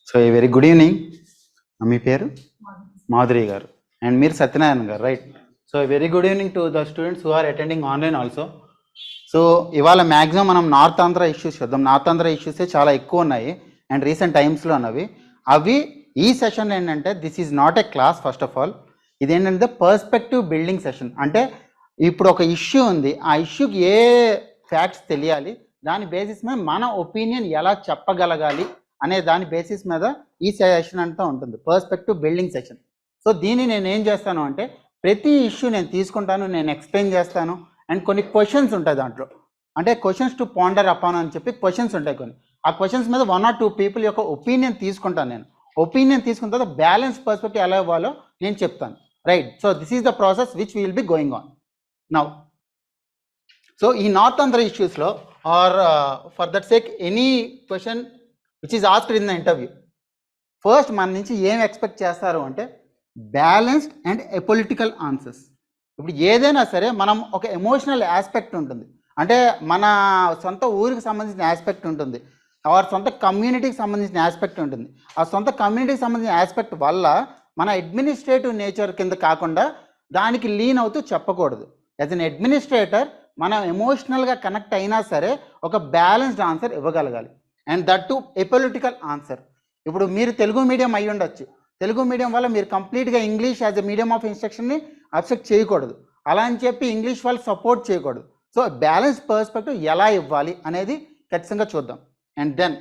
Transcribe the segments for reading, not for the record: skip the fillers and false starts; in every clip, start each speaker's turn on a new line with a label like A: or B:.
A: So a very good evening. మీ పేరు మాధురి గారు and మీరు సత్యనారాయణ గారు, right? So very good evening to the students who are attending online also. So ఇవాళ maximum మనం north Andhra issues చూద్దాం. North Andhra ఇష్యూసే చాలా ఎక్కువ ఉన్నాయి అండ్ రీసెంట్ టైమ్స్లో ఉన్నవి. అవి ఈ సెషన్ ఏంటంటే this is not a class. First of all ఇది ఏంటంటే పర్స్పెక్టివ్ బిల్డింగ్ సెషన్. అంటే ఇప్పుడు ఒక ఇష్యూ ఉంది, ఆ ఇష్యూకి ఏ ఫ్యాక్ట్స్ తెలియాలి, దాని బేసిస్ మీద మన ఒపీనియన్ ఎలా చెప్పగలగాలి అనే దాని బేసిస్ మీద ఈ సెషన్ అంతా ఉంటుంది, పర్స్పెక్టివ్ బిల్డింగ్ సెషన్. సో దీన్ని నేను ఏం చేస్తాను అంటే ప్రతి ఇష్యూ నేను తీసుకుంటాను, నేను ఎక్స్ప్లెయిన్ చేస్తాను అండ్ కొన్ని క్వశ్చన్స్ ఉంటాయి దాంట్లో. అంటే క్వశ్చన్స్ టు పాండర్ అపాన్ అని చెప్పి క్వశ్చన్స్ ఉంటాయి కొన్ని. ఆ క్వశ్చన్స్ మీద 1 or 2 పీపుల్ యొక్క ఒపీనియన్ తీసుకుంటాను నేను. ఒపీనియన్ తీసుకున్న తర్వాత బ్యాలెన్స్ పర్స్పెక్టివ్ ఎలా ఇవ్వాలో నేను చెప్తాను, right? So this is the process which we will be going on now. So ఈ నార్త్ ఆంధ్ర ఇష్యూస్లో or for that sake any question which is asked in the interview, first మన నుంచి ఏం ఎక్స్పెక్ట్ చేస్తారు అంటే బ్యాలెన్స్డ్ అండ్ పొలిటికల్ ఆన్సర్స్. ఇప్పుడు ఏదైనా సరే మనం ఒక ఎమోషనల్ ఆస్పెక్ట్ ఉంటుంది, అంటే మన సొంత ఊరికి సంబంధించిన ఆస్పెక్ట్ ఉంటుంది, ఆర్ సొంత కమ్యూనిటీకి సంబంధించిన ఆస్పెక్ట్ ఉంటుంది. ఆ సొంత కమ్యూనిటీకి సంబంధించిన ఆస్పెక్ట్ వల్ల మన అడ్మినిస్ట్రేటివ్ నేచర్ కింద కాకుండా దానికి లీన్ అవుతూ చెప్పకూడదు. యాజ్ అన్ అడ్మినిస్ట్రేటర్ మనం ఎమోషనల్గా కనెక్ట్ అయినా సరే ఒక బ్యాలెన్స్డ్ ఆన్సర్ ఇవ్వగలగాలి. And that to a political answer. ఇప్పుడు మీరు తెలుగు మీడియం అయి ఉండొచ్చు, తెలుగు మీడియం వల్ల మీరు కంప్లీట్గా English as a medium of ఇన్స్ట్రక్షన్ని అబ్సెక్ట్ చేయకూడదు, అలా అని చెప్పి ఇంగ్లీష్ వాళ్ళు సపోర్ట్ చేయకూడదు. సో బ్యాలెన్స్ పర్స్పెక్టివ్ ఎలా ఇవ్వాలి అనేది ఖచ్చితంగా చూద్దాం. అండ్ దెన్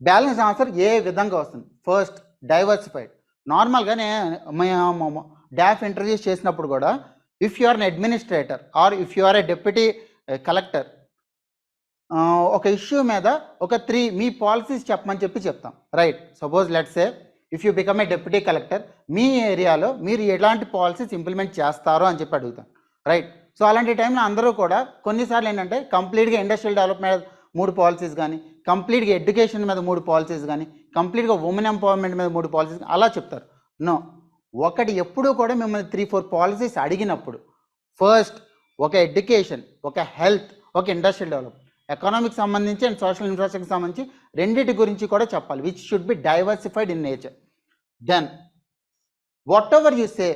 A: బ్యాలెన్స్ ఆన్సర్ ఏ విధంగా వస్తుంది? First diversified. నార్మల్గా నేను డాఫ్ ఇంటర్వ్యూస్ చేసినప్పుడు కూడా if you are an administrator or if you are a deputy collector, ఒక ఇష్యూ మీద ఒక 3 మీ పాలసీస్ చెప్పమని చెప్తాం, right? Suppose let's say if you become a deputy collector, మీ ఏరియాలో మీరు ఎలాంటి పాలసీస్ ఇంప్లిమెంట్ చేస్తారో అని చెప్పి అడుగుతాం, రైట్? సో అలాంటి టైంలో అందరూ కూడా కొన్నిసార్లు ఏంటంటే కంప్లీట్గా ఇండస్ట్రియల్ డెవలప్మెంట్ 3 పాలసీస్ కానీ, కంప్లీట్గా ఎడ్యుకేషన్ మీద 3 పాలసీస్ కానీ, కంప్లీట్గా ఉమెన్ ఎంపవర్మెంట్ మీద 3 పాలసీస్ అలా చెప్తారు. నో, ఒకటి ఎప్పుడూ కూడా మిమ్మల్ని 3-4 పాలసీస్ అడిగినప్పుడు ఫస్ట్ ఒక ఎడ్యుకేషన్, ఒక హెల్త్, ఒక ఇండస్ట్రియల్ డెవలప్మెంట్, ఎకనామిక్ సంబంధించి అండ్ సోషల్ ఇన్ఫ్రాస్ట్రక్చర్ సంబంధించి రెండింటి గురించి కూడా చెప్పాలి, which should be diversified in nature. Then whatever you say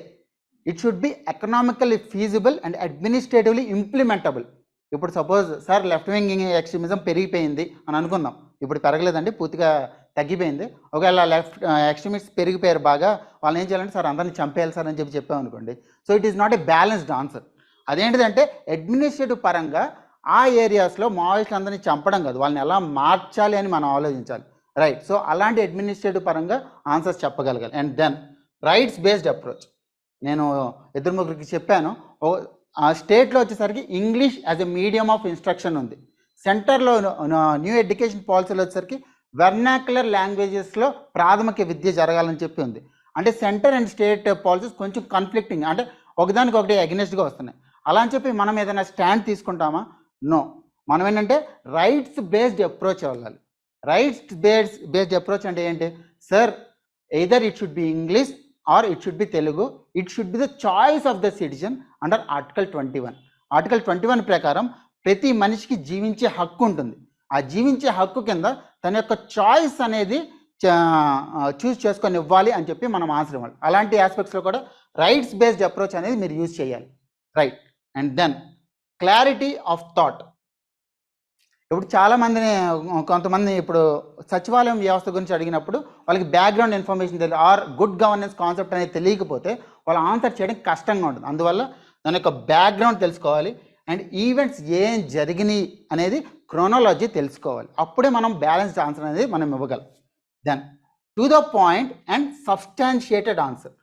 A: it should be economically feasible and administratively implementable. ఇప్పుడు suppose sir left wing extremism పెరిగిపోయింది అని అనుకుందాం, ఇప్పుడు పెరగలేదండి, పూర్తిగా తగ్గిపోయింది. ఒకవేళ లెఫ్ట్ ఎక్స్ట్రీమిస్ట్ పెరిగిపోయారు బాగా, వాళ్ళని ఏం చేయాలంటే సార్ అందరినీ చంపేయాలి సార్ అని చెప్పామనుకోండి. So it is not a balanced answer. అదేంటిదంటే అడ్మినిస్ట్రేటివ్ పరంగా ఆ ఏరియాస్లో మావోయిస్టులు అందరినీ చంపడం కాదు, వాళ్ళని ఎలా మార్చాలి అని మనం ఆలోచించాలి, రైట్? సో అలాంటి అడ్మినిస్ట్రేటివ్ పరంగా ఆన్సర్స్ చెప్పగలగాలి. And then rights based approach. నేను 2-3కి చెప్పాను. ఆ స్టేట్లో వచ్చేసరికి English as a medium of instruction ఉంది. సెంటర్లో న్యూ ఎడ్యుకేషన్ పాలసీలో వచ్చేసరికి వెర్నాక్యులర్ లాంగ్వేజెస్లో ప్రాథమిక విద్య జరగాలని చెప్పి ఉంది. అంటే సెంటర్ అండ్ స్టేట్ పాలసీస్ కొంచెం కన్ఫ్లిక్టింగ్, అంటే ఒకదానికొకటి అగెనిస్ట్గా వస్తున్నాయి. అలా అని చెప్పి మనం ఏదైనా స్టాండ్ తీసుకుంటామా? నో. మనం ఏంటంటే రైట్స్ బేస్డ్ అప్రోచ్ అవ్వాలి. రైట్స్ బేస్డ్ అప్రోచ్ అంటే ఏంటి? Sir either it should B English are it should B Telugu, it should be the choice of the citizen under article 21. Article 21 ప్రకారం ప్రతి మనిషికి జీవించే హక్కు ఉంటుంది. ఆ జీవించే హక్కు కింద తన యొక్క చాయిస్ అనేది చూస్ చేసుకొని ఇవ్వాలి అని చెప్పి మనం ఆన్సర్ ఇవ్వాలి. అలాంటి ఆస్పెక్ట్స్లో కూడా రైట్స్ బేస్డ్ అప్రోచ్ అనేది మీరు యూజ్ చేయాలి, right? And then clarity of thought. ఇప్పుడు చాలామందిని కొంతమంది ఇప్పుడు సచివాలయం వ్యవస్థ గురించి అడిగినప్పుడు వాళ్ళకి బ్యాక్గ్రౌండ్ ఇన్ఫర్మేషన్ తెలియదు ఆర్ గుడ్ గవర్నెన్స్ కాన్సెప్ట్ అనేది తెలియకపోతే వాళ్ళు ఆన్సర్ చేయడం కష్టంగా ఉంటుంది. అందువల్ల దాని యొక్క బ్యాక్గ్రౌండ్ తెలుసుకోవాలి అండ్ ఈవెంట్స్ ఏం జరిగినాయి అనేది క్రోనాలజీ తెలుసుకోవాలి. అప్పుడే మనం బ్యాలెన్స్డ్ ఆన్సర్ అనేది మనం ఇవ్వగలం. Then to the point and substantiated answer.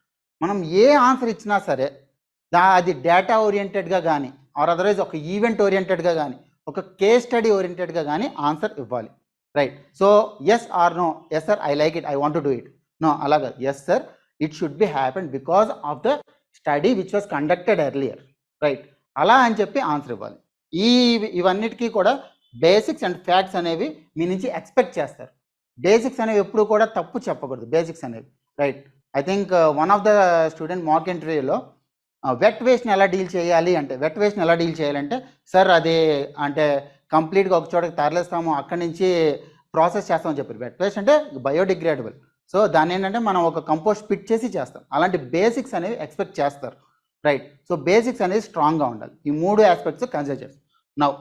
A: మనం ఏ ఆన్సర్ ఇచ్చినా సరే అది డేటా ఓరియంటెడ్గా కానీ ఆర్ అదర్వైజ్ ఒక ఈవెంట్ ఓరియంటెడ్గా కానీ ఒక కేస్ స్టడీ ఓరియంటెడ్గా కానీ ఆన్సర్ ఇవ్వాలి, right? So yes or no, yes sir I like it, I want to do it, no అలాగా yes sir it should be happen because of the study which was conducted earlier, right? అలా అని చెప్పి answer ఇవ్వాలి. ఇవన్నిటికీ కూడా basics and facts అనేవి మీ నుంచి expect చేస్తారు. బేసిక్స్ అనేవి ఎప్పుడు కూడా తప్పు చెప్పకూడదు, బేసిక్స్ అనేవి, right? I think one of the student mock ఇంటర్వ్యూలో వెట్ వేస్ట్ని ఎలా డీల్ చేయాలి అంటే సార్ అది అంటే కంప్లీట్గా ఒక చోటకి తరలిస్తాము, అక్కడి నుంచి ప్రాసెస్ చేస్తామని చెప్పారు. వెట్ వేస్ట్ అంటే బయోడిగ్రేడబుల్. సో దాన్ని ఏంటంటే మనం ఒక కంపోస్ట్ పిట్ చేసి చేస్తాం. అలాంటి బేసిక్స్ అనేవి ఎక్స్పెక్ట్ చేస్తారు, రైట్. సో బేసిక్స్ అనేది స్ట్రాంగ్గా ఉండాలి. ఈ 3 ఆస్పెక్ట్స్ కన్సిడర్ చేస్తాం. నౌ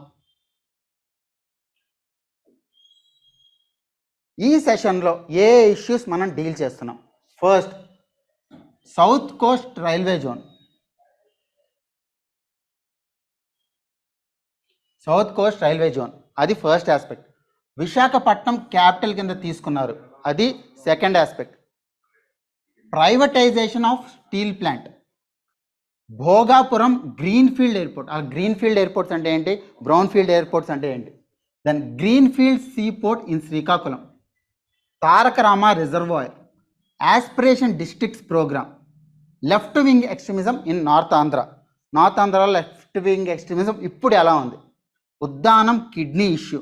A: ఈ సెషన్లో ఏ ఇష్యూస్ మనం డీల్ చేస్తున్నాం? First, south coast railway zone. South coast railway zone అది ఫస్ట్ ఆస్పెక్ట్. విశాఖపట్నం క్యాపిటల్ కింద తీసుకున్నారు, అది second aspect. Privatisation of steel plant. Bhogapuram greenfield airport. ఆ గ్రీన్ఫీల్డ్ ఎయిర్పోర్ట్స్ అంటే ఏంటి, బ్రౌన్ఫీల్డ్ ఎయిర్పోర్ట్స్ అంటే ఏంటి? Then greenfield seaport in Srikakulam. Taraka Rama reservoir. Aspiration districts programme. Left wing extremism in north Andhra. North ఆంధ్రాలో లెఫ్ట్ వింగ్ ఎక్స్ట్రీమిజం ఇప్పుడు ఎలా ఉంది? Uddanam kidney issue.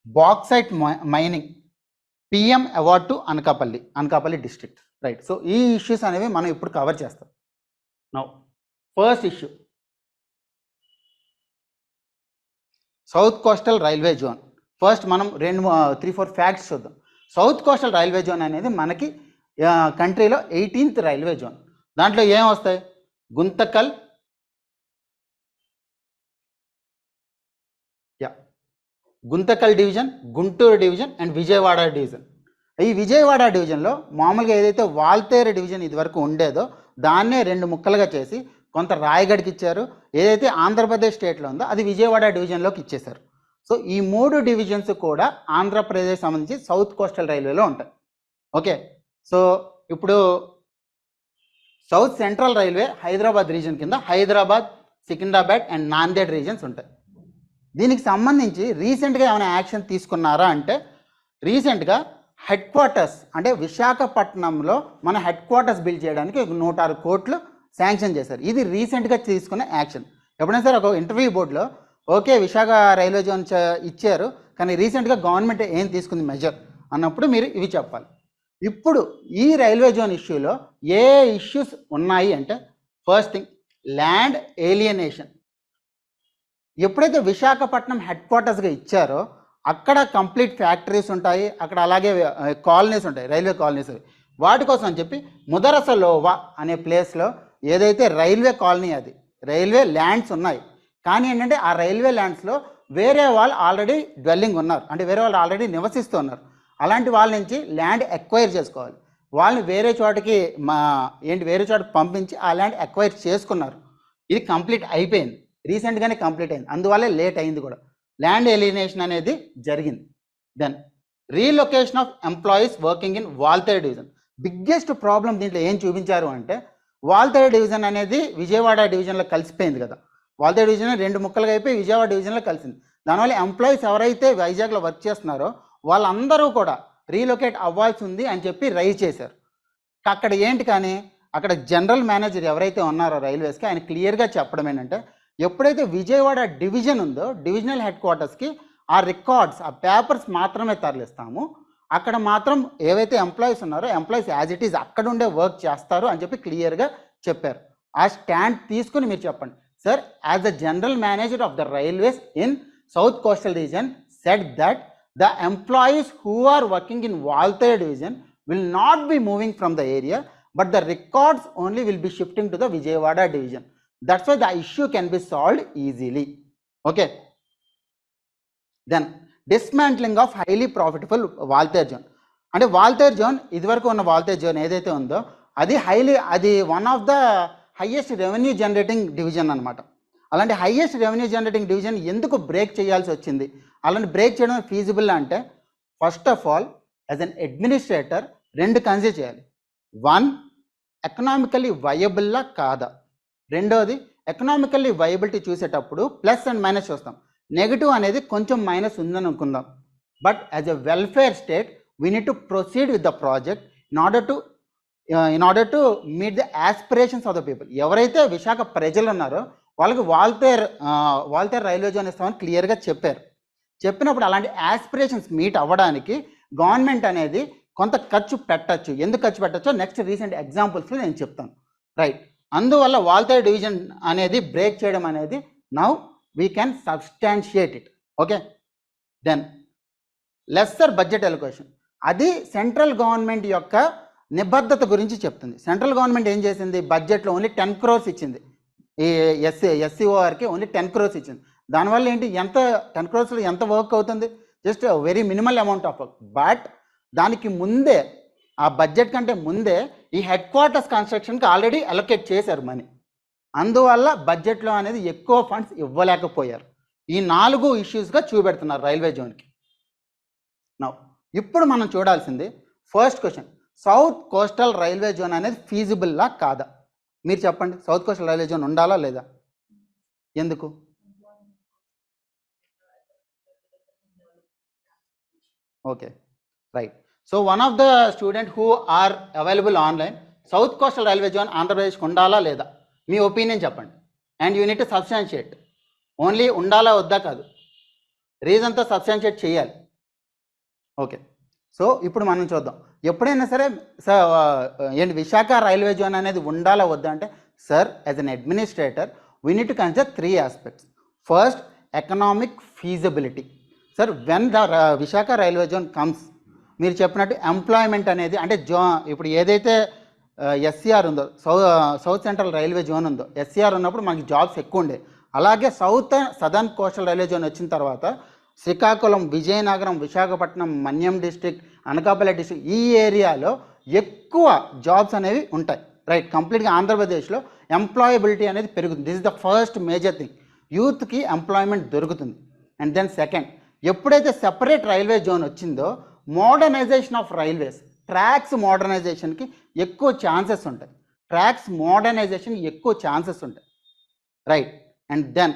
A: Bauxite mining. PM award to Anakapalli district, right. So ఈ issues అనేవి మనం ఇప్పుడు కవర్ చేస్తాం. Now first issue, south coastal railway zone. First మనం 3-4 ఫ్యాక్ట్స్ చూద్దాం. సౌత్ కోస్టల్ రైల్వే జోన్ అనేది మనకి కంట్రీలో 18th రైల్వే జోన్. దాంట్లో ఏం వస్తాయి? Guntakal, Guntakal division, Guntur division and Vijayawada division. ఈ విజయవాడ డివిజన్లో మామూలుగా ఏదైతే వాల్తేరు డివిజన్ ఇదివరకు ఉండేదో దాన్నే 2 ముక్కలుగా చేసి కొంత రాయగఢ్కి ఇచ్చారు. ఏదైతే ఆంధ్రప్రదేశ్ స్టేట్లో ఉందో అది విజయవాడ డివిజన్లోకి ఇచ్చేశారు. సో ఈ 3 డివిజన్స్ కూడా ఆంధ్రప్రదేశ్ సంబంధించి సౌత్ కోస్టల్ రైల్వేలో ఉంటాయి. ఓకే, సో ఇప్పుడు south central railway Hyderabad reason కింద హైదరాబాద్, సికింద్రాబాద్ అండ్ నాందేడ్ రీజన్స్ ఉంటాయి. దీనికి సంబంధించి రీసెంట్గా ఏమైనా యాక్షన్ తీసుకున్నారా అంటే, రీసెంట్గా హెడ్ క్వార్టర్స్ అంటే విశాఖపట్నంలో మన హెడ్ క్వార్టర్స్ బిల్డ్ చేయడానికి 106 కోట్లు శాంక్షన్ చేశారు. ఇది రీసెంట్గా తీసుకున్న యాక్షన్. ఎప్పుడైనా సరే ఒక ఇంటర్వ్యూ బోర్డులో ఓకే విశాఖ రైల్వే జోన్ ఇచ్చారు, కానీ రీసెంట్గా గవర్నమెంట్ ఏం తీసుకుంది మెజర్ అన్నప్పుడు మీరు ఇవి చెప్పాలి. ఇప్పుడు ఈ రైల్వే జోన్ ఇష్యూలో ఏ ఇష్యూస్ ఉన్నాయి అంటే, ఫస్ట్ థింగ్ ల్యాండ్ ఏలియనేషన్. ఎప్పుడైతే విశాఖపట్నం హెడ్ క్వార్టర్స్గా ఇచ్చారో అక్కడ కంప్లీట్ ఫ్యాక్టరీస్ ఉంటాయి, అక్కడ అలాగే కాలనీస్ ఉంటాయి, రైల్వే కాలనీస్. వాటి కోసం అని చెప్పి ముదరసలోవా అనే ప్లేస్లో ఏదైతే రైల్వే కాలనీ, అది రైల్వే ల్యాండ్స్ ఉన్నాయి. కానీ ఏంటంటే ఆ రైల్వే ల్యాండ్స్లో వేరే వాళ్ళు ఆల్రెడీ డ్వెల్లింగ్ ఉన్నారు, అంటే వేరే వాళ్ళు ఆల్రెడీ నివసిస్తూ ఉన్నారు. అలాంటి వాళ్ళ నుంచి ల్యాండ్ ఎక్వైర్ చేసుకోవాలి. వాళ్ళని వేరే చోటకి వేరే చోటకి పంపించి ఆ ల్యాండ్ ఎక్వైర్ చేసుకున్నారు. ఇది కంప్లీట్ అయిపోయింది, రీసెంట్గానే కంప్లీట్ అయింది, అందువల్లే లేట్ అయింది కూడా. ల్యాండ్ ఎలినేషన్ అనేది జరిగింది. Then relocation of employees working in Waltair division. Biggest problem దీంట్లో ఏం చూపించారు అంటే, వాల్తేరు డివిజన్ అనేది విజయవాడ డివిజన్లో కలిసిపోయింది కదా. వాల్తేరు డివిజన్ 2 ముక్కలుగా అయిపోయి విజయవాడ డివిజన్లో కలిసింది. దానివల్ల ఎంప్లాయీస్ ఎవరైతే వైజాగ్లో వర్క్ చేస్తున్నారో వాళ్ళందరూ కూడా రీలొకేట్ అవ్వాల్సి ఉంది అని చెప్పి రైజ్ చేశారు. అక్కడ ఏంటి కానీ అక్కడ జనరల్ మేనేజర్ ఎవరైతే ఉన్నారో రైల్వేస్కి, ఆయన క్లియర్గా చెప్పడం ఏంటంటే, ఎప్పుడైతే విజయవాడ డివిజన్ ఉందో డివిజనల్ హెడ్ క్వార్టర్స్కి ఆ రికార్డ్స్, ఆ పేపర్స్ మాత్రమే తరలిస్తాము, అక్కడ మాత్రం ఏవైతే ఎంప్లాయీస్ ఉన్నారో ఎంప్లాయీస్ యాజ్ ఇట్ ఈజ్ అక్కడ ఉండే వర్క్ చేస్తారు అని చెప్పి క్లియర్గా చెప్పారు. ఆ స్టాండ్ తీసుకుని మీరు చెప్పండి, sir as the general manager of the railways in south coastal region said that the employees who are working in Waltair division will not be moving from the area, but the records only will be shifting to the Vijayawada division. That's why the issue can be solved easily. Okay. Then dismantling of highly profitable Valther zone. అంటే Waltair zone ఇదివరకు ఉన్న Waltair zone ఏదైతే ఉందో అది one of the highest revenue generating division అనమాట. అలాంటి highest revenue generating division ఎందుకు break చేయాల్సి వచ్చింది? అలాంటి బ్రేక్ చేయడం ఫీజిబుల్ అంటే, first of all as an administrator 2 consider చేయాలి. 1, ఎకనామికల్లీ వయబుల్లా కాదా. రెండోది, ఎకనామికల్లీ వయబిలిటీ చూసేటప్పుడు ప్లస్ అండ్ మైనస్ చూస్తాం. నెగిటివ్ అనేది కొంచెం మైనస్ ఉందని అనుకుందాం, but as a welfare state we need to proceed with the project in order to meet the aspirations of the people. ఎవరైతే విశాఖ ప్రజలు ఉన్నారో వాళ్ళకి వాల్తేర్ రైల్వే జోన్ ఇస్తామని క్లియర్గా చెప్పినప్పుడు అలాంటి ఆస్పిరేషన్స్ మీట్ అవ్వడానికి గవర్నమెంట్ అనేది కొంత ఖర్చు పెట్టచ్చు. ఎందుకు ఖర్చు పెట్టచ్చో నెక్స్ట్ రీసెంట్ ఎగ్జాంపుల్స్లో నేను చెప్తాను, రైట్. అందువల్ల వాల్తేరు డివిజన్ అనేది బ్రేక్ చేయడం అనేది now we can substantiate it. Okay, then lesser budget allocation, అది సెంట్రల్ గవర్నమెంట్ యొక్క నిబద్ధత గురించి చెప్తుంది. సెంట్రల్ గవర్నమెంట్ ఏం చేసింది, బడ్జెట్లో ఓన్లీ 10 crores ఇచ్చింది, ఈ ఎస్సీఓఆర్కి ఓన్లీ 10 crores ఇచ్చింది. దానివల్ల ఏంటి, ఎంత 10 crores ఎంత వర్క్ అవుతుంది, just very minimal amount of work. But దానికి ముందే, ఆ బడ్జెట్ కంటే ముందే ఈ హెడ్ క్వార్టర్స్ కన్స్ట్రక్షన్కి ఆల్రెడీ అలొకేట్ చేశారు మనీ. అందువల్ల బడ్జెట్లో అనేది ఎక్కువ ఫండ్స్ ఇవ్వలేకపోయారు. ఈ 4 ఇష్యూస్గా చూపెడుతున్నారు రైల్వే జోన్కి. నౌ ఇప్పుడు మనం చూడాల్సింది first question, south coastal railway zone అనేది ఫీజిబుల్లా కాదా? మీరు చెప్పండి, సౌత్ కోస్టల్ రైల్వే జోన్ ఉండాలా లేదా? ఎందుకు? Okay, right. So one of the student who are available online, south coastal railway zone ఆంధ్రప్రదేశ్కి ఉండాలా లేదా? మీ ఒపీనియన్ చెప్పండి. And unit to substantiate, only ఉండాలా వద్దా కాదు, రీజన్తో సబ్స్టాన్షియేట్ చేయాలి. ఓకే, సో ఇప్పుడు మనం చూద్దాం. ఎప్పుడైనా సరే ఏంటి విశాఖ రైల్వే జోన్ అనేది ఉండాలా వద్దా అంటే, sir as an administrator we need to consider 3 aspects. First, economic feasibility. Sir when the Visakha railway zone comes, మీరు చెప్పినట్టు ఎంప్లాయ్మెంట్ అనేది అంటే ఇప్పుడు ఏదైతే ఎస్సీఆర్ ఉందో, సౌత్ సెంట్రల్ రైల్వే జోన్ ఉందో, ఎస్సీఆర్ ఉన్నప్పుడు మనకి జాబ్స్ ఎక్కువ ఉండే. అలాగే సదర్న్ కోస్టల్ రైల్వే జోన్ వచ్చిన తర్వాత శ్రీకాకుళం, విజయనగరం, విశాఖపట్నం, మన్యం డిస్ట్రిక్ట్, అనకాపల్లి డిస్ట్రిక్ట్, ఈ ఏరియాలో ఎక్కువ జాబ్స్ అనేవి ఉంటాయి. రైట్, కంప్లీట్గా ఆంధ్రప్రదేశ్లో ఎంప్లాయబిలిటీ అనేది పెరుగుతుంది. This is the first major thing, యూత్కి ఎంప్లాయ్మెంట్ దొరుకుతుంది. అండ్ దెన్ సెకండ్, ఎప్పుడైతే సెపరేట్ రైల్వే జోన్ వచ్చిందో మోడర్నైజేషన్ ఆఫ్ రైల్వేస్, ట్రాక్స్ మోడర్నైజేషన్కి ఎక్కువ ఛాన్సెస్ ఉంటాయి. ట్రాక్స్ మోడర్నైజేషన్ ఎక్కువ ఛాన్సెస్ ఉంటాయి. రైట్, అండ్ దెన్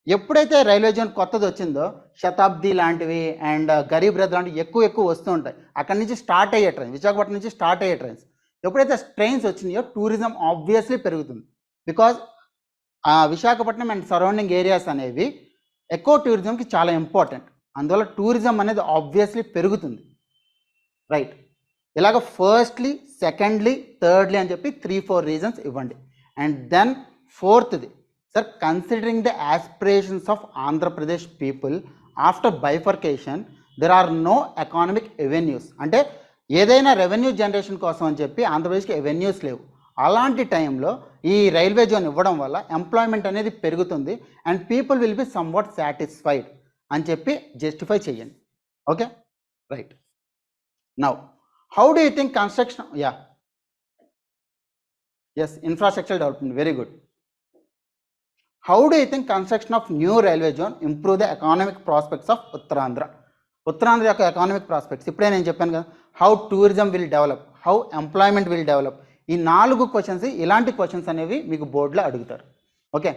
A: ఎప్పుడైతే రైల్వే జోన్ కొత్తది వచ్చిందో శతాబ్ది లాంటివి అండ్ గరీబ్ రథ్ లాంటివి ఎక్కువ వస్తూ ఉంటాయి. అక్కడి నుంచి స్టార్ట్ అయ్యే ట్రైన్స్, విశాఖపట్నం నుంచి స్టార్ట్ అయ్యే ట్రైన్స్, ఎప్పుడైతే ట్రైన్స్ వచ్చినాయో టూరిజం ఆబ్వియస్లీ పెరుగుతుంది. Because Visakhapatnam and surrounding areas అనేవి ఎకో టూరిజంకి చాలా ఇంపార్టెంట్. అందువల్ల టూరిజం అనేది ఆబ్వియస్లీ పెరుగుతుంది. రైట్, ఇలాగ ఫస్ట్లీ, సెకండ్లీ, థర్డ్లీ అని చెప్పి 3-4 రీజన్స్ ఇవ్వండి. అండ్ దెన్ ఫోర్త్ది, sir considering the aspirations of Andhra Pradesh people after bifurcation there are no economic avenues. అంటే ఏదైనా రెవెన్యూ జనరేషన్ కోసం అని చెప్పి ఆంధ్రప్రదేశ్కి ఎవెన్యూస్ లేవు. అలాంటి టైంలో ఈ రైల్వే జోన్ ఇవ్వడం వల్ల ఎంప్లాయ్మెంట్ అనేది పెరుగుతుంది and people will be somewhat satisfied అని చెప్పి జస్టిఫై చేయండి. Okay, right. Now how do you think construction, yes, infrastructure development, very good. How do you think construction of new railway zone improve the economic prospects of Uttarandhra? Uttarandhra యొక్క economic prospects ఇప్పుడే నేను చెప్పాను కదా, how tourism will develop, how employment will develop. ఈ 4 questions, ఇలాంటి questions అనేవి మీకు బోర్డులో అడుగుతారు. Okay,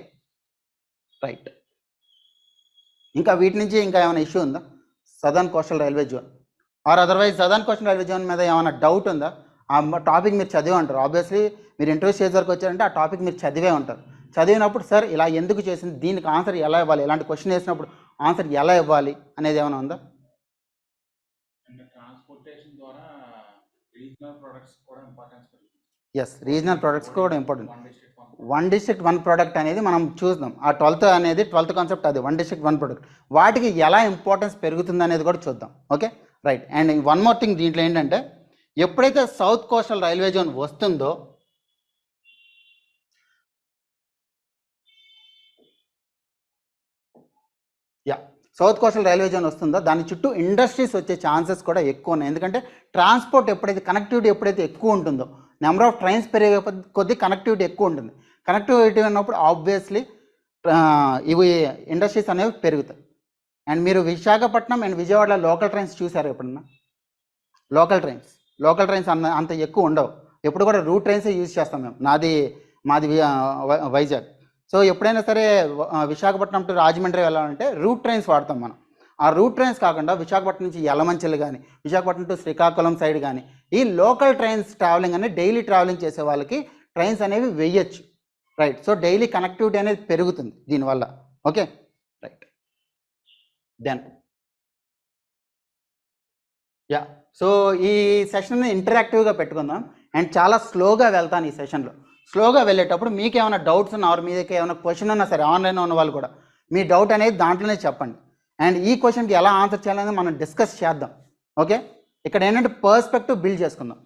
A: right. ఇంకా వీటి నుంచి ఇంకా ఏమైనా ఇష్యూ ఉందా? Southern coastal railway zone or otherwise southern coastal railway zone మీద ఏమైనా డౌట్ ఉందా? ఆ టాపిక్ మీరు చదివే ఉంటారు. ఆబ్వియస్లీ మీరు ఇంటర్వ్యూ స్టేజ్ వరకు వచ్చారంటే ఆ టాపిక్ మీరు చదివే ఉంటారు. చదివినప్పుడు సార్ ఇలా ఎందుకు చేసింది, దీనికి ఆన్సర్ ఎలా ఇవ్వాలి, ఇలాంటి క్వశ్చన్ వేసినప్పుడు ఆన్సర్ ఎలా ఇవ్వాలి అనేది ఏమైనా ఉందా?
B: ట్రాన్స్పోర్టేషన్ ద్వారా రీజనల్ ప్రొడక్ట్స్ కూడా ఇంపార్టెన్స్ పెరుగుతుంది.
A: ఎస్, రీజనల్ ప్రొడక్ట్స్ కూడా ఇంపార్టెంట్. 1 district 1 product అనేది మనం చూద్దాం. ఆ 12th కాన్సెప్ట్ అది 1 district 1 product. వాటికి ఎలా ఇంపార్టెన్స్ పెరుగుతుంది అనేది కూడా చూద్దాం. Okay, right. And one more thing దీంట్లో ఏంటంటే, ఎప్పుడైతే సౌత్ కోస్టల్ రైల్వే జోన్ వస్తుందో సౌత్ కోస్టల్ రైల్వే జోన్ వస్తుందో దాని చుట్టూ ఇండస్ట్రీస్ వచ్చే ఛాన్సెస్ కూడా ఎక్కువ ఉన్నాయి. ఎందుకంటే ట్రాన్స్పోర్ట్ ఎప్పుడైతే, కనెక్టివిటీ ఎప్పుడైతే ఎక్కువ ఉంటుందో, నెంబర్ ఆఫ్ ట్రైన్స్ పెరిగే కొద్దీ కనెక్టివిటీ ఎక్కువ ఉంటుంది. కనెక్టివిటీ ఉన్నప్పుడు ఆబ్వియస్లీ ఇవి ఇండస్ట్రీస్ అనేవి పెరుగుతాయి. అండ్ మీరు విశాఖపట్నం అండ్ విజయవాడలో లోకల్ ట్రైన్స్ చూసారు ఎప్పుడన్నా? లోకల్ ట్రైన్స్ అంత ఎక్కువ ఉండవు. ఎప్పుడు కూడా రూట్ ట్రైన్సే యూజ్ చేస్తాం మేము. మాది వైజాగ్. సో ఎప్పుడైనా సరే విశాఖపట్నం టు రాజమండ్రి వెళ్ళాలంటే రూట్ ట్రైన్స్ వాడతాం మనం. ఆ రూట్ ట్రైన్స్ కాకుండా విశాఖపట్నం నుంచి యలమంచిలి కానీ, విశాఖపట్నం టు శ్రీకాకుళం సైడ్ కానీ, ఈ లోకల్ ట్రైన్స్ ట్రావెలింగ్ అనేది డైలీ ట్రావెలింగ్ చేసే వాళ్ళకి ట్రైన్స్ అనేవి వేయచ్చు. రైట్, సో డైలీ కనెక్టివిటీ అనేది పెరుగుతుంది దీనివల్ల. Okay, right. దెన్ సో ఈ సెషన్ ఇంటరాక్టివ్గా పెట్టుకుందాం అండ్ చాలా స్లోగా వెళ్తాను ఈ సెషన్లో. స్లోగా వెళ్ళేటప్పుడు మీకు ఏమైనా డౌట్స్ ఉన్నా, ఆర్ మీదకి ఏమైనా క్వశ్చన్ ఉన్నా సరే, ఆన్లైన్లో ఉన్న వాళ్ళు కూడా మీ డౌట్ అనేది దాంట్లోనే చెప్పండి. అండ్ ఈ క్వశ్చన్కి ఎలా ఆన్సర్ చేయాలనేది మనం డిస్కస్ చేద్దాం. ఓకే, ఇక్కడ ఏంటంటే పర్స్పెక్టివ్ బిల్డ్ చేసుకుందాం.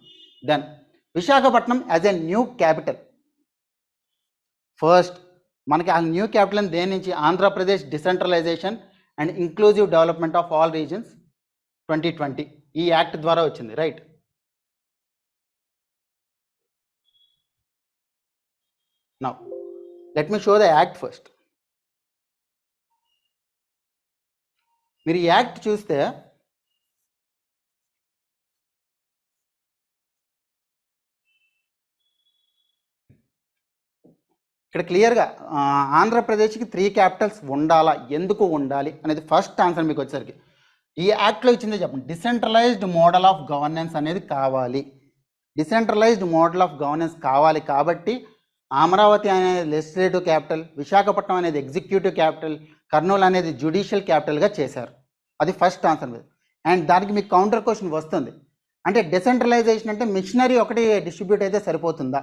A: Then Visakhapatnam as a new capital. First మనకి ఆ న్యూ క్యాపిటల్ దేని నుంచి? Andhra Pradesh decentralization and inclusive development of all regions 2020 ఈ యాక్ట్ ద్వారా వచ్చింది, right? Now let me show the act first. మీరు ఈ యాక్ట్ చూస్తే ఇక్కడ క్లియర్గా ఆంధ్రప్రదేశ్కి 3 క్యాపిటల్స్ ఉండాలా, ఎందుకు ఉండాలి అనేది ఫస్ట్ ఆన్సర్ మీకు వచ్చేసరికి ఈ యాక్ట్లో ఇచ్చిందే చెప్పండి. డిసెంట్రలైజ్డ్ మోడల్ ఆఫ్ గవర్నెన్స్ అనేది కావాలి. డిసెంట్రలైజ్డ్ మోడల్ ఆఫ్ గవర్నెన్స్ కావాలి కాబట్టి అమరావతి అనేది లెజిస్లేటివ్ క్యాపిటల్, విశాఖపట్నం అనేది ఎగ్జిక్యూటివ్ క్యాపిటల్, కర్నూలు అనేది జ్యుడిషియల్ క్యాపిటల్గా చేశారు. అది ఫస్ట్ ఆన్సర్ మీద. అండ్ దానికి మీకు కౌంటర్ క్వశ్చన్ వస్తుంది. అంటే డిసెంట్రలైజేషన్ అంటే మిషనరీ ఒకటి డిస్ట్రిబ్యూట్ అయితే సరిపోతుందా?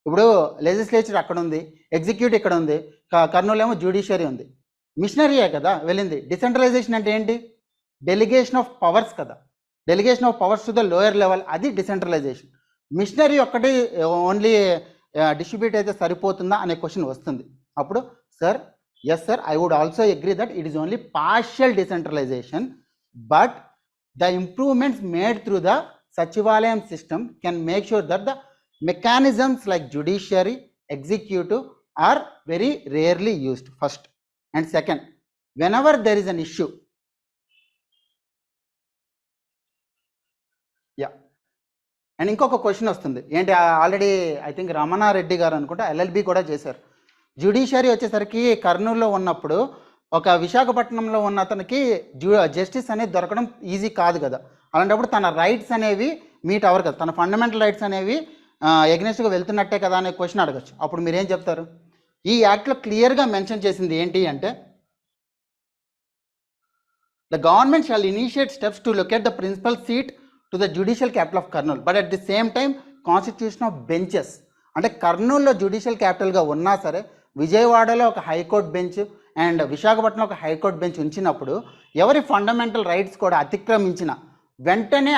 A: ఇప్పుడు లెజిస్లేచర్ అక్కడ ఉంది, ఎగ్జిక్యూటివ్ ఇక్కడ ఉంది, కర్నూలు ఏమో జ్యుడిషియరీ ఉంది, మిషనరీయే కదా వెళ్ళింది. డిసెంట్రలైజేషన్ అంటే ఏంటి? డెలిగేషన్ ఆఫ్ పవర్స్ కదా, delegation of powers to the lower level, అది డిసెంట్రలైజేషన్. మిషనరీ ఒక్కటి ఓన్లీ డిస్ట్రిబ్యూట్ అయితే సరిపోతుందా అనే క్వశ్చన్ వస్తుంది. అప్పుడు sir, yes sir, I would also agree that it is only partial decentralisation, but the improvements made through the Sachivalayam system can make sure that the mechanisms like judiciary, executive are very rarely used, first. And second, whenever there is an issue, yeah, and ఇంకొక question వస్తుంది ఏంటి? Already I think Ramanareddy గారు అనుకుంటా LLB కూడా చేశారు. Judiciary వచ్చేసరికి కర్నూలులో ఉన్నప్పుడు ఒక విశాఖపట్నంలో ఉన్న అతనికి జస్టిస్ అనేది దొరకడం ఈజీ కాదు కదా. అలాంటప్పుడు తన రైట్స్ అనేవి మీట్ అవ్వరు కదా, తన ఫండమెంటల్ రైట్స్ అనేవి ఎగ్నెస్ట్గా వెళ్తున్నట్టే కదా అనే క్వశ్చన్ అడగచ్చు. అప్పుడు మీరేం చెప్తారు? ఈ యాక్ట్లో క్లియర్గా మెన్షన్ చేసింది ఏంటి అంటే, the government shall initiate steps to locate the principal seat to the judicial capital of Kurnool, but at the same time constitution of benches. అంటే కర్నూలులో జ్యుడిషియల్ క్యాపిటల్గా ఉన్నా సరే విజయవాడలో ఒక హైకోర్టు బెంచ్ అండ్ విశాఖపట్నంలో ఒక హైకోర్టు బెంచ్ ఉంచినప్పుడు ఎవరి ఫండమెంటల్ రైట్స్ కూడా అతిక్రమించిన వెంటనే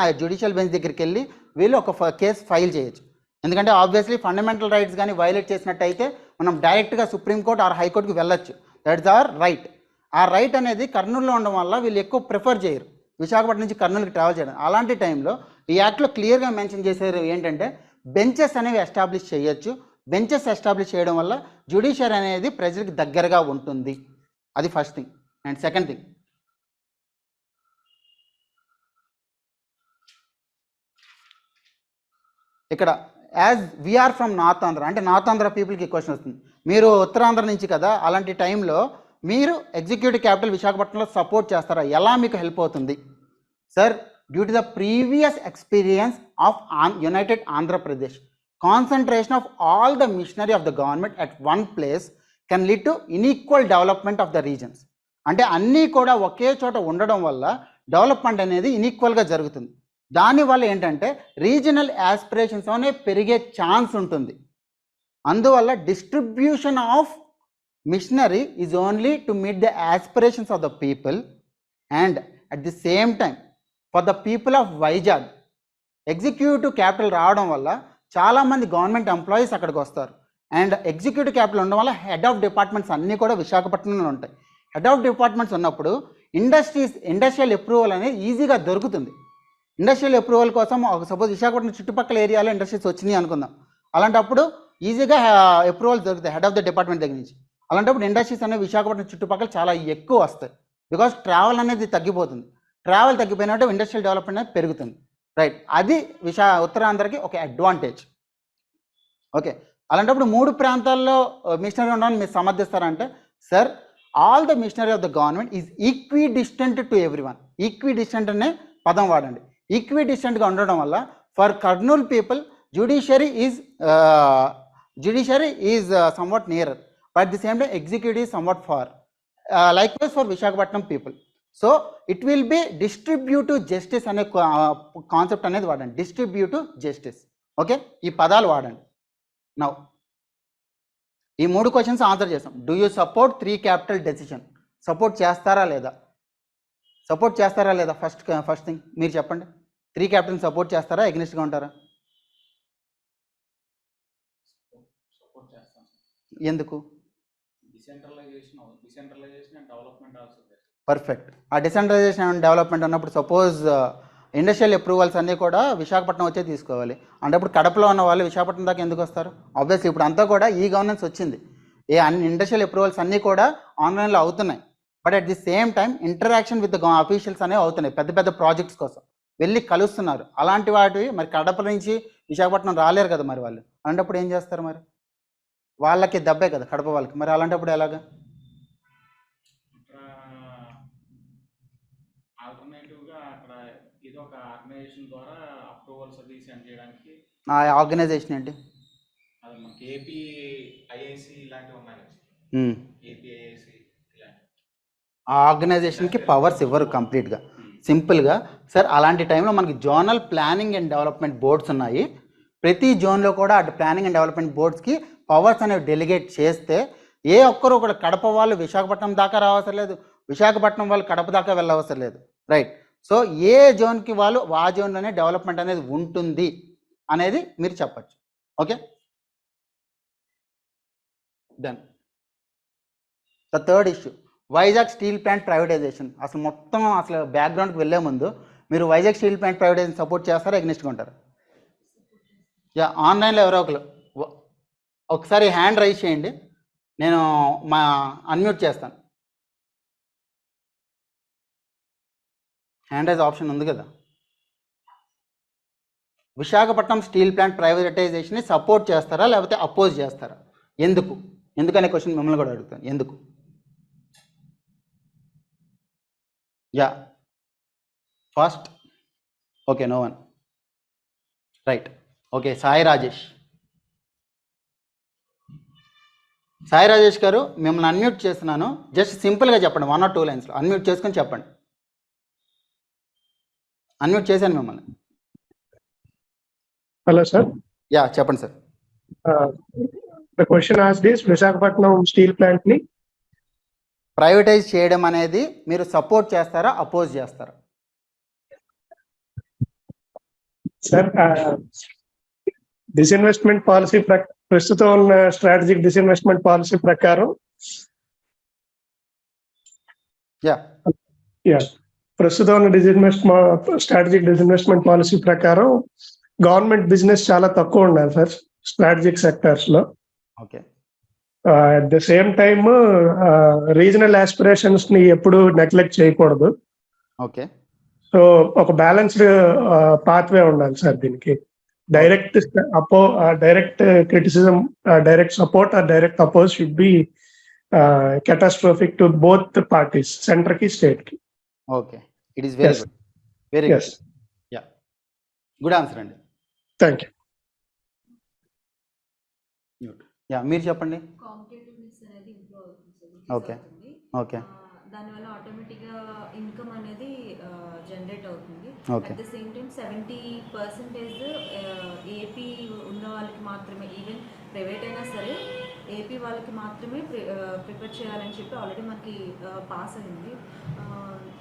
A: ఆ జ్యుడిషియల్ బెంచ్ దగ్గరికి వెళ్ళి వీళ్ళు ఒక కేసు ఫైల్ చేయొచ్చు. ఎందుకంటే ఆబ్వియస్లీ ఫండమెంటల్ రైట్స్ కానీ వైలేట్ చేసినట్టయితే మనం డైరెక్ట్గా సుప్రీంకోర్టు ఆర్ హైకోర్టుకి వెళ్ళొచ్చు. That's our right. ఆ రైట్ అనేది కర్నూలులో ఉండడం వల్ల వీళ్ళు ఎక్కువ ప్రిఫర్ చేయరు విశాఖపట్నం నుంచి కర్నూలుకి ట్రావెల్ చేయడం. అలాంటి టైంలో ఈ యాక్ట్లో క్లియర్గా మెన్షన్ చేశారు ఏంటంటే బెంచెస్ అనేవి ఎస్టాబ్లిష్ చేయొచ్చు. బెంచెస్ ఎస్టాబ్లిష్ చేయడం వల్ల జ్యుడిషియరీ అనేది ప్రజలకు దగ్గరగా ఉంటుంది. అది first thing. And second thing, ఇక్కడ as we are from north Andhra అంటే నార్త్ ఆంధ్ర పీపుల్కి క్వశ్చన్ వస్తుంది. మీరు ఉత్తరాంధ్ర నుంచి కదా, అలాంటి టైంలో మీరు ఎగ్జిక్యూటివ్ క్యాపిటల్ విశాఖపట్నంలో సపోర్ట్ చేస్తారా? ఎలా మీకు హెల్ప్ అవుతుంది? Sir, due to the previous experience of united Andhra Pradesh, concentration of all the machinery of the government at one place can lead to inequal development of the regions. అంటే అన్నీ కూడా ఒకే చోట ఉండడం వల్ల డెవలప్మెంట్ అనేది ఇన్ఈక్వల్గా జరుగుతుంది. దానివల్ల ఏంటంటే రీజనల్ యాస్పిరేషన్స్ అనేవి పెరిగే ఛాన్స్ ఉంటుంది. అందువల్ల distribution of machinery is only to meet the aspirations of the people and at the same time for the people of Vizag executive capital రావడం వల్ల చాలామంది గవర్నమెంట్ ఎంప్లాయీస్ అక్కడికి వస్తారు. అండ్ ఎగ్జిక్యూటివ్ క్యాపిటల్ ఉండడం వల్ల హెడ్ ఆఫ్ డిపార్ట్మెంట్స్ అన్నీ కూడా విశాఖపట్నంలో ఉంటాయి. హెడ్ ఆఫ్ డిపార్ట్మెంట్స్ ఉన్నప్పుడు ఇండస్ట్రియల్ అప్రూవల్ అనేది ఈజీగా దొరుకుతుంది. ఇండస్ట్రియల్ అప్రూవల్ కోసం సపోజ్ విశాఖపట్నం చుట్టుపక్కల ఏరియాలో ఇండస్ట్రీస్ వచ్చినాయి అనుకుందాం. అలాంటప్పుడు ఈజీగా అప్రూవల్ దొరుకుతాయి హెడ్ ఆఫ్ ద డిపార్ట్మెంట్ దగ్గర నుంచి. అలాంటప్పుడు ఇండస్ట్రీస్ అనేవి విశాఖపట్నం చుట్టుపక్కల చాలా ఎక్కువ వస్తాయి. బికాస్ ట్రావెల్ అనేది తగ్గిపోతుంది. ట్రావెల్ తగ్గిపోయినట్టు ఇండస్ట్రియల్ డెవలప్మెంట్ అనేది పెరుగుతుంది. రైట్, అది ఉత్తరాంధ్రకి ఒక అడ్వాంటేజ్. ఓకే, అలాంటప్పుడు 3 ప్రాంతాల్లో మిషనరీ ఉండడానికి మీరు సమర్థిస్తారంటే, sir, all the machinery of the government is equidistant to everyone. Equidistant అనే పదం వాడండి. ఈక్వి డిస్టెంట్గా ఉండడం వల్ల for Kurnool people judiciary is somewhat nearer, but at the same time executive is somewhat far. Likewise for Visakhapatnam people. So it will be distributive justice అనే concept అనేది వాడండి. Distributive justice. ఓకే, ఈ పదాలు వాడండి. నౌ ఈ 3 క్వశ్చన్స్ ఆన్సర్ చేస్తాం. Do you support 3 capital decision? Support చేస్తారా లేదా? ఫస్ట్ థింగ్ మీరు చెప్పండి. 3 క్యాపిటల్ని సపోర్ట్ చేస్తారా, ఎగ్నిస్ట్గా ఉంటారా?
B: సపోర్ట్ చేస్తాం.
A: ఎందుకు?
B: Decentralisation and development also.
A: Perfect. ఆ డిసెంట్రలైజేషన్ అండ్ డెవలప్మెంట్ అన్నప్పుడు సపోజ్ ఇండస్ట్రియల్ అప్రూవల్స్ అన్నీ కూడా విశాఖపట్నం వచ్చే తీసుకోవాలి అంటే అప్పుడు కడపలో ఉన్న వాళ్ళు విశాఖపట్నం దాకా ఎందుకు వస్తారు? ఆబ్వియస్లీ ఇప్పుడు అంతా కూడా ఈ గవర్నెన్స్ వచ్చింది, అన్ని ఇండస్ట్రియల్ అప్రూవల్స్ అన్నీ కూడా ఆన్లైన్లో అవుతున్నాయి. But at the same time interaction with officials అనేవి అవుతున్నాయి, పెద్ద పెద్ద ప్రాజెక్ట్స్ కోసం వెళ్ళి కలుస్తున్నారు. అలాంటి వాటివి మరి కడప నుంచి విశాఖపట్నం రాలేరు కదా మరి వాళ్ళు, అలాంటప్పుడు ఏం చేస్తారు? మరి వాళ్ళకి దెబ్బే కదా కడప వాళ్ళకి, మరి అలాంటప్పుడు ఎలాగా?
B: ఆల్టర్నేటివ్గా అక్కడ ఏదో ఒక ఆర్గనైజేషన్ ద్వారా అప్రూవల్స్ అది సెండ్ చేయడానికి.
A: ఆ ఆర్గనైజేషన్ ఏంటి?
B: అది మనకి ఏపీ ఐఐసి ఇలాంటివి ఉన్నాయి. ఏపీ ఐఐసి ఇలాంటి
A: ఆ ఆర్గనైజేషన్కి పవర్స్ ఇవ్వరు కంప్లీట్గా. సింపుల్గా సార్ అలాంటి టైంలో మనకి zonal planning and development boards ఉన్నాయి. ప్రతి జోన్లో కూడా అటు ప్లానింగ్ అండ్ డెవలప్మెంట్ బోర్డ్స్కి పవర్స్ అనేవి డెలిగేట్ చేస్తే ఏ ఒక్కరు కూడా కడప వాళ్ళు విశాఖపట్నం దాకా రావసరం లేదు, విశాఖపట్నం వాళ్ళు కడప దాకా వెళ్ళవసరం లేదు. రైట్. సో ఏ జోన్కి వాళ్ళు ఆ జోన్లోనే డెవలప్మెంట్ అనేది ఉంటుంది అనేది మీరు చెప్పచ్చు. Okay, done. The third issue, Vizag steel plant privatisation. అసలు బ్యాక్గ్రౌండ్కి వెళ్ళే ముందు మీరు Vizag steel plant privatisation support చేస్తారా, ఎగ్నిస్ట్గా ఉంటారా? యా, ఆన్లైన్లో ఎవరో ఒకసారి హ్యాండ్ రైజ్ చేయండి, నేను అన్మ్యూట్ చేస్తాను. హ్యాండ్ రైజ్ ఆప్షన్ ఉంది కదా. విశాఖపట్నం స్టీల్ ప్లాంట్ ప్రైవేటైజేషన్ని సపోర్ట్ చేస్తారా లేకపోతే అపోజ్ చేస్తారా? ఎందుకనే క్వశ్చన్ మిమ్మల్ని కూడా అడుగుతాను. ఎందుకు? Yeah, first. Okay, no one. Right. Okay, Sai Rajesh garu మిమ్మల్ని అన్మ్యూట్ చేస్తున్నాను. జస్ట్ సింపుల్గా చెప్పండి, 1 or 2 లైన్స్లో అన్మ్యూట్ చేసుకొని చెప్పండి. అన్మ్యూట్ చేశాను మిమ్మల్ని.
C: Hello sir.
A: యా, చెప్పండి sir.
C: The question asked is Visakhapatnam steel plant ని
A: ప్రైవేటైజ్ చేయడం అనేది మీరు సపోర్ట్ చేస్తారా, అపోజ్ చేస్తారా?
C: సార్, డిస్ఇన్వెస్ట్మెంట్ పాలసీ ప్రస్తుతం ఉన్న స్ట్రాటజిక్ డిస్ఇన్వెస్ట్మెంట్ పాలసీ ప్రకారం ప్రస్తుతం ఉన్న స్ట్రాటజిక్ డిస్ఇన్వెస్ట్మెంట్ పాలసీ ప్రకారం గవర్నమెంట్ బిజినెస్ చాలా తక్కువ ఉండాలి సార్ స్ట్రాటజిక్ సెక్టర్స్ లో.
A: Okay.
C: At the same time regional aspirations ని ఎప్పుడు నెగ్లెక్ట్ చేయకూడదు.
A: ఓకే.
C: సో ఒక బ్యాలెన్స్డ్ పాత్వే ఉండాలి సార్ దీనికి. Direct criticism, direct support or direct oppose should be catastrophic to both the parties, center ki state ki.
A: Okay, it is very good, very
C: yes.
A: good. Yeah, good answer andi.
C: Thank you.
A: Yeah, meer cheppandi.
D: Competitiveness అనేది improve అవుతుంది.
A: Okay. Okay.
D: దానివల్ల ఆటోమేటిక్గా income అనేది generate అవుతుంది.
A: Okay.
D: At the same time 70% AP ఉన్న వాళ్ళకి మాత్రమే, even private అయినా సరే ఏపీ వాళ్ళకి మాత్రమే ప్రిపేర్ చేయాలని చెప్పి ఆల్రెడీ మనకి పాస్ అయింది.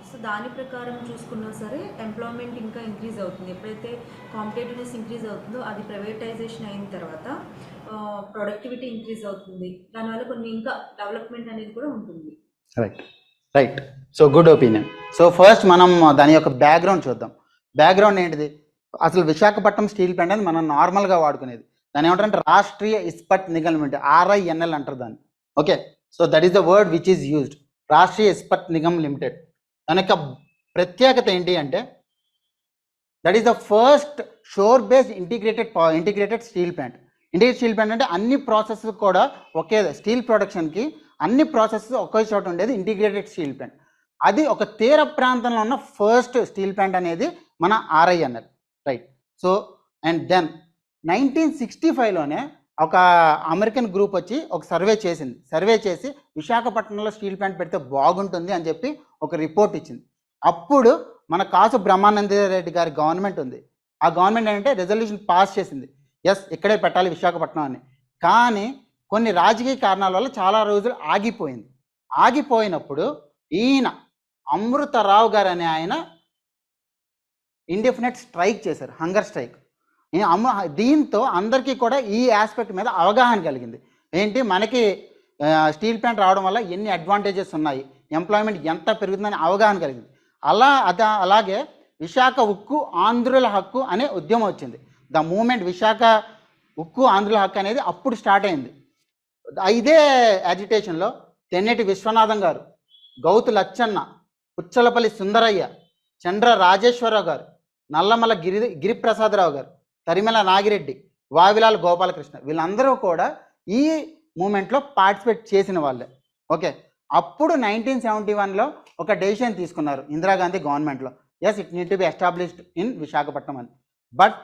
D: సో దాని ప్రకారం చూసుకున్నా సరే ఎంప్లాయ్మెంట్ ఇంకా ఇంక్రీజ్ అవుతుంది. ఎప్పుడైతే కాంపిటేటివ్నెస్ ఇంక్రీజ్ అవుతుందో అది ప్రైవేటైజేషన్ అయిన తర్వాత ప్రొడక్టివిటీ ఇంక్రీజ్ అవుతుంది. దానివల్ల కొన్ని ఇంకా డెవలప్మెంట్ అనేది కూడా ఉంటుంది.
A: Right. So good opinion. So first మనం దాని యొక్క బ్యాక్గ్రౌండ్ చూద్దాం. బ్యాక్గ్రౌండ్ ఏంటిది? అసలు విశాఖపట్నం స్టీల్ ప్లాంట్ అనేది మనం నార్మల్గా వాడుకునేది. దాని ఏమంటారంటే రాష్ట్రీయ ఇస్పట్ నిగమ్ లిమిటెడ్, RINL అంటారు దాన్ని. Okay. So that is the word which is used, Rashtriya Ispat Nigam Limited. దాని యొక్క ప్రత్యేకత ఏంటి అంటే that is the first shore based integrated steel plant. Integrated steel plant అంటే అన్ని ప్రాసెస్ కూడా ఒకే, స్టీల్ ప్రొడక్షన్కి అన్ని ప్రాసెస్ ఒకే చోట ఉండేది ఇంటిగ్రేటెడ్ స్టీల్ ప్లాంట్. అది ఒక తీర ప్రాంతంలో ఉన్న ఫస్ట్ స్టీల్ ప్లాంట్ అనేది మన RINL. Right. So and then 1965లోనే ఒక అమెరికన్ గ్రూప్ వచ్చి ఒక సర్వే చేసి విశాఖపట్నంలో స్టీల్ ప్లాంట్ పెడితే బాగుంటుంది అని చెప్పి ఒక రిపోర్ట్ ఇచ్చింది. అప్పుడు మన కాసు బ్రహ్మానంద రెడ్డి గారి గవర్నమెంట్ ఉంది. ఆ గవర్నమెంట్ ఏంటంటే రెజల్యూషన్ పాస్ చేసింది, ఎస్ ఇక్కడే పెట్టాలి విశాఖపట్నం అని. కానీ కొన్ని రాజకీయ కారణాల వల్ల చాలా రోజులు ఆగిపోయినప్పుడు ఈయన అమృతరావు గారు అనే ఆయన ఇండెఫినెట్ స్ట్రైక్ చేశారు, హంగర్ స్ట్రైక్. దీంతో అందరికీ కూడా ఈ ఆస్పెక్ట్ మీద అవగాహన కలిగింది. ఏంటి, మనకి స్టీల్ ప్లాంట్ రావడం వల్ల ఎన్ని అడ్వాంటేజెస్ ఉన్నాయి, ఎంప్లాయ్మెంట్ ఎంత పెరుగుతుందని అవగాహన కలిగింది. అలాగే విశాఖ ఉక్కు ఆంధ్రుల హక్కు అనే ఉద్యమం వచ్చింది. ద మూమెంట్ విశాఖ ఉక్కు ఆంధ్రుల హక్కు అనేది అప్పుడు స్టార్ట్ అయింది. ఇదే యాజిటేషన్లో తెన్నేటి విశ్వనాథం గారు, గౌతు లచ్చన్న, పుచ్చలపల్లి సుందరయ్య, చంద్ర రాజేశ్వరరావు గారు, నల్లమల గిరిప్రసాదరావు గారు, తరిమెల నాగిరెడ్డి, వావిలాల్ గోపాలకృష్ణ, వీళ్ళందరూ కూడా ఈ మూమెంట్లో పార్టిసిపేట్ చేసిన వాళ్ళే. ఓకే, అప్పుడు 1971లో ఒక డెసిషన్ తీసుకున్నారు ఇందిరాగాంధీ గవర్నమెంట్లో, as it need to be established in Visakhapatnam అని. బట్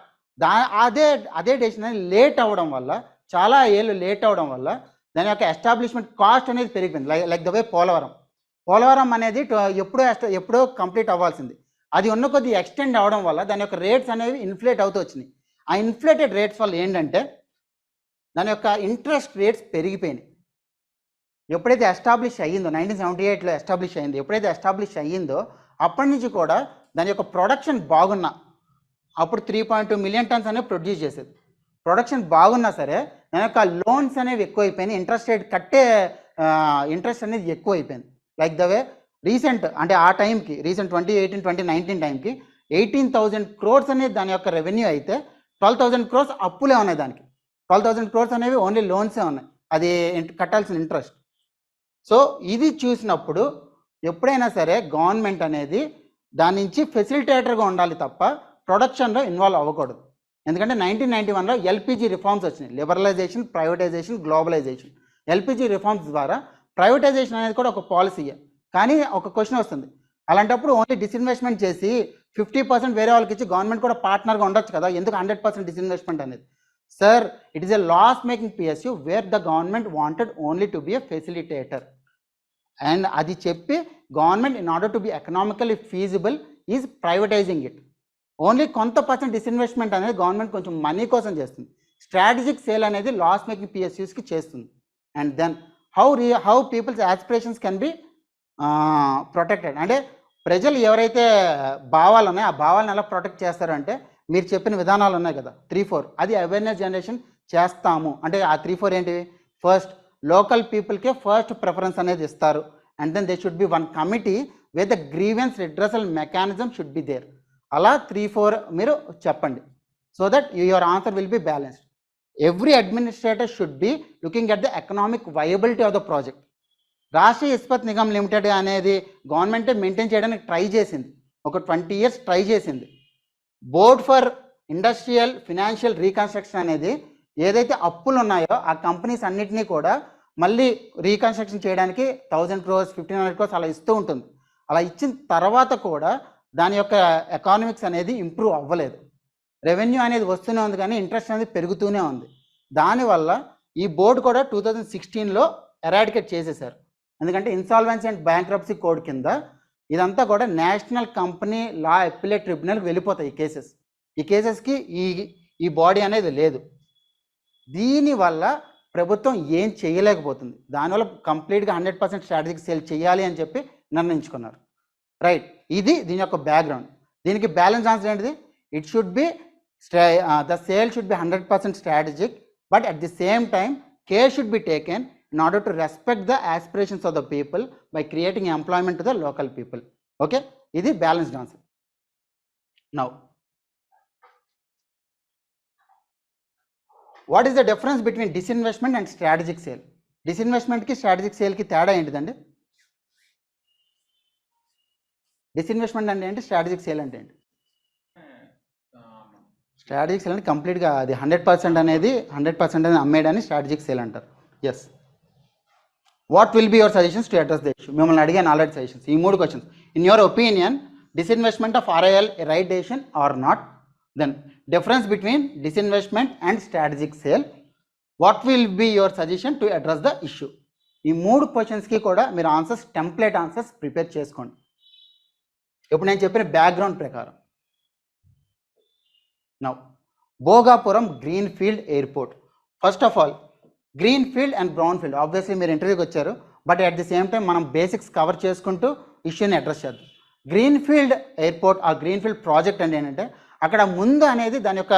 A: అదే డెసిషన్ అనేది లేట్ అవ్వడం వల్ల, చాలా ఏళ్ళు లేట్ అవ్వడం వల్ల దాని యొక్క ఎస్టాబ్లిష్మెంట్ కాస్ట్ అనేది పెరిగిపోయింది. లైక్ ద వే పోలవరం అనేది ఎప్పుడో కంప్లీట్ అవ్వాల్సింది, అది ఉన్న కొద్ది ఎక్స్టెండ్ అవ్వడం వల్ల దాని యొక్క రేట్స్ అనేవి ఇన్ఫ్లేట్ అవుతూ వచ్చినాయి. ఆ ఇన్ఫ్లేటెడ్ రేట్స్ వల్ల ఏంటంటే దాని యొక్క ఇంట్రెస్ట్ రేట్స్ పెరిగిపోయినాయి. ఎప్పుడైతే ఎస్టాబ్లిష్ అయ్యిందో 1978లో ఎస్టాబ్లిష్ అయ్యింది, ఎప్పుడైతే ఎస్టాబ్లిష్ అయ్యిందో అప్పటి నుంచి కూడా దాని యొక్క ప్రొడక్షన్ బాగున్నా, అప్పుడు 3.2 మిలియన్ టన్స్ అనేవి ప్రొడ్యూస్ చేసేది. ప్రొడక్షన్ బాగున్నా సరే దాని యొక్క లోన్స్ అనేవి ఎక్కువైపోయినాయి, ఇంట్రెస్ట్ అనేది ఎక్కువైపోయింది. లైక్ ద వే రీసెంట్ అంటే ఆ టైంకి రీసెంట్ 2018-2019 టైంకి 18,000 crores అనేది దాని యొక్క రెవెన్యూ అయితే 12,000 crores అప్పులే ఉన్నాయి. దానికి 12,000 crores అనేవి ఓన్లీ లోన్సే ఉన్నాయి, అది కట్టాల్సిన ఇంట్రెస్ట్. సో ఇది చూసినప్పుడు ఎప్పుడైనా సరే గవర్నమెంట్ అనేది దాని నుంచి ఫెసిలిటేటర్గా ఉండాలి తప్ప ప్రొడక్షన్లో ఇన్వాల్వ్ అవ్వకూడదు. ఎందుకంటే 1991లో ఎల్పిజి రిఫార్మ్స్ వచ్చినాయి, liberalisation, privatisation, globalisation. LPG reforms ద్వారా ప్రైవేటైజేషన్ అనేది కూడా ఒక పాలసీయే. కానీ ఒక క్వశ్చన్ వస్తుంది, అలాంటప్పుడు ఓన్లీ డిస్ఇన్వెస్ట్మెంట్ చేసి 50% వేరే వాళ్ళకి ఇచ్చి గవర్నమెంట్ కూడా పార్ట్నర్గా ఉండొచ్చు కదా, ఎందుకు 100% డిస్ఇన్వెస్ట్మెంట్ అనేది? Sir, it is a loss making PSU where the government wanted only to be a facilitator. And అది చెప్పి government in order to be economically feasible is privatising it. ఓన్లీ కొంత పర్సెంట్ డిస్ఇన్వెస్ట్మెంట్ అనేది గవర్నమెంట్ కొంచెం money కోసం చేస్తుంది. Strategic sale అనేది loss making పిఎస్యూస్కి చేస్తుంది. And then how people's aspirations can be protected. అంటే ప్రజలు ఎవరైతే భావాలు ఉన్నాయో ఆ భావాలను ఎలా ప్రొటెక్ట్ చేస్తారు అంటే, మీరు చెప్పిన విధానాలు ఉన్నాయి కదా 3-4, అది అవేర్నెస్ జనరేషన్ చేస్తాము. అంటే ఆ 3-4 ఏంటివి? ఫస్ట్, లోకల్ పీపుల్కే ఫస్ట్ ప్రిఫరెన్స్ అనేది ఇస్తారు. And then they should be one committee where the grievance redressal mechanism should be there. అలా 3-4 మీరు చెప్పండి, so that your answer will be balanced. Every administrator should be looking at the economic viability of the project. Rashtriya Ispat Nigam Limited అనేది గవర్నమెంటే maintain చేయడానికి try చేసింది, ఒక 20 years try చేసింది. Board for Industrial Financial Reconstruction అనేది ఏదైతే అప్పులు ఉన్నాయో ఆ కంపెనీస్ అన్నిటినీ కూడా మళ్ళీ రీకన్స్ట్రక్షన్ చేయడానికి 1,000 crores 1,500 crores అలా ఇస్తూ ఉంటుంది. అలా ఇచ్చిన తర్వాత కూడా దాని యొక్క ఎకానమిక్స్ అనేది ఇంప్రూవ్ అవ్వలేదు. రెవెన్యూ అనేది వస్తూనే ఉంది కానీ ఇంట్రెస్ట్ అనేది పెరుగుతూనే ఉంది. దానివల్ల ఈ బోర్డు కూడా 2016లో ఎరాడికేట్ చేసేశారు. ఎందుకంటే ఇన్సాల్వెన్సీ అండ్ బ్యాంక్రప్సీ కోడ్ కింద ఇదంతా కూడా నేషనల్ కంపెనీ లా అప్పీలేట్ ట్రిబ్యునల్కి వెళ్ళిపోతాయి ఈ కేసెస్కి ఈ బాడీ అనేది లేదు. దీనివల్ల ప్రభుత్వం ఏం చేయలేకపోతుంది. దానివల్ల కంప్లీట్గా 100% స్ట్రాటజిక్ సేల్ చేయాలి అని చెప్పి నిర్ణయించుకున్నారు. రైట్, ఇది దీని యొక్క బ్యాక్గ్రౌండ్. దీనికి బ్యాలెన్స్ ఆన్సర్ ఏంటిది? It should be the sale should be 100% strategic, but at the same time care should be taken in order to respect the aspirations of the people by creating employment to the local people. Okay, this is balanced answer. Now, what is the difference between disinvestment and strategic sale? Disinvestment ki strategic sale ki teda entidandi? Disinvestment ante enti, strategic sale ante enti? Strategic sale ante complete ga adi 100% anedi 100% ani ammedani strategic sale antaru. Yes. What will be your suggestions to address the issue? మిమ్మల్ని అడిగాను already suggestions, ఈ 3 questions. In your opinion, disinvestment of RIL a right decision or not? Then difference between disinvestment and strategic sale. What will be your suggestion to address the issue? ఈ 3 క్వశ్చన్స్కి కూడా మీరు answers, template answers prepare చేసుకోండి. ఇప్పుడు నేను చెప్పిన background ప్రకారం. Now, Bhogapuram greenfield airport. First of all, green field and brown field, obviously మీరు ఇంటర్వ్యూకి వచ్చారు, but at the same time మనం బేసిక్స్ కవర్ చేసుకుంటూ ఇష్యూని అడ్రస్ చేద్దాం. గ్రీన్ఫీల్డ్ ఎయిర్పోర్ట్ ఆ గ్రీన్ఫీల్డ్ ప్రాజెక్ట్ అంటే ఏంటంటే అక్కడ ముందు అనేది దాని యొక్క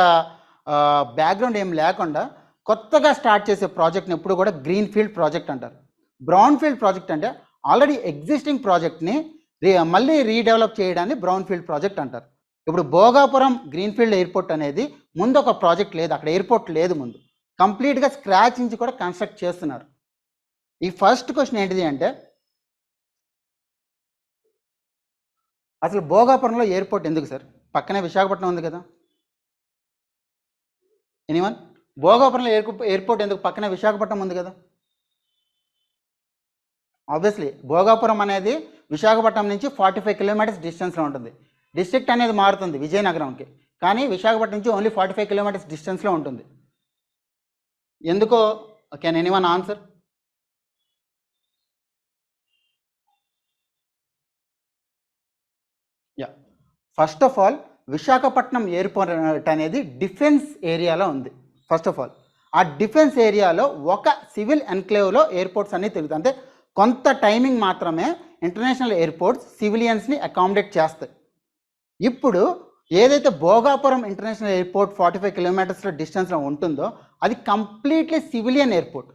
A: బ్యాక్గ్రౌండ్ ఏం లేకుండా కొత్తగా స్టార్ట్ చేసే ప్రాజెక్ట్ని ఎప్పుడు కూడా గ్రీన్ఫీల్డ్ ప్రాజెక్ట్ అంటారు. బ్రౌన్ఫీల్డ్ ప్రాజెక్ట్ అంటే ఆల్రెడీ ఎగ్జిస్టింగ్ ప్రాజెక్ట్ని మళ్ళీ రీడెవలప్ చేయడాన్ని బ్రౌన్ఫీల్డ్ ప్రాజెక్ట్ అంటారు. ఇప్పుడు భోగాపురం గ్రీన్ఫీల్డ్ ఎయిర్పోర్ట్ అనేది ముందు ఒక ప్రాజెక్ట్ లేదు, అక్కడ ఎయిర్పోర్ట్ లేదు, ముందు కంప్లీట్గా స్క్రాచ్ నుంచి కూడా కన్స్ట్రక్ట్ చేస్తున్నారు. ఈ ఫస్ట్ క్వశ్చన్ ఏంటిది అంటే అసలు భోగాపురంలో ఎయిర్పోర్ట్ ఎందుకు సార్? పక్కనే విశాఖపట్నం ఉంది కదా. ఎనీవన్? భోగాపురంలో ఎయిర్పోర్ట్ ఎందుకు? పక్కనే విశాఖపట్నం ఉంది కదా. ఆబ్వియస్లీ భోగాపురం అనేది విశాఖపట్నం నుంచి 45 కిలోమీటర్స్ డిస్టెన్స్లో ఉంటుంది. డిస్ట్రిక్ట్ అనేది మారుతుంది విజయనగరంకి, కానీ విశాఖపట్నం నుంచి ఓన్లీ 45 కిలోమీటర్స్ డిస్టెన్స్లో ఉంటుంది. ఎందుకో can anyone answer? Yeah, first of all Visakhapatnam airport అనేది డిఫెన్స్ ఏరియాలో ఉంది. ఫస్ట్ ఆఫ్ ఆల్ ఆ డిఫెన్స్ ఏరియాలో ఒక సివిల్ ఎన్క్లేవ్లో ఎయిర్పోర్ట్స్ అన్నీ తిరుగుతాయి. అంటే కొంత టైమింగ్ మాత్రమే ఇంటర్నేషనల్ ఎయిర్పోర్ట్స్ సివిలియన్స్ని అకామిడేట్ చేస్తాయి. ఇప్పుడు ఏదైతే భోగాపురం ఇంటర్నేషనల్ ఎయిర్పోర్ట్ 45 కిలోమీటర్స్లో డిస్టెన్స్లో ఉంటుందో అది completely civilian airport.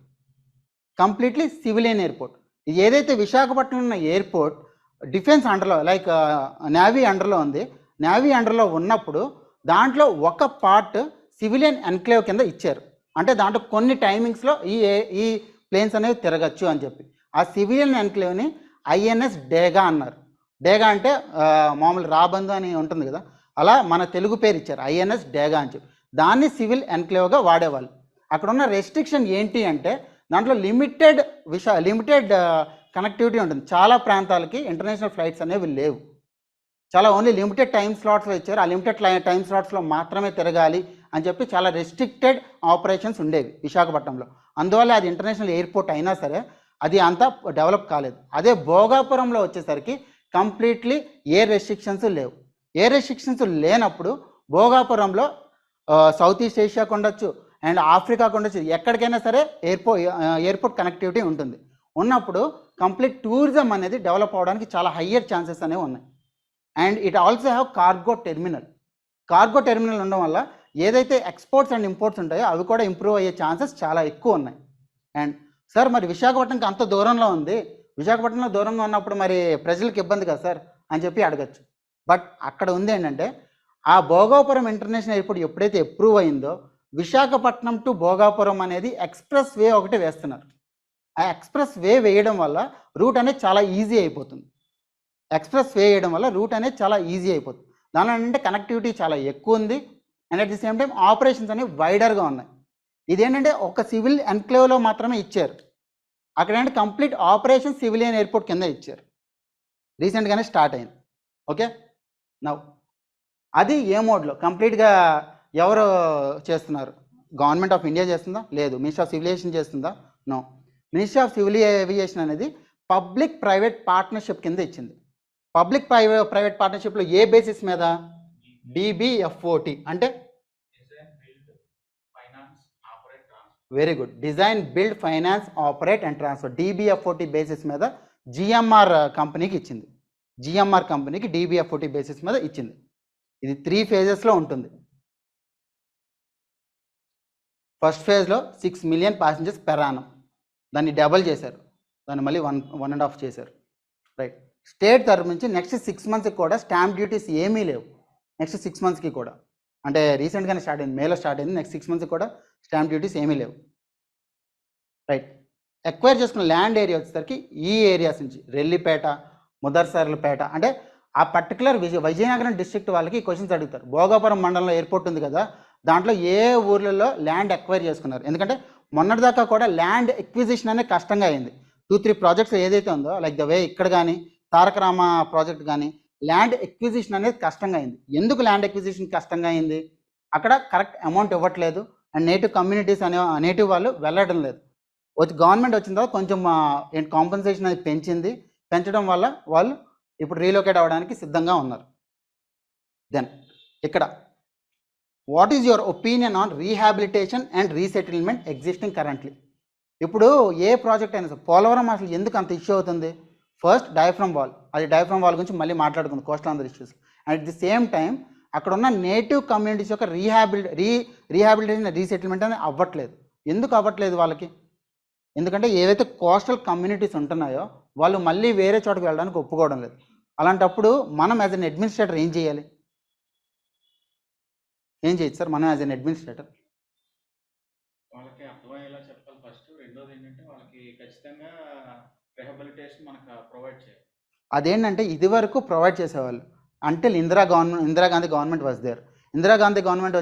A: Completely civilian airport. ఏదైతే విశాఖపట్నం ఉన్న ఎయిర్పోర్ట్ డిఫెన్స్ అండర్లో లైక్ నేవీ అండర్లో ఉంది. నేవీ అండర్లో ఉన్నప్పుడు దాంట్లో ఒక పార్ట్ సివిలియన్ ఎన్క్లేవ్ కింద ఇచ్చారు. అంటే దాంట్లో కొన్ని టైమింగ్స్లో ఈ ప్లేన్స్ అనేవి తిరగచ్చు అని చెప్పి ఆ సివిలియన్ ఎన్క్లేవ్ని ఐఎన్ఎస్ డేగా అన్నారు. డేగా అంటే మామూలు రాబందు అని ఉంటుంది కదా, అలా మన తెలుగు పేరు ఇచ్చారు ఐఎన్ఎస్ డేగా అని చెప్పి. దాన్ని సివిల్ ఎన్క్లేవ్గా వాడేవాళ్ళు. అక్కడ ఉన్న రెస్ట్రిక్షన్ ఏంటి అంటే దాంట్లో లిమిటెడ్ కనెక్టివిటీ ఉంటుంది. చాలా ప్రాంతాలకి ఇంటర్నేషనల్ ఫ్లైట్స్ అనేవి లేవు. చాలా ఓన్లీ లిమిటెడ్ టైం స్లాట్స్లో ఇచ్చారు. ఆ లిమిటెడ్ టైం స్లాట్స్లో మాత్రమే తిరగాలి అని చెప్పి చాలా రెస్ట్రిక్టెడ్ ఆపరేషన్స్ ఉండేవి విశాఖపట్నంలో. అందువల్ల అది ఇంటర్నేషనల్ ఎయిర్పోర్ట్ అయినా సరే అది అంతా డెవలప్ కాలేదు. అదే భోగాపురంలో వచ్చేసరికి కంప్లీట్లీ ఏ రెస్ట్రిక్షన్స్ లేవు. ఏ రెస్ట్రిక్షన్స్ లేనప్పుడు భోగాపురంలో సౌత్ ఈస్ట్ ఏషియాకు ఉండొచ్చు అండ్ ఆఫ్రికాకు ఉండొచ్చు, ఎక్కడికైనా సరే ఎయిర్పోర్ట్ కనెక్టివిటీ ఉంటుంది. ఉన్నప్పుడు కంప్లీట్ టూరిజం అనేది డెవలప్ అవడానికి చాలా హయ్యర్ ఛాన్సెస్ అనేవి ఉన్నాయి. And it also have cargo terminal. Cargo terminal ఉండడం వల్ల ఏదైతే ఎక్స్పోర్ట్స్ అండ్ ఇంపోర్ట్స్ ఉంటాయో అవి కూడా ఇంప్రూవ్ అయ్యే ఛాన్సెస్ చాలా ఎక్కువ ఉన్నాయి. అండ్ సార్ మరి విశాఖపట్నంకి అంత దూరంలో ఉంది, విశాఖపట్నంలో దూరంగా ఉన్నప్పుడు మరి ప్రజలకు ఇబ్బంది కదా సార్ అని చెప్పి అడగచ్చు. బట్ అక్కడ ఉంది ఏంటంటే ఆ భోగాపురం ఇంటర్నేషనల్ ఎయిర్పోర్ట్ ఎప్పుడైతే అప్రూవ్ అయిందో విశాఖపట్నం టు భోగాపురం అనేది ఎక్స్ప్రెస్ వే ఒకటి వేస్తున్నారు. ఆ ఎక్స్ప్రెస్ వే వేయడం వల్ల రూట్ అనేది చాలా ఈజీ అయిపోతుంది. ఎక్స్ప్రెస్ వే వేయడం వల్ల రూట్ అనేది చాలా ఈజీ అయిపోతుంది. దానిలో ఏంటంటే కనెక్టివిటీ చాలా ఎక్కువ ఉంది and at the same time operations అనేవి వైడర్గా ఉన్నాయి. ఇదేంటంటే ఒక సివిల్ ఎన్క్లేవ్లో మాత్రమే ఇచ్చారు. అక్కడ ఏంటంటే కంప్లీట్ ఆపరేషన్ సివిలియన్ ఎయిర్పోర్ట్ కింద ఇచ్చారు. రీసెంట్గానే స్టార్ట్ అయింది. ఓకే, నవ్ అది ఏ మోడ్లో కంప్లీట్గా ఎవరు చేస్తున్నారు? గవర్నమెంట్ ఆఫ్ ఇండియా చేస్తుందా? లేదు. మినిస్ట్రీ ఆఫ్ సివిల్ ఏవియేషన్ చేస్తుందా? No. Ministry of civil aviation అనేది పబ్లిక్ ప్రైవేట్ పార్ట్నర్షిప్ కింద ఇచ్చింది. పబ్లిక్ ప్రైవేట్ పార్ట్నర్షిప్లో ఏ బేసిస్ మీద? DBFOT అంటే very good, design build finance operate and transfer. DBFOT basis మీద GMR కంపెనీకి ఇచ్చింది. GMR కంపెనీకి DBFOT బేసిస్ మీద ఇచ్చింది. ఇది 3 phases ఉంటుంది. ఫస్ట్ ఫేజ్లో 6 million passengers per annum, దాన్ని డబల్ చేశారు, దాన్ని మళ్ళీ 1.5 చేశారు. రైట్. స్టేట్ తరఫు నుంచి నెక్స్ట్ 6 monthsకి కూడా స్టాంప్ డ్యూటీస్ ఏమీ లేవు. నెక్స్ట్ 6 monthsకి కూడా, అంటే రీసెంట్గానే స్టార్ట్ అయింది, మేలో స్టార్ట్ అయింది. నెక్స్ట్ 6 monthsకి కూడా స్టాంప్ డ్యూటీస్ ఏమీ లేవు. రైట్. ఎక్వైర్ చేసుకున్న ల్యాండ్ ఏరియా వచ్చేసరికి ఈ ఏరియాస్ నుంచి రెల్లిపేట, ముదర్సర్లపేట, అంటే ఆ పర్టికులర్ విజయనగరం డిస్ట్రిక్ట్ వాళ్ళకి క్వశ్చన్స్ అడుగుతారు. భోగాపురం మండలంలో ఎయిర్పోర్ట్ ఉంది కదా, దాంట్లో ఏ ఊర్లలో ల్యాండ్ ఎక్వైర్ చేసుకున్నారు? ఎందుకంటే మొన్నటిదాకా కూడా ల్యాండ్ ఎక్విజిషన్ అనేది కష్టంగా అయింది. 2-3 ప్రాజెక్ట్స్ ఏదైతే ఉందో లైక్ ద వే ఇక్కడ కానీ తారక రామ ప్రాజెక్ట్ కానీ ల్యాండ్ ఎక్విజిషన్ అనేది కష్టంగా అయింది. ఎందుకు ల్యాండ్ ఎక్విజిషన్ కష్టంగా అయింది? అక్కడ కరెక్ట్ అమౌంట్ ఇవ్వట్లేదు అండ్ నేటివ్ కమ్యూనిటీస్ నేటివ్ వాళ్ళు వెళ్ళడం లేదు. గవర్నమెంట్ వచ్చిన తర్వాత కొంచెం కాంపెన్సేషన్ అనేది పెంచడం వల్ల వాళ్ళు ఇప్పుడు రీలొకేట్ అవ్వడానికి సిద్ధంగా ఉన్నారు. దెన్ ఇక్కడ what is your opinion on rehabilitation and resettlement existing currently? ఇప్పుడు ఏ ప్రాజెక్ట్ అయినా సరే పోలవరం అసలు ఎందుకు అంత ఇష్యూ అవుతుంది? ఫస్ట్ డయాఫ్రమ్ వాల్, అది డయాఫ్రమ్ వాల్ గురించి మళ్ళీ మాట్లాడుకుంది, coastal Andhra issues. And at the same time అక్కడ ఉన్న నేటివ్ కమ్యూనిటీస్ యొక్క రీహాబిలిటేషన్ రీసెటిల్మెంట్ అనేది అవ్వట్లేదు. ఎందుకు అవ్వట్లేదు వాళ్ళకి? ఎందుకంటే ఏవైతే కోస్టల్ కమ్యూనిటీస్ ఉంటున్నాయో వాళ్ళు మళ్ళీ వేరే చోటకి వెళ్ళడానికి ఒప్పుకోవడం లేదు. అలాంటప్పుడు మనం యాజ్ అన్ అడ్మినిస్ట్రేటర్ ఏం చేయాలి? ఏం చేయొచ్చు సార్ మనం యాజ్ అన్ అడ్మినిస్ట్రేటర్?
B: వాళ్ళకి అర్థమయ్యేలా చెప్పాలి ఫస్ట్. రెండోది ఏంటంటే వాళ్ళకి ఖచ్చితంగా రిహాబిలిటేషన్ మనకు ప్రొవైడ్ చేయాలి.
A: అదేంటంటే ఇది వరకు ప్రొవైడ్ చేసేవాళ్ళు until Indira Gandhi government was there. Indira Gandhi government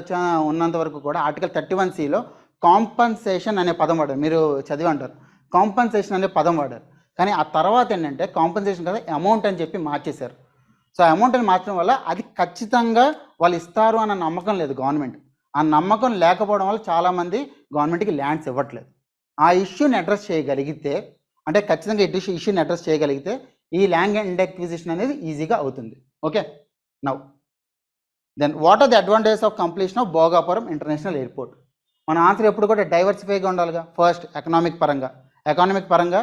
A: ఉన్నంత వరకు కూడా ఆర్టికల్ 31(c)లో కాంపన్సేషన్ అనే పదం వాడారు. మీరు చదివి అంటారు, కాంపన్సేషన్ అనే పదం వాడారు. కానీ ఆ తర్వాత ఏంటంటే కాంపన్సేషన్ కదా అమౌంట్ అని చెప్పి మార్చేశారు. సో అమౌంట్ అని మార్చడం వల్ల అది ఖచ్చితంగా వాళ్ళు ఇస్తారు అన్న నమ్మకం లేదు గవర్నమెంట్. ఆ నమ్మకం లేకపోవడం వల్ల చాలామంది గవర్నమెంట్కి ల్యాండ్స్ ఇవ్వట్లేదు. ఆ ఇష్యూని అడ్రస్ చేయగలిగితే, అంటే ఖచ్చితంగా ఇష్యూని అడ్రస్ చేయగలిగితే ఈ ల్యాండ్ అండ్ అక్విజిషన్ అనేది ఈజీగా అవుతుంది. Okay, now then what are the advantages of completion of Bhogapuram international airport? మన ఆన్సర్ ఎప్పుడు కూడా డైవర్సిఫైగా ఉండాలిగా. ఫస్ట్ ఎకనామిక్ పరంగా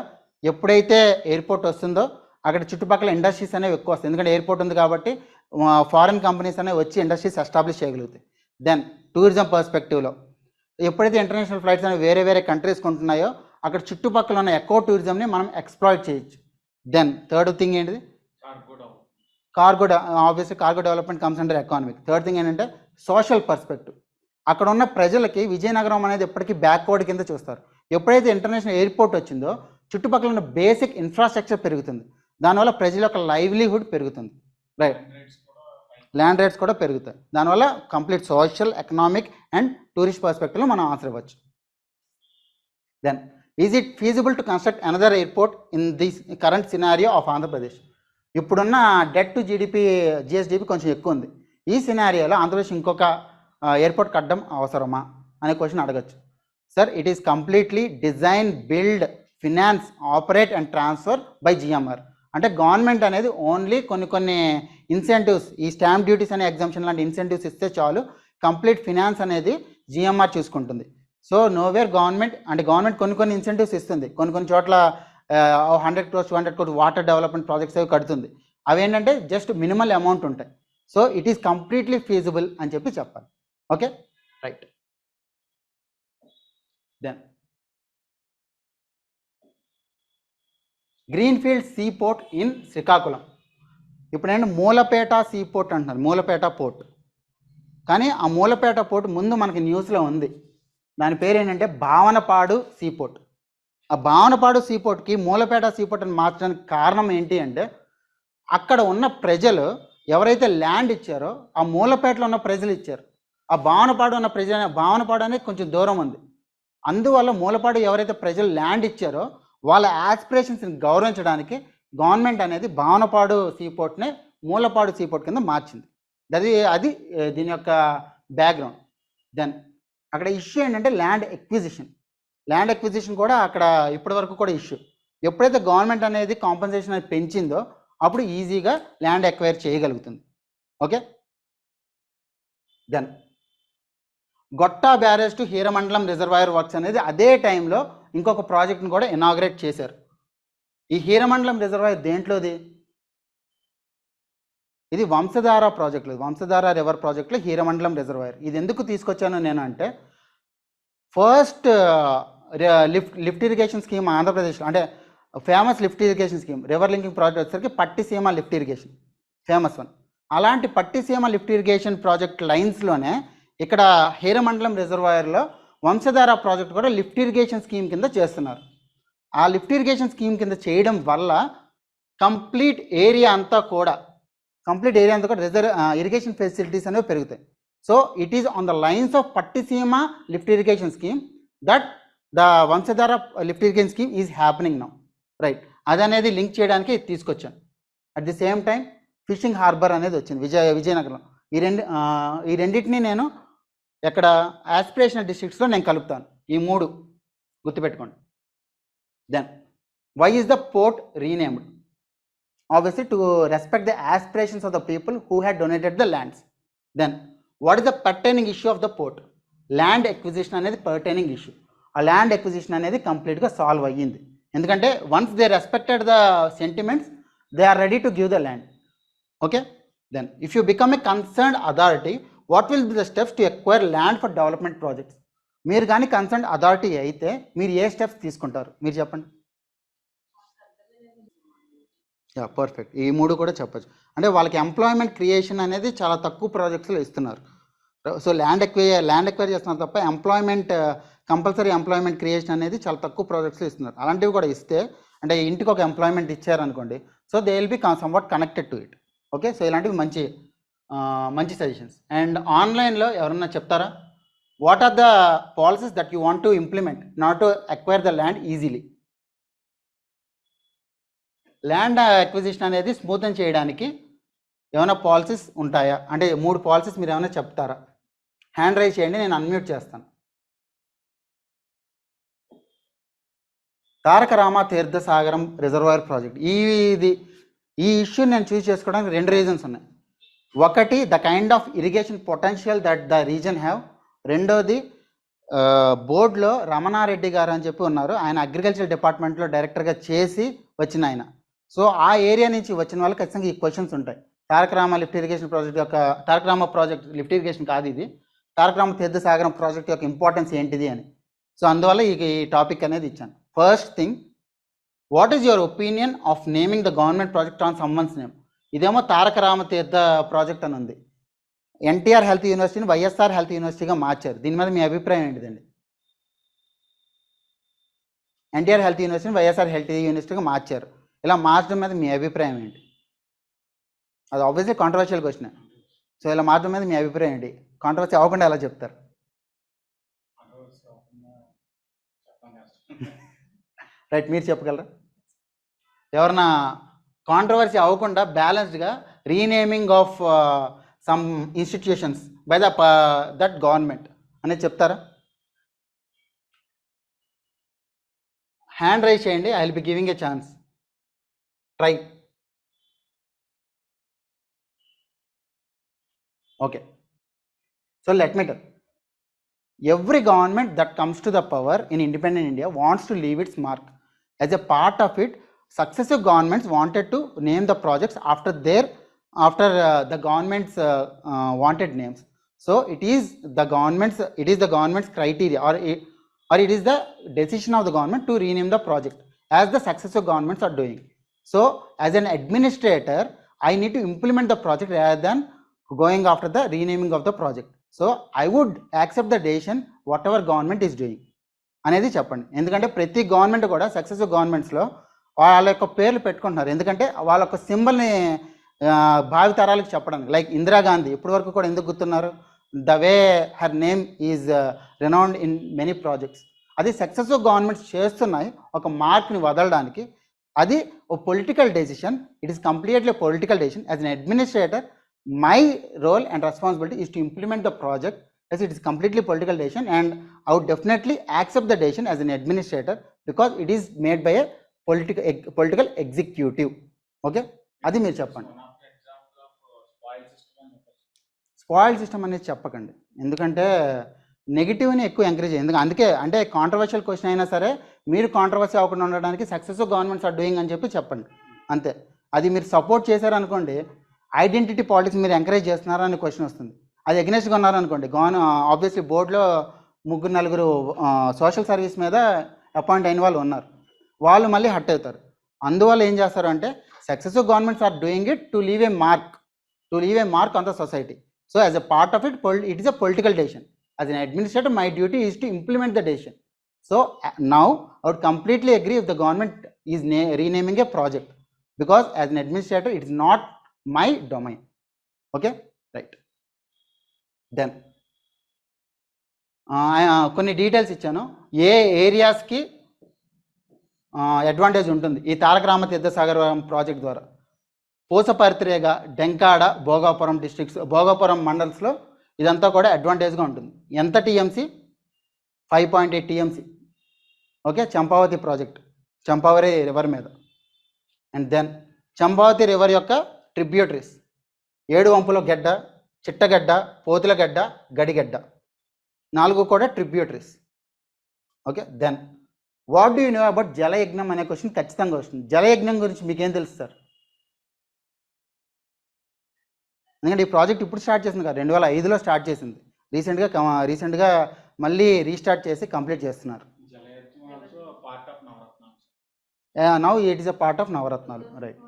A: ఎప్పుడైతే ఎయిర్పోర్ట్ వస్తుందో అక్కడ చుట్టుపక్కల ఇండస్ట్రీస్ అనేవి ఎక్కువ వస్తాయి. ఎందుకంటే ఎయిర్పోర్ట్ ఉంది కాబట్టి ఫారిన్ కంపెనీస్ అనేవి వచ్చి ఇండస్ట్రీస్ ఎస్టాబ్లిష్ చేయగలుగుతాయి. దెన్ టూరిజం పర్స్పెక్టివ్లో ఎప్పుడైతే ఇంటర్నేషనల్ ఫ్లైట్స్ అనేవి వేరే కంట్రీస్కి ఉంటున్నాయో అక్కడ చుట్టుపక్కల ఉన్న ఎకో టూరిజంని మనం ఎక్స్ప్లాయిట్ చేయొచ్చు. దెన్ థర్డ్ థింగ్ ఏంటిది? Obviously cargo development comes under economic. Third thing ఏంటంటే సోషల్ పర్స్పెక్టివ్. అక్కడ ఉన్న ప్రజలకి విజయనగరం అనేది ఎప్పటికీ బ్యాక్వర్డ్ కింద చూస్తారు. ఎప్పుడైతే ఇంటర్నేషనల్ ఎయిర్పోర్ట్ వచ్చిందో చుట్టుపక్కల ఉన్న బేసిక్ ఇన్ఫ్రాస్ట్రక్చర్ పెరుగుతుంది, దానివల్ల ప్రజల యొక్క లైవ్లీహుడ్ పెరుగుతుంది. రైట్, ల్యాండ్ రేట్స్ కూడా పెరుగుతాయి. దానివల్ల complete social, economic and tourist పర్స్పెక్టివ్లో మనం ఆన్సర్ ఇవ్వచ్చు. Then is it feasible to construct another airport in this current scenario of Andhra Pradesh? ఇప్పుడున్న డెట్ టు జిఎస్డిపి కొంచెం ఎక్కువ ఉంది. ఈ సినారియోలో ఆంధ్రప్రదేశ్ ఇంకొక ఎయిర్పోర్ట్ కట్టడం అవసరమా అనే క్వశ్చన్ అడగచ్చు. Sir, it is completely design, build, finance, operate and transfer by GMR. అంటే గవర్నమెంట్ అనేది ఓన్లీ కొన్ని ఇన్సెంటివ్స్, ఈ స్టాంప్ డ్యూటీస్ అనే ఎగ్జామ్షన్ లాంటి ఇన్సెంటివ్స్ ఇస్తే చాలు, కంప్లీట్ ఫినాన్స్ అనేది జిఎంఆర్ చూసుకుంటుంది. సో నోవేర్ గవర్నమెంట్ కొన్ని ఇన్సెంటివ్స్ ఇస్తుంది, కొన్ని చోట్ల 100 crores 200 crores water development projects అవి కడుతుంది. అవి ఏంటంటే జస్ట్ మినిమల్ అమౌంట్ ఉంటాయి. So it is completely feasible అని చెప్పి చెప్పాలి. Okay, right. Then greenfield see port in Srikakulam. ఇప్పుడు నేను మూలపేట సీ పోర్ట్ అంటున్నారు, మూలపేట పోర్ట్. కానీ ఆ మూలపేట పోర్ట్ ముందు మనకి న్యూస్లో ఉంది, దాని పేరు ఏంటంటే భావనపాడు సీ పోర్ట్. ఆ భావనపాడు సీ పోర్ట్కి మూలపేట సీ పోర్ట్ అని మార్చడానికి కారణం ఏంటి అంటే అక్కడ ఉన్న ప్రజలు ఎవరైతే ల్యాండ్ ఇచ్చారో ఆ మూలపేటలో ఉన్న ప్రజలు ఇచ్చారు. ఆ భావనపాడు ఉన్న భావనపాడు అనేది కొంచెం దూరం ఉంది. అందువల్ల మూలపాడు ఎవరైతే ప్రజలు ల్యాండ్ ఇచ్చారో వాళ్ళ యాస్పిరేషన్స్ని గౌరవించడానికి గవర్నమెంట్ అనేది భావనపాడు సీ పోర్ట్ని మూలపాడు సీ పోర్ట్ కింద మార్చింది. అది దీని యొక్క బ్యాక్గ్రౌండ్. దెన్ అక్కడ ఇష్యూ ఏంటంటే ల్యాండ్ ఎక్విజిషన్ కూడా అక్కడ ఇప్పటి వరకు కూడా ఇష్యూ. ఎప్పుడైతే గవర్నమెంట్ అనేది కాంపన్సేషన్ అనేది పెంచిందో అప్పుడు ఈజీగా ల్యాండ్ ఎక్వైర్ చేయగలుగుతుంది. Okay, then Gotta barrage to Hiramandalam reservoir works అనేది అదే టైంలో ఇంకొక ప్రాజెక్ట్ని కూడా ఇనాగ్రేట్ చేశారు. ఈ హీరమండలం రిజర్వాయర్ దేంట్లోది? ఇది వంశధార ప్రాజెక్టులో, వంశధార రివర్ ప్రాజెక్టులో హీరమండలం రిజర్వాయర్. ఇది ఎందుకు తీసుకొచ్చాను నేను అంటే ఫస్ట్ లిఫ్ట్ ఇరిగేషన్ స్కీమ్ ఆంధ్రప్రదేశ్లో, అంటే famous lift irrigation scheme river linking project వచ్చేసరికి Pattiseema lift irrigation famous one. అలాంటి పట్టిసీమ లిఫ్ట్ ఇరిగేషన్ ప్రాజెక్ట్ లైన్స్లోనే ఇక్కడ హీరమండలం రిజర్వాయర్లో వంశధార ప్రాజెక్ట్ కూడా లిఫ్ట్ ఇరిగేషన్ స్కీమ్ కింద చేస్తున్నారు. ఆ లిఫ్ట్ ఇరిగేషన్ స్కీమ్ కింద చేయడం వల్ల కంప్లీట్ ఏరియా అంతా కూడా ఇరిగేషన్ ఫెసిలిటీస్ అనేవి పెరుగుతాయి. So it is on the lines of Pattiseema lift irrigation scheme that the Vamsadhara lift irrigation scheme is happening now. Right, అదనేది లింక్ చేయడానికి తీసుకొచ్చాను. At the same time fishing harbour అనేది వచ్చింది విజయనగరం. ఈ రెండింటిని నేను ఎక్కడ యాస్పిరేషనల్ డిస్ట్రిక్ట్స్లో నేను కలుపుతాను. ఈ మూడు గుర్తుపెట్టుకోండి. Then why is the port renamed? Obviously to respect the aspirations of the people who had donated the lands. Then what is the pertaining issue of the port? Land acquisition అనేది pertaining issue. ఆ land acquisition అనేది కంప్లీట్గా solve అయ్యింది. ఎందుకంటే once they respected the sentiments, they are ready to give the land. Okay, then if you become a concerned authority, what will be the steps to acquire land for development projects? మీరు కానీ concerned authority అయితే మీరు ఏ steps తీసుకుంటారు మీరు చెప్పండి. Yeah, perfect. ఈ 3 కూడా చెప్పచ్చు. అంటే వాళ్ళకి ఎంప్లాయ్మెంట్ క్రియేషన్ అనేది చాలా తక్కువ ప్రాజెక్ట్స్లో ఇస్తున్నారు. సో ల్యాండ్ ఎక్వైర్ చేస్తున్నారు తప్ప ఎంప్లాయ్మెంట్, కంపల్సరీ ఎంప్లాయ్మెంట్ క్రియేషన్ అనేది చాలా తక్కువ ప్రాజెక్ట్స్లో ఇస్తున్నారు. అలాంటివి కూడా ఇస్తే, అంటే ఇంటికి ఒక ఎంప్లాయ్మెంట్ ఇచ్చారనుకోండి, so they will be somewhat connected to it. Okay, so ఇలాంటివి మంచి సజెషన్స్. అండ్ ఆన్లైన్లో ఎవరన్నా చెప్తారా, what are the policies that you want to implement not to acquire the land easily? Land acquisition అనేది స్మూతన్ చేయడానికి ఏమైనా policies ఉంటాయా? అంటే 3 పాలసీస్ మీరు ఏమైనా చెప్తారా? హ్యాండ్ రైజ్ చేయండి, నేను అన్మ్యూట్ చేస్తాను. తారక రామ తీర్థ సాగరం రిజర్వాయర్ ప్రాజెక్ట్, ఈ ఇష్యూ నేను చూస్ చేసుకోవడానికి 2 రీజన్స్ ఉన్నాయి. ఒకటి, the kind of irrigation potential that the reason have. రెండోది, బోర్డులో రమణారెడ్డి గారు అని చెప్పి ఉన్నారు, ఆయన అగ్రికల్చర్ డిపార్ట్మెంట్లో డైరెక్టర్గా చేసి వచ్చిన ఆయన. సో ఆ ఏరియా నుంచి వచ్చిన వాళ్ళు ఖచ్చితంగా ఈ క్వశ్చన్స్ ఉంటాయి. Taraka Rama lift irrigation project యొక్క, Taraka Rama project lift irrigation కాదు ఇది, తారక రామ తీర్థ సాగరం ప్రాజెక్ట్ యొక్క ఇంపార్టెన్స్ ఏంటిది అని. సో అందువల్ల ఈ టాపిక్ అనేది ఇచ్చాను. First thing, what is your opinion of naming the government project on someone's name? ఇదేమో తారక రామ తీర్థ ప్రాజెక్ట్ అని ఉంది, ఎన్టీఆర్ హెల్త్ యూనివర్సిటీని వైఎస్ఆర్ హెల్త్ యూనివర్సిటీగా మార్చారు. దీని మీద మీ అభిప్రాయం ఏంటిదండి? ఎన్టీఆర్ హెల్త్ యూనివర్సిటీని వైఎస్ఆర్ హెల్త్ యూనివర్సిటీగా మార్చారు, ఇలా మార్చడం మీద మీ అభిప్రాయం ఏంటి? అది ఆబ్వియస్లీ కాంట్రవర్షియల్ క్వశ్చన్. సో ఇలా మార్చడం మీద మీ అభిప్రాయం ఏంటి? కాంట్రవర్సీ అవ్వకుండా ఎలా చెప్తారు? రైట్, మీరు చెప్పగలరా? ఎవరన్నా కాంట్రవర్సీ అవ్వకుండా బ్యాలెన్స్డ్గా renaming of some institutions by that government అనేది చెప్తారా? హ్యాండ్ రైజ్ చేయండి, I will be giving a chance. Try. Okay, so let me tell. Every government that comes to the power in independent India wants to leave its mark. As a part of it, successive governments wanted to name the projects after the government's wanted names. So it is the government's criteria, or it is the decision of the government to rename the project, as the successive governments are doing. So as an administrator, I need to implement the project rather than going after the renaming of the project. So I would accept the decision whatever government is doing అనేది చెప్పండి. ఎందుకంటే ప్రతి government కూడా successive గవర్నమెంట్స్లో వాళ్ళ యొక్క పేర్లు పెట్టుకుంటున్నారు, ఎందుకంటే వాళ్ళ యొక్క సింబల్ని భావితరాలకు చెప్పడానికి. లైక్ ఇందిరాగాంధీ ఇప్పటి వరకు కూడా ఎందుకు గుర్తున్నారు? The way her name is renowned in many projects. అది సక్సెసివ్ గవర్నమెంట్స్ చేస్తున్నాయి ఒక మార్క్ని వదలడానికి. అది ఒక political decision, it is completely political decision. As an administrator, my role and responsibility is to implement the project, as it is completely political decision, and I would definitely accept the decision as an administrator because it is made by a political executive. Okay, అది మీరు చెప్పండి. Spoil system అనేది చెప్పకండి, ఎందుకంటే నెగిటివ్ని ఎక్కువ encourage చేయండి. అందుకే అంటే కాంట్రవర్షియల్ క్వశ్చన్ అయినా సరే మీరు కాంట్రవర్సీ అవ్వకుండా ఉండడానికి సక్సెసివ్ గవర్నమెంట్స్ ఆర్ డూయింగ్ అని చెప్పండి అంతే. అది మీరు సపోర్ట్ చేశారనుకోండి, ఐడెంటిటీ పాలిటిక్స్ మీరు ఎంకరేజ్ చేస్తున్నారా అని క్వశ్చన్ వస్తుంది. అది ఎగ్నెస్ట్గా ఉన్నారనుకోండి, ఆబ్వియస్లీ బోర్డులో 3-4 సోషల్ సర్వీస్ మీద అపాయింట్ అయిన వాళ్ళు ఉన్నారు, వాళ్ళు మళ్ళీ హట్ అవుతారు. అందువల్ల ఏం చేస్తారు అంటే, successive governments are doing it to leave a mark on the society. So as a part of it is a political decision. As an administrator, my duty is to implement the decision. So now I would completely agree if the government is renaming a project, because as an administrator it is not my domain. Okay, right. Then కొన్ని details ఇచ్చాను, ఏ ఏరియాస్కి advantage ఉంటుంది ఈ తారక రామ తీర్థ Sagaram project ద్వారా. Pusapatirega, Denkada, Bhogapuram districts, Bhogapuram మండల్స్లో ఇదంతా కూడా అడ్వాంటేజ్గా ఉంటుంది. ఎంత TMC? 5.8 TMC. Okay, Champavathi project, Champavathi river మీద. అండ్ దెన్ చంపావతి రివర్ యొక్క ట్రిబ్యూటరీస్, ఏడువంపుల గడ్డ, చిట్టగడ్డ, పోతులగడ్డ, గడిగడ్డ, 4 కూడా tributaries. Okay, then what do you know about Jalayagnam అనే క్వశ్చన్ ఖచ్చితంగా వస్తుంది. జలయజ్ఞం గురించి మీకేం తెలుసు సార్? ఎందుకంటే ఈ ప్రాజెక్ట్ ఇప్పుడు స్టార్ట్ చేసింది కదా, 2005లో స్టార్ట్ చేసింది. రీసెంట్గా మళ్ళీ రీస్టార్ట్ చేసి కంప్లీట్ చేస్తున్నారు. Now it is a part of Navaratnalu, right.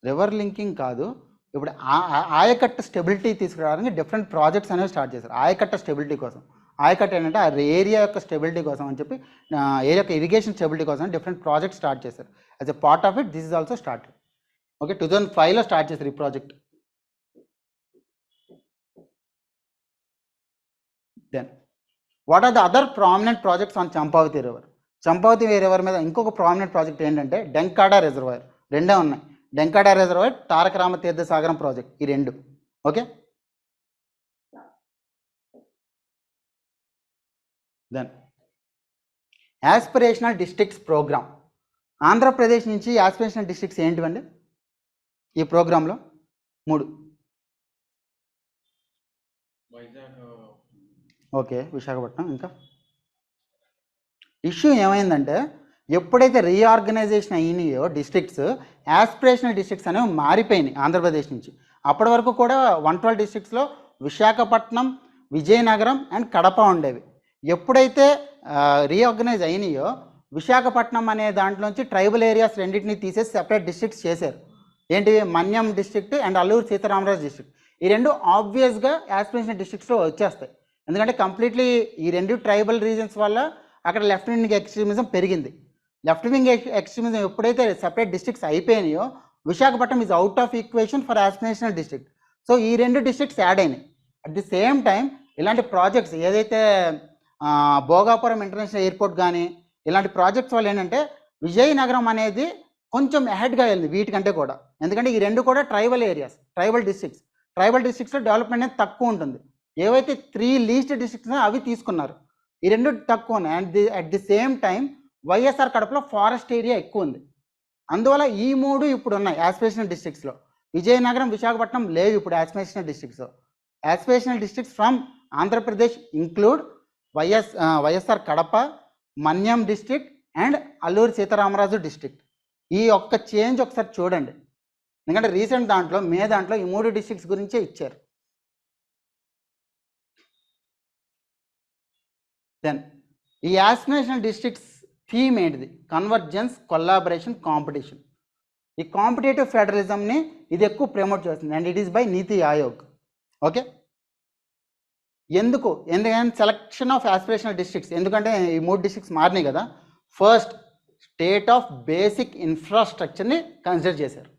A: River linking కాదు, ఇప్పుడు ఆయకట్ట స్టెబిలిటీ తీసుకురావడానికి డిఫరెంట్ ప్రాజెక్ట్స్ అనేవి స్టార్ట్ చేశారు. ఆయకట్ట స్టెబిలిటీ కోసం, ఆయకట్ట ఏంటంటే ఆ ఏరియా యొక్క స్టెబిలిటీ కోసం అని చెప్పి, ఏరియా యొక్క ఇరిగేషన్ స్టెబిలిటీ కోసం డిఫరెంట్ ప్రాజెక్ట్ స్టార్ట్ చేశారు. As a part of it this is also started. Okay, 2005లో స్టార్ట్ చేశారు ఈ project. Then what are the other prominent projects on Champavati river? Champavati river మీద ఇంకొక ప్రామినెంట్ ప్రాజెక్ట్ ఏంటంటే డెంకాడా రిజర్వాయర్. రెండే ఉన్నాయి, డెంకాడా రిజర్వాయర్, తారక రామతీర్థ సాగరం ప్రాజెక్ట్, ఈ రెండు. Okay, then aspirational districts program. Andhra Pradesh నుంచి యాస్పిరేషనల్ డిస్ట్రిక్ట్స్ ఏంటివండి ఈ ప్రోగ్రాంలో? 3. ఓకే, విశాఖపట్నం. ఇంకా ఇష్యూ ఏమైందంటే ఎప్పుడైతే రీఆర్గనైజేషన్ అయినాయో డిస్ట్రిక్ట్స్, యాస్పిరేషనల్ డిస్ట్రిక్ట్స్ అనేవి మారిపోయినాయి ఆంధ్రప్రదేశ్ నుంచి. అప్పటి వరకు కూడా 112 డిస్ట్రిక్ట్స్లో విశాఖపట్నం, విజయనగరం అండ్ కడప ఉండేవి. ఎప్పుడైతే రీఆర్గనైజ్ అయినాయో విశాఖపట్నం అనే దాంట్లోంచి ట్రైబల్ ఏరియాస్ రెండింటిని తీసేసి సెపరేట్ డిస్ట్రిక్ట్స్ చేశారు. ఏంటి? Manyam district and Alluri Sitaramaraju district. ఈ రెండు ఆబ్వియస్గా యాస్పిరేషనల్ డిస్ట్రిక్ట్స్లో వచ్చేస్తాయి. ఎందుకంటే కంప్లీట్లీ ఈ రెండు ట్రైబల్ రీజన్స్ వల్ల అక్కడ లెఫ్ట్ వింగ్ ఎక్స్ట్రీమిజం పెరిగింది. లెఫ్ట్ వింగ్ ఎక్స్ట్రీమిజం ఎప్పుడైతే సెపరేట్ డిస్ట్రిక్ట్స్ అయిపోయినాయో Visakhapatnam is out of equation for aspirational district. So ఈ రెండు డిస్ట్రిక్ట్స్ యాడ్ అయినాయి. అట్ ది సేమ్ టైం ఇలాంటి ప్రాజెక్ట్స్ ఏదైతే భోగాపురం ఇంటర్నేషనల్ ఎయిర్పోర్ట్ కానీ ఇలాంటి ప్రాజెక్ట్స్ వల్ల ఏంటంటే విజయనగరం అనేది కొంచెం అహెడ్గా వెళ్ళింది వీటికంటే కూడా. ఎందుకంటే ఈ రెండు కూడా ట్రైబల్ ఏరియాస్, ట్రైబల్ డిస్ట్రిక్ట్స్లో డెవలప్మెంట్ అనేది తక్కువ ఉంటుంది. ఏవైతే 3 లీస్ట్ డిస్ట్రిక్ట్స్ అవి తీసుకున్నారు, ఈ రెండు తక్కువ ఉన్నాయి. And at the same time YSR కడపలో ఫారెస్ట్ ఏరియా ఎక్కువ ఉంది. అందువల్ల ఈ 3 ఇప్పుడు ఉన్నాయి యాస్పిరేషనల్ డిస్ట్రిక్ట్స్లో. విజయనగరం, విశాఖపట్నం లేవు ఇప్పుడు aspirational డిస్ట్రిక్ట్స్లో. Aspirational districts from Andhra Pradesh include YSR Kadapa, Manyam district and Alluri Sitaramaraju district. ఈ ఒక్క చేంజ్ ఒకసారి చూడండి, ఎందుకంటే రీసెంట్ దాంట్లో దాంట్లో ఈ 3 డిస్ట్రిక్ట్స్ గురించే ఇచ్చారు. దెన్ ఈ యాస్పిరేషనల్ డిస్ట్రిక్ట్స్ థీమ్ ఏంటిది? Convergence, collaboration, competition. ఈ కాంపిటేటివ్ ఫెడరలిజంని ఇది ఎక్కువ ప్రమోట్ చేస్తుంది and it is by NITI Aayog. Okay, ఎందుకంటే సెలక్షన్ ఆఫ్ యాస్పిరేషనల్ డిస్ట్రిక్ట్స్, ఎందుకంటే ఈ 3 డిస్ట్రిక్ట్స్ మారినాయి కదా. ఫస్ట్ స్టేట్ ఆఫ్ బేసిక్ ఇన్ఫ్రాస్ట్రక్చర్ని కన్సిడర్ చేశారు.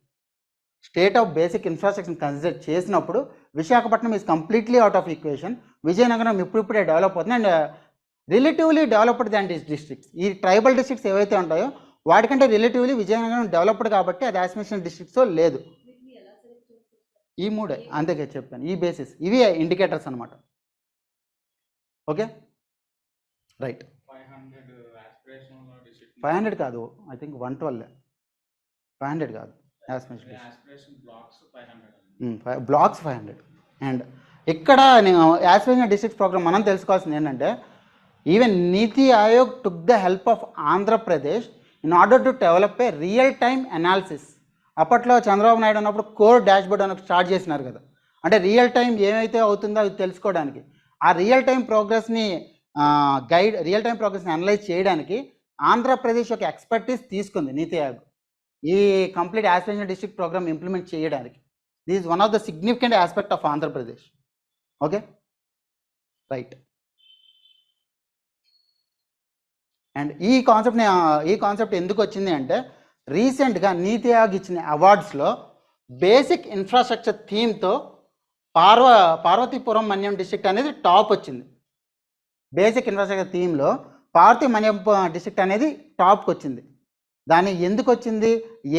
A: స్టేట్ ఆఫ్ బేసిక్ ఇన్ఫ్రాస్ట్రక్చర్ని కన్సిడర్ చేసినప్పుడు Visakhapatnam is completely out of equation. Vizianagaram ఇప్పుడిప్పుడే డెవలప్ అవుతుంది and relatively developed than districts. ఈ ట్రైబల్ డిస్ట్రిక్ట్స్ ఏవైతే ఉంటాయో వాటికంటే రిలేటివ్లీ విజయనగరం డెవలప్డ్ కాబట్టి అది యాస్పిరేషనల్ డిస్ట్రిక్ట్స్లో లేదు. ఈ 3 అంతేగా చెప్పాను, ఈ బేసిస్, ఇవి ఇండికేటర్స్ అనమాట. Okay, right. 500 కాదు, ఐ థింక్ 112, 500 కాదు. బ్లాక్స్ 500. అండ్ ఇక్కడ నేను యాస్పిరేషనల్ డిస్ట్రిక్ట్ ప్రోగ్రామ్ మనం తెలుసుకోవాల్సింది ఏంటంటే even NITI Aayog took the help of Andhra Pradesh in order to develop a real time analysis. అప్పట్లో చంద్రబాబు నాయుడు ఉన్నప్పుడు కోర్ డాష్బోర్డ్ అని స్టార్ట్ చేసినారు కదా, అంటే రియల్ టైం ఏమైతే అవుతుందో అది తెలుసుకోవడానికి. ఆ real time ప్రోగ్రెస్ని real time ప్రోగ్రెస్ని analyse చేయడానికి ఆంధ్రప్రదేశ్ యొక్క ఎక్స్పర్టీస్ తీసుకుంది నీతి ఆయోగ్ ఈ complete aspirational district program implement చేయడానికి. This is one of the significant aspect of Andhra Pradesh. Okay, right. And ఈ కాన్సెప్ట్ ఎందుకు వచ్చింది అంటే రీసెంట్గా నీతి ఆయోగ్ ఇచ్చిన అవార్డ్స్లో basic infrastructure థీమ్తో Parvathipuram Manyam district అనేది టాప్ వచ్చింది. బేసిక్ ఇన్ఫ్రాస్ట్రక్చర్ థీమ్లో పార్వతీ మన్యం డిస్ట్రిక్ట్ అనేది టాప్కి వచ్చింది. దాన్ని ఎందుకు వచ్చింది,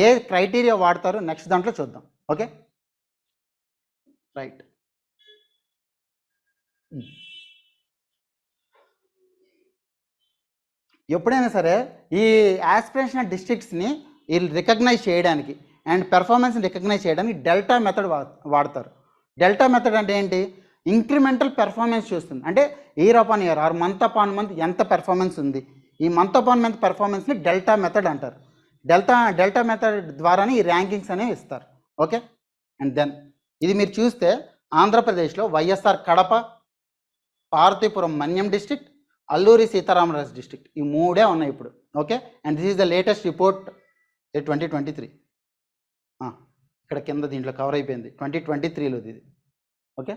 A: ఏ క్రైటీరియా వాడతారో నెక్స్ట్ దాంట్లో చూద్దాం. Okay, right. ఎప్పుడైనా సరే ఈ యాస్పిరేషనల్ డిస్ట్రిక్ట్స్ని వీళ్ళు రికగ్నైజ్ చేయడానికి అండ్ పెర్ఫార్మెన్స్ని రికగ్నైజ్ చేయడానికి డెల్టా మెథడ్ వాడతారు. డెల్టా మెథడ్ అంటే ఏంటి? ఇంక్రిమెంటల్ పెర్ఫార్మెన్స్ చూస్తుంది. అంటే year upon year or month upon month ఎంత పెర్ఫార్మెన్స్ ఉంది, ఈ మంత్ అపాన్ మంత్ పెర్ఫార్మెన్స్ని డెల్టా మెథడ్ అంటారు. డెల్టా మెథడ్ ద్వారానే ఈ ర్యాంకింగ్స్ అనేవి ఇస్తారు. ఓకే. అండ్ దెన్ ఇది మీరు చూస్తే ఆంధ్రప్రదేశ్లో వైఎస్ఆర్ కడప, పార్వతీపురం మన్యం డిస్ట్రిక్ట్, అల్లూరి సీతారామరాజు డిస్ట్రిక్ట్, ఈ మూడే ఉన్నాయి ఇప్పుడు. Okay. And this is the latest report 2023. ఇక్కడ కింద దీంట్లో కవర్ అయిపోయింది 2023లోది ఇది. Okay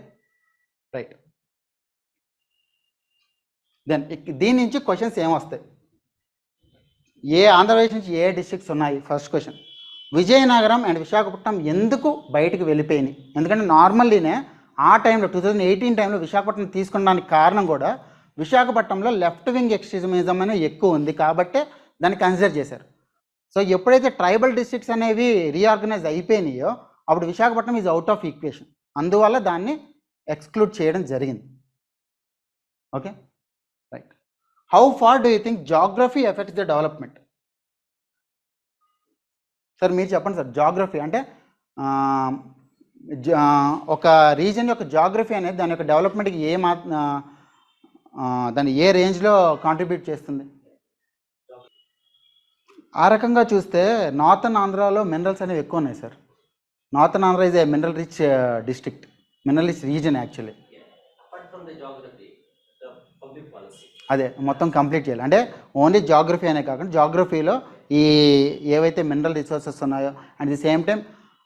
A: right. దెన్ దీని నుంచి క్వశ్చన్స్ ఏమొస్తాయి? ఆంధ్రప్రదేశ్ నుంచి ఏ డిస్ట్రిక్ట్స్ ఉన్నాయి? First question, Vizianagaram and Visakhapatnam ఎందుకు బయటకు వెళ్ళిపోయినాయి? ఎందుకంటే నార్మల్లీనే ఆ టైంలో 2018 టైంలో విశాఖపట్నం తీసుకోవడానికి కారణం కూడా విశాఖపట్నంలో లెఫ్ట్ వింగ్ ఎక్స్ట్రీమిజం అనేది ఎక్కువ ఉంది కాబట్టే దాన్ని కన్సిడర్ చేశారు. సో ఎప్పుడైతే ట్రైబల్ డిస్ట్రిక్ట్స్ అనేవి రీఆర్గనైజ్ అయిపోయినాయో అప్పుడు Visakhapatnam is out of equation, అందువల్ల దాన్ని ఎక్స్క్లూడ్ చేయడం జరిగింది. Okay right. How far do you think geography affects the development? Sir మీరు చెప్పండి సార్. జాగ్రఫీ అంటే ఒక రీజన్ యొక్క జాగ్రఫీ అనేది దాని యొక్క డెవలప్మెంట్కి దాన్ని ఏ రేంజ్లో కాంట్రిబ్యూట్ చేస్తుంది? ఆ రకంగా చూస్తే నార్థన్ ఆంధ్రాలో మినరల్స్ అనేవి ఎక్కువ ఉన్నాయి sir. Northern Andhra is a mineral rich district, mineral rich reason actually. అదే మొత్తం కంప్లీట్ చేయాలి అంటే ఓన్లీ జాగ్రఫీ అనే కాకుండా జాగ్రఫీలో ఈ ఏవైతే మినరల్ రిసోర్సెస్ ఉన్నాయో అండ్ ది సేమ్ టైం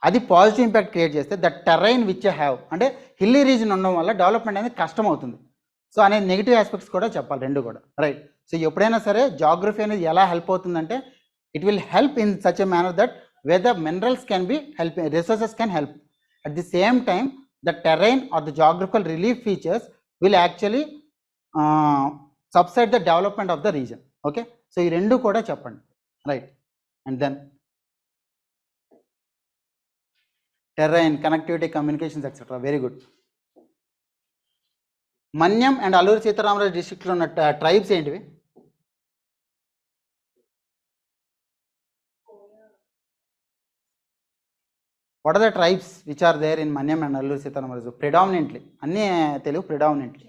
A: అది పాజిటివ్ ఇంపాక్ట్ క్రియేట్ చేస్తే ద టెర్రైన్ విచ్ హ్యావ్ అంటే హిల్లీ రీజన్ ఉండడం వల్ల డెవలప్మెంట్ అనేది కష్టం అవుతుంది. సో అనేది నెగిటివ్ ఆస్పెక్ట్స్ కూడా చెప్పాలి రెండు కూడా. రైట్. సో ఎప్పుడైనా సరే జాగ్రఫీ అనేది ఎలా హెల్ప్ అవుతుందంటే it will help in such a manner that where the minerals can be helping, resources can help. At the same time, the terrain or the geographical relief features will actually subside the development of the region. Okay, so ఈ రెండు కూడా చెప్పండి. Right. And then terrain, connectivity, communications, etc. Very good. Manyam and Alluri Sitaramaraju డిస్ట్రిక్ట్లో ఉన్న tribes ఏంటివి? What are the tribes which are there in Manyam and Alluri Sitaramarazu? Predominantly, అన్నీ తెలుగు predominantly.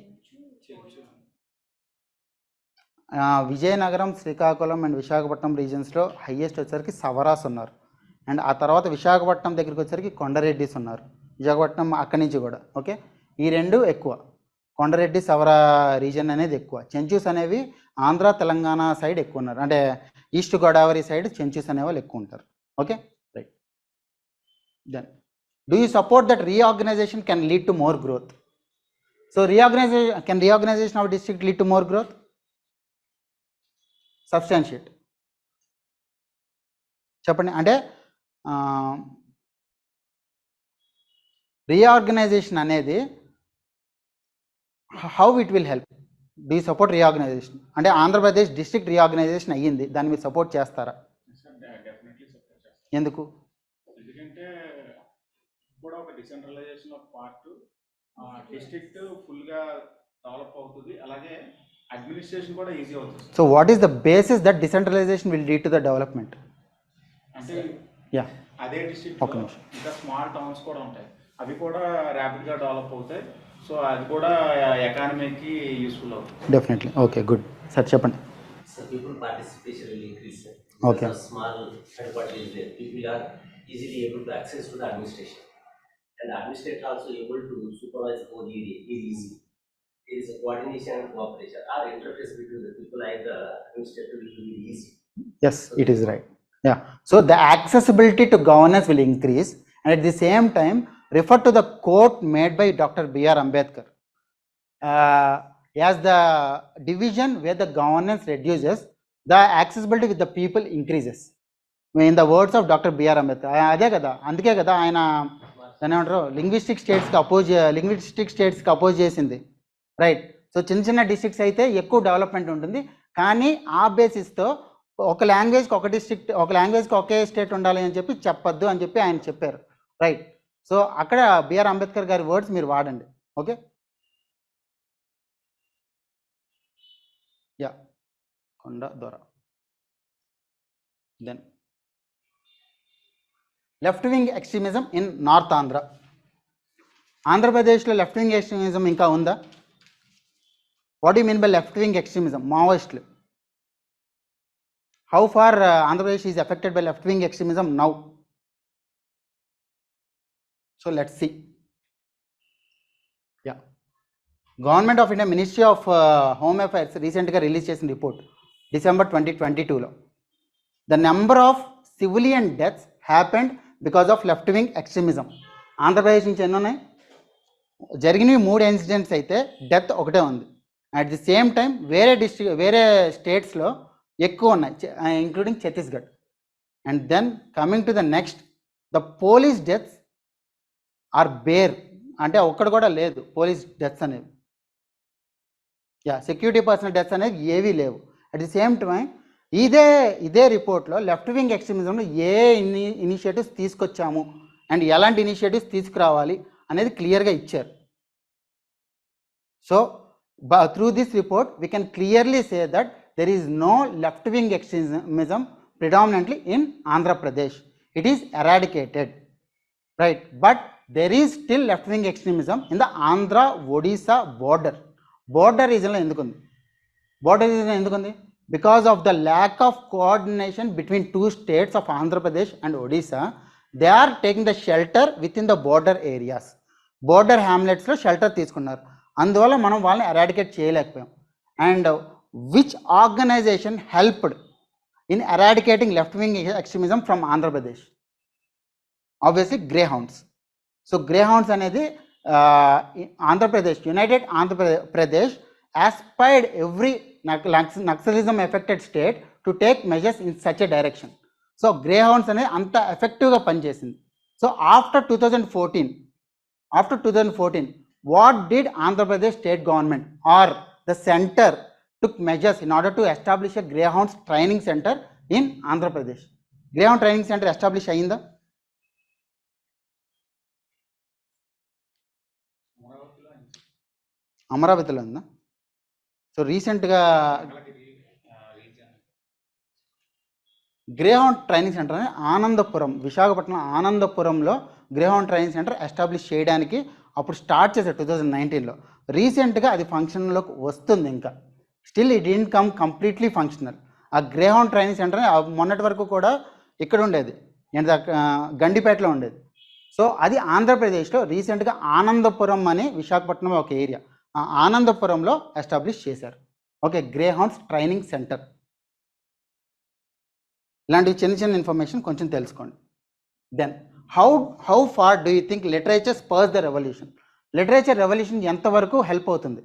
A: Vizianagaram, Srikakulam and Visakhapatnam రీజన్స్లో హైయెస్ట్ వచ్చేసరికి సవరాస్ ఉన్నారు. అండ్ ఆ తర్వాత విశాఖపట్నం దగ్గరికి వచ్చేసరికి కొండరెడ్డిస్ ఉన్నారు. విశాఖపట్నం అక్కడి నుంచి కూడా. ఓకే, ఈ రెండు ఎక్కువ. కొండరెడ్డి సవరా రీజన్ అనేది ఎక్కువ. చెంచూస్ అనేవి ఆంధ్ర తెలంగాణ సైడ్ ఎక్కువ ఉన్నారు. అంటే ఈస్ట్ గోదావరి సైడ్ చెంచూస్ అనేవాళ్ళు ఎక్కువ ఉంటారు. Okay. Then, do you support that reorganization can lead to more growth? So, reorganization of district lead to more growth? Substantiate. చెప్పండి. అంటే reorganization అనేది how it will help? Do you support reorganization? అంటే Andhra Pradesh district reorganisation అయ్యింది, దాన్ని మీరు support చేస్తారా? ఎందుకు?
B: ఎందుకంటే కూడా ఒక డిసెంట్రలైజేషన్ ఆఫ్ పార్ట్ డిస్ట్రిక్ట్ ఫుల్గా డెవలప్ అవుతుంది, అలాగే అడ్మినిస్ట్రేషన్ కూడా ఈజీ అవుతుంది.
A: So what is the basis that decentralisation will lead to the development?
B: అంటే అదే డిస్ట్రిక్ట్ ఇంకా స్మాల్ టౌన్స్ కూడా ఉంటాయి, అవి కూడా ర్యాపిడ్గా డెవలప్ అవుతాయి. సో అది కూడా ఎకానమీకి యూస్ఫుల్ అవుతుంది.
A: డెఫినెట్లీ. Okay, good sir. చెప్పండి.
E: People participation will increase.
A: Okay.
E: Small headquarters is there. People are easily able to access to the administration, and the administrator also able to supervise the whole area is easy. There is a coordination and cooperation. Our interface between the people like the administrator will be easy.
A: Yes, it is right. Yeah. So the accessibility to governance will increase, and at the same time, refer to the quote made by Dr. B.R. Ambedkar. As the division where the governance reduces, the accessibility with the people increases. In the words of Dr. B.R. Ambedkar. అదే కదా, అందుకే కదా ఆయన దాని ఏమంటారు linguistic స్టేట్స్కి oppose చేసింది. Right. So చిన్న చిన్న డిస్ట్రిక్ట్స్ అయితే ఎక్కువ డెవలప్మెంట్ ఉంటుంది, కానీ ఆ బేసిస్తో ఒక లాంగ్వేజ్కి ఒక డిస్ట్రిక్ట్, ఒక లాంగ్వేజ్కి ఒకే స్టేట్ ఉండాలి అని చెప్పి చెప్పొద్దు అని చెప్పి ఆయన చెప్పారు. రైట్. సో అక్కడ బిఆర్ అంబేద్కర్ గారి వర్డ్స్ మీరు వాడండి. ఓకే. యా, కొండ దొర. Then left wing extremism in north Andhra. ఆంధ్రప్రదేశ్లో లెఫ్ట్ వింగ్ ఎక్స్ట్రీమిజం ఇంకా ఉందా? What you mean by left wing extremism? మావోయిస్టులు. How far Andhra Pradesh is affected by left wing extremism now? So let's see. Yeah. Government of India ministry of home affairs రీసెంట్గా release చేసిన report December 2022లో the number of civilian deaths happened because of left wing extremism. Andhra Pradesh నుంచి ఎన్ని ఉన్నాయి? జరిగినవి 3 incidents అయితే death ఒకటే ఉంది. At the same time వేరే స్టేట్స్లో ఎక్కువ ఉన్నాయి, including Chhattisgarh. And then coming to the next, the police deaths are bare, అంటే ఒక్కడు కూడా లేదు పోలీస్ డెత్స్ అనేవి. సెక్యూరిటీ పర్సనల్ డెత్స్ అనేది ఏవీ లేవు. అట్ ది సేమ్ టైం ఇదే రిపోర్ట్లో లెఫ్ట్ వింగ్ ఎక్స్ట్రీమిజంలో ఏ ఇనిషియేటివ్స్ తీసుకొచ్చాము అండ్ ఎలాంటి ఇనిషియేటివ్స్ తీసుకురావాలి అనేది క్లియర్గా ఇచ్చారు. So through this report we can clearly say that there is no left wing extremism predominantly in Andhra Pradesh. It is eradicated, right? But there is still left wing extremism in the Andhra Odisha border region lo endukundi. Border region endukundi because of the lack of coordination between two states of Andhra Pradesh and Odisha. They are taking the shelter within the border areas, border hamlets lo shelter తీసుకున్నారు. అందువల్ల మనం వాళ్ళని eradicate చేయలేకపోయాం. And which organization helped in eradicating left-wing extremism from Andhra Pradesh? Obviously Greyhounds. So Greyhounds అనేది Andhra Pradesh, United Andhra Pradesh aspired every Naxalism affected state to take measures in such a direction. So Greyhounds అనేది అంత ఎఫెక్టివ్గా పనిచేసింది. So after 2014, what did Andhra Pradesh state government or the center took measures in order to establish a Greyhounds training center in Andhra Pradesh? Greyhound training center establish అయిందా? అమరావతిలో ఉందా? So రీసెంట్గా greyhound training centre అని ఆనందపురం, విశాఖపట్నం ఆనందపురంలో greyhound training centre establish చేయడానికి అప్పుడు start చేశారు 2019లో. రీసెంట్గా అది ఫంక్షన్లోకి వస్తుంది. ఇంకా still it didn't come completely functional. ఆ గ్రేహౌండ్ ట్రైనింగ్ సెంటర్ మొన్నటి వరకు కూడా ఇక్కడ ఉండేది, గండిపేటలో ఉండేది. సో అది ఆంధ్రప్రదేశ్లో రీసెంట్గా ఆనందపురం అని విశాఖపట్నం ఒక ఏరియా, ఆ ఆనందపురంలో ఎస్టాబ్లిష్ చేశారు. Okay, Greyhounds training centre. ఇలాంటి చిన్న ఇన్ఫర్మేషన్ కొంచెం తెలుసుకోండి. Then how far do you think literature spurs the revolution? Literature revolution ఎంతవరకు హెల్ప్ అవుతుంది?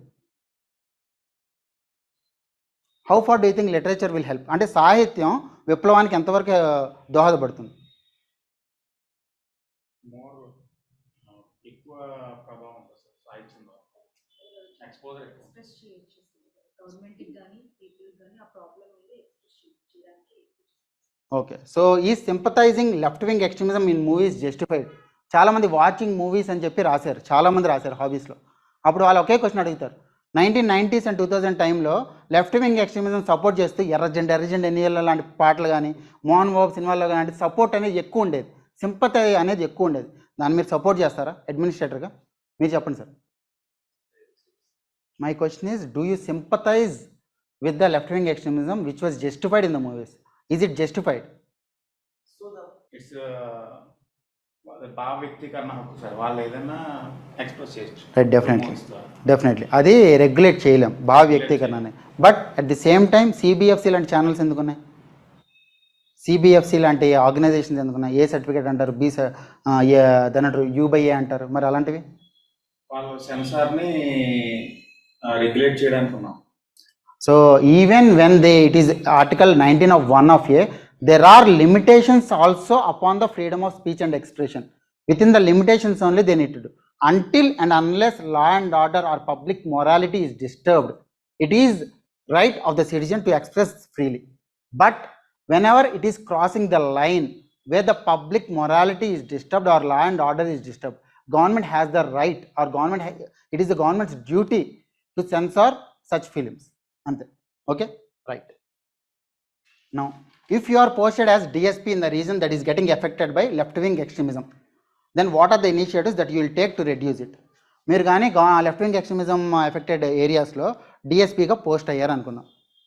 A: How far do you think literature will help? అంటే సాహిత్యం విప్లవానికి ఎంతవరకు దోహదపడుతుంది?
B: ఎక్కువ ప్రభావం ఉంటుంది సాహిత్యంలో. ఎక్స్పోజర్ ఎక్కువ.
A: ఓకే, సో ఈ sympathising left wing extremism in movies justified. చాలామంది వాచింగ్ మూవీస్ అని చెప్పి రాశారు, చాలామంది రాశారు హాబీస్లో. అప్పుడు వాళ్ళు ఒకే క్వశ్చన్ అడుగుతారు, 1990s and 2000 టైంలో లెఫ్ట్ వింగ్ ఎక్స్ట్రీమిజం సపోర్ట్ చేస్తూ ఎర్రజెండ ఎన్నియల్లో లాంటి పాటలు కానీ, మోహన్ బాబు సినిమాల్లో కానీ సపోర్ట్ అనేది ఎక్కువ ఉండేది, సింపథై అనేది ఎక్కువ ఉండేది. దాన్ని మీరు సపోర్ట్ చేస్తారా అడ్మినిస్ట్రేటర్గా? మీరు చెప్పండి sir. My question is, do you sympathise with the left wing extremism which was justified in the movies? Is it justified?
B: It's భావ వ్యక్తీకరణ హక్కు సార్, వాళ్ళు ఏదైనా ఎక్స్ప్రెస్ చేయొచ్చు.
A: రైట్, డెఫినెట్లీ అది రెగ్యులేట్ చేయలేం భావ వ్యక్తీకరణ అని. But at the same time CBFC లాంటి ఛానల్స్ ఎందుకున్నాయి? సిబిఎఫ్సి లాంటి ఆర్గనైజేషన్స్ ఎందుకున్నాయి? ఏ సర్టిఫికేట్ అంటారు, దాని అంటారు U/A అంటారు. మరి అలాంటివి
B: వాళ్ళు సెన్సార్ని రెగ్యులేట్ చేయడానికి ఉన్నాం.
A: So even when it is Article 19 of 1 of A, there are limitations also upon the freedom of speech and expression. Within the limitations only they need to do. Until and unless law and order or public morality is disturbed, it is right of the citizen to express freely. But whenever it is crossing the line where the public morality is disturbed or law and order is disturbed, government has the right, or it is the government's duty to censor such films. అంతే. Okay, right. Now, if you are posted as DSP in the region that is getting affected by left-wing extremism, then what are the initiatives that you will take to reduce it? మీరు కానీ left-wing extremism affected ఏరియాస్లో డిఎస్పీగా post అయ్యారు అనుకుందాం.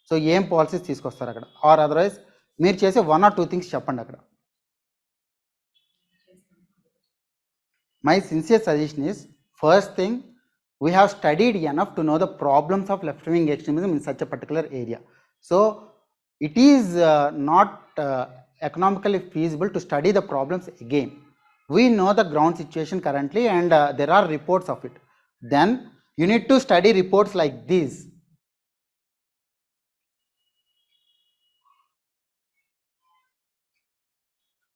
A: So ఏం policies తీసుకొస్తారు అక్కడ, or otherwise మీరు చేసే 1 or 2 థింగ్స్ చెప్పండి అక్కడ. My sincere suggestion is, first thing, we have studied enough to know the problems of left-wing extremism in such a particular area. So it is not economically feasible to study the problems again. We know the ground situation currently and there are reports of it. Then you need to study reports like these.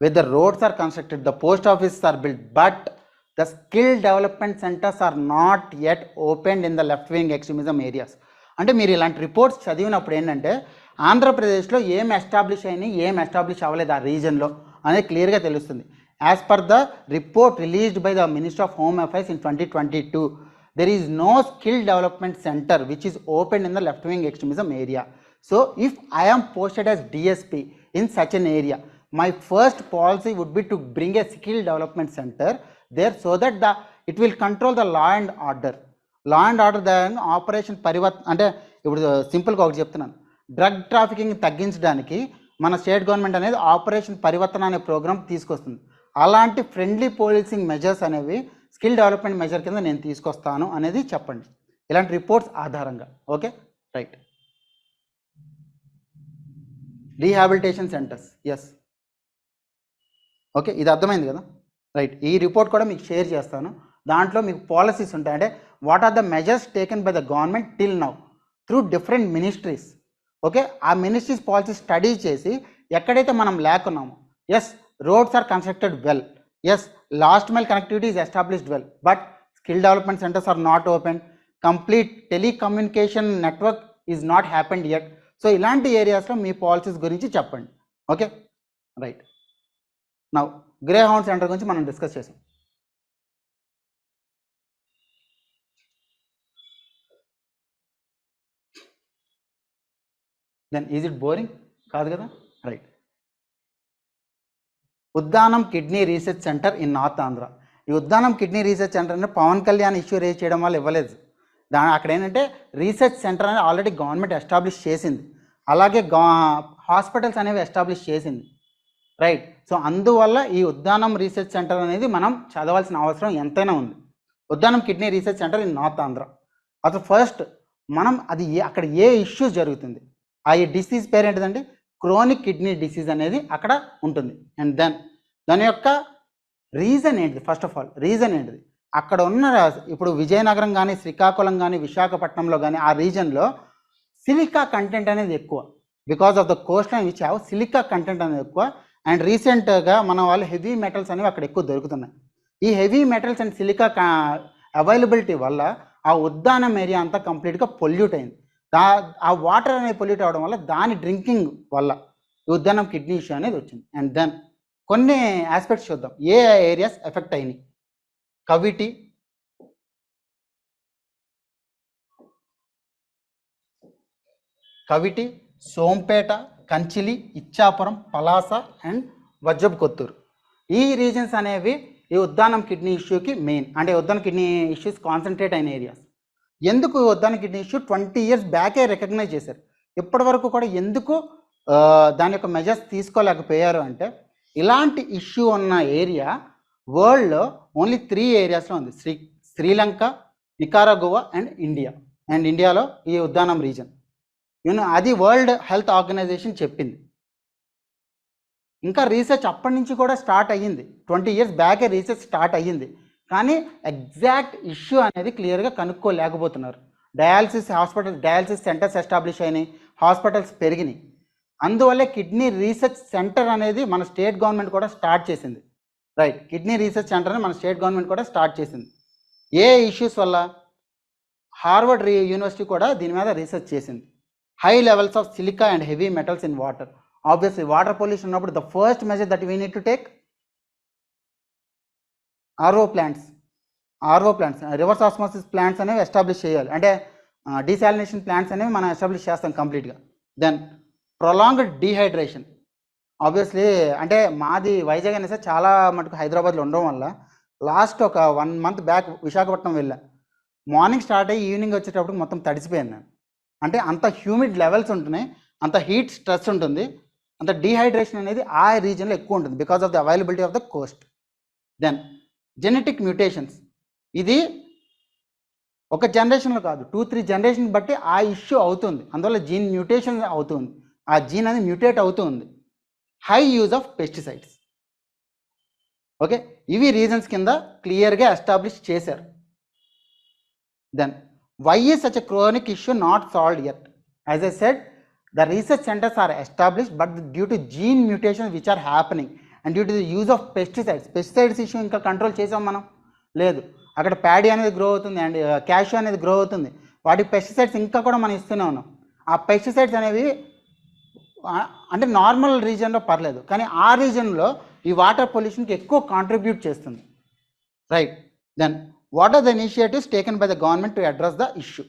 A: Where the roads are constructed, the post offices are built, but the skill development centers are not yet opened in the left-wing extremism areas. అంటే మీరు ఇలాంటి reports చదివినప్పుడు ఏంటంటే ఆంధ్రప్రదేశ్లో ఏం establish అయినాయి, ఏం establish అవ్వలేదు ఆ రీజన్లో అనేది క్లియర్గా తెలుస్తుంది. As per the report released by the minister of home affairs in 2022, there is no skill development center which is opened in the left-wing extremism area. So if I am posted as DSP in such an area, my first policy would be to bring a skill development center there so that it will control the law and order. Law and order దాని operation అంటే ఇప్పుడు సింపుల్గా ఒకటి చెప్తున్నాను, drug trafficking తగ్గించడానికి మన state government అనేది operation పరివర్తన అనే ప్రోగ్రామ్ తీసుకొస్తుంది. అలాంటి ఫ్రెండ్లీ పోలీసింగ్ మెజర్స్ అనేవి స్కిల్ డెవలప్మెంట్ మెజర్ కింద నేను తీసుకొస్తాను అనేది చెప్పండి ఇలాంటి రిపోర్ట్స్ ఆధారంగా. Okay, right. Rehabilitation centres, yes, okay, ఇది అర్థమైంది కదా, రైట్. ఈ రిపోర్ట్ కూడా మీకు షేర్ చేస్తాను. దాంట్లో మీకు పాలసీస్ ఉంటాయి, అంటే what are the measures taken by the government till now through different ministries. Okay, ఆ మినిస్ట్రీస్ పాలసీ స్టడీ చేసి ఎక్కడైతే మనం లేకున్నామో, yes, roads are constructed well, yes, last mile connectivity is established well, but skill development centres are not open, complete telecommunication network is not happened yet. So ఇలాంటి ఏరియాస్లో మీ policies గురించి చెప్పండి. Okay, right. Now greyhound centre గురించి మనం discuss చేసాం. Then is it boring? కాదు కదా, right. Uddanam kidney research centre in north Andhra. ఈ ఉద్దానం కిడ్నీ రీసెర్చ్ సెంటర్ అంటే పవన్ కళ్యాణ్ ఇష్యూ రేజ్ చేయడం వల్ల ఇవ్వలేదు. అక్కడ ఏంటంటే రీసెర్చ్ సెంటర్ అనేది ఆల్రెడీ గవర్నమెంట్ ఎస్టాబ్లిష్ చేసింది, అలాగే హాస్పిటల్స్ అనేవి ఎస్టాబ్లిష్ చేసింది, రైట్. సో అందువల్ల ఈ ఉద్దానం రీసెర్చ్ సెంటర్ అనేది మనం చదవాల్సిన అవసరం ఎంతైనా ఉంది. Uddanam kidney research centre in north Andhra. అసలు ఫస్ట్ మనం అది అక్కడ ఏ ఇష్యూస్ జరుగుతుంది, ఆ డిసీజ్ పేరు ఏంటిదండి, క్రోనిక్ కిడ్నీ డిసీజ్ అనేది అక్కడ ఉంటుంది. అండ్ దెన్ దాని యొక్క రీజన్ ఏంటిది, ఫస్ట్ ఆఫ్ ఆల్ రీజన్ ఏంటిది, అక్కడ ఉన్న ఇప్పుడు విజయనగరం కానీ శ్రీకాకుళం కానీ విశాఖపట్నంలో కానీ ఆ రీజన్లో సిలికా కంటెంట్ అనేది ఎక్కువ, because of the Coast line which have silica content అనేది ఎక్కువ. అండ్ రీసెంట్గా మన వాళ్ళు హెవీ మెటల్స్ అనేవి అక్కడ ఎక్కువ దొరుకుతున్నాయి. ఈ heavy metals and silica availability వల్ల ఆ ఉద్దానం ఏరియా అంతా కంప్లీట్గా పొల్యూట్ అయింది. ఆ వాటర్ అనేది పొల్యూట్ అవ్వడం వల్ల దాని డ్రింకింగ్ వల్ల ఉద్దానం కిడ్నీ ఇష్యూ అనేది వచ్చింది. అండ్ దెన్ కొన్ని ఆస్పెక్ట్స్ చూద్దాం, ఏ ఏరియాస్ ఎఫెక్ట్ అయినాయి. కవిటి, సోంపేట, కంచిలి, ఇచ్చాపురం, పలాస అండ్ వజ్రపు కొత్తూరు, ఈ రీజన్స్ అనేవి ఈ ఉద్దానం కిడ్నీ ఇష్యూకి మెయిన్, అంటే ఉద్దానం కిడ్నీ ఇష్యూస్ కాన్సన్ట్రేట్ అయిన ఏరియాస్. ఎందుకు ఉద్దానం కిడ్నీ ఇష్యూ 20 years బ్యాకే రికగ్నైజ్ చేశారు, ఇప్పటి వరకు కూడా ఎందుకు దాని యొక్క మెజర్స్ తీసుకోలేకపోయారు అంటే, ఇలాంటి ఇష్యూ ఉన్న ఏరియా వరల్డ్లో ఓన్లీ 3 ఏరియాస్లో ఉంది, శ్రీలంక, నికారాగువా అండ్ ఇండియా. అండ్ ఇండియాలో ఈ ఉద్దానం రీజన్ అది వరల్డ్ హెల్త్ ఆర్గనైజేషన్ చెప్పింది. ఇంకా రీసెర్చ్ అప్పటి నుంచి కూడా స్టార్ట్ అయ్యింది, 20 years బ్యాకే రీసెర్చ్ స్టార్ట్ అయ్యింది, కానీ ఎగ్జాక్ట్ ఇష్యూ అనేది క్లియర్గా కనుక్కోలేకపోతున్నారు. డయాలసిస్ సెంటర్స్ ఎస్టాబ్లిష్ అయినాయి, హాస్పిటల్స్ పెరిగినాయి. అందువల్లే కిడ్నీ రీసెర్చ్ సెంటర్ అనేది మన స్టేట్ గవర్నమెంట్ కూడా స్టార్ట్ చేసింది, రైట్. కిడ్నీ రీసెర్చ్ సెంటర్ అనేది మన స్టేట్ గవర్నమెంట్ కూడా స్టార్ట్ చేసింది. ఏ ఇష్యూస్ వల్ల? హార్వర్డ్ యూనివర్సిటీ కూడా దీని మీద రీసెర్చ్ చేసింది. High levels of silica and heavy metals in water. Obviously water pollution ఉన్నప్పుడు the first measure that we need to take RO plants, reverse osmosis plants అనేవి ఎస్టాబ్లిష్ చేయాలి, అంటే డీసాలినేషన్ ప్లాంట్స్ అనేవి మనం ఎస్టాబ్లిష్ చేస్తాం కంప్లీట్గా. Then prolonged dehydration. ఆబ్వియస్లీ అంటే మాది వైజాగ్ అయినా సార్ చాలా మటుకు హైదరాబాద్లో ఉండడం వల్ల లాస్ట్ ఒక 1 month బ్యాక్ విశాఖపట్నం వెళ్ళా. మార్నింగ్ స్టార్ట్ అయ్యి ఈవినింగ్ వచ్చేటప్పుడు మొత్తం తడిసిపోయాను నేను. అంటే అంత హ్యూమిడ్ లెవెల్స్ ఉంటున్నాయి, అంత హీట్ స్ట్రెస్ ఉంటుంది, అంత డీహైడ్రేషన్ అనేది ఆ రీజన్లో ఎక్కువ ఉంటుంది because of the availability of the coast. Then genetic mutations. ఇది ఒక జనరేషన్లో కాదు, 2-3 జనరేషన్ బట్టి ఆ ఇష్యూ అవుతుంది. అందువల్ల జీన్ మ్యూటేషన్ అవుతుంది, ఆ జీన్ అనేది మ్యూటేట్ అవుతుంది. High use of pesticides. Okay, ఇవి రీజన్స్ కింద క్లియర్గా ఎస్టాబ్లిష్ చేశారు. Then why is such a chronic issue not solved yet? As I said, the research centers are established, but due to gene mutations which are happening and due to the use of pesticides issue ఇంకా control చేసాం మనం లేదు. అక్కడ paddy అనేది grow అవుతుంది and cashew అనేది grow అవుతుంది, వాటికి పెస్టిసైడ్స్ ఇంకా కూడా మనం ఇస్తూనే ఉన్నాం. ఆ పెస్టిసైడ్స్ అనేవి అంటే నార్మల్ రీజన్లో పర్లేదు, కానీ ఆ రీజన్లో ఈ వాటర్ పొల్యూషన్కి ఎక్కువ కాంట్రిబ్యూట్ చేస్తుంది. Right. Then what are the initiatives taken by the government to address the issue?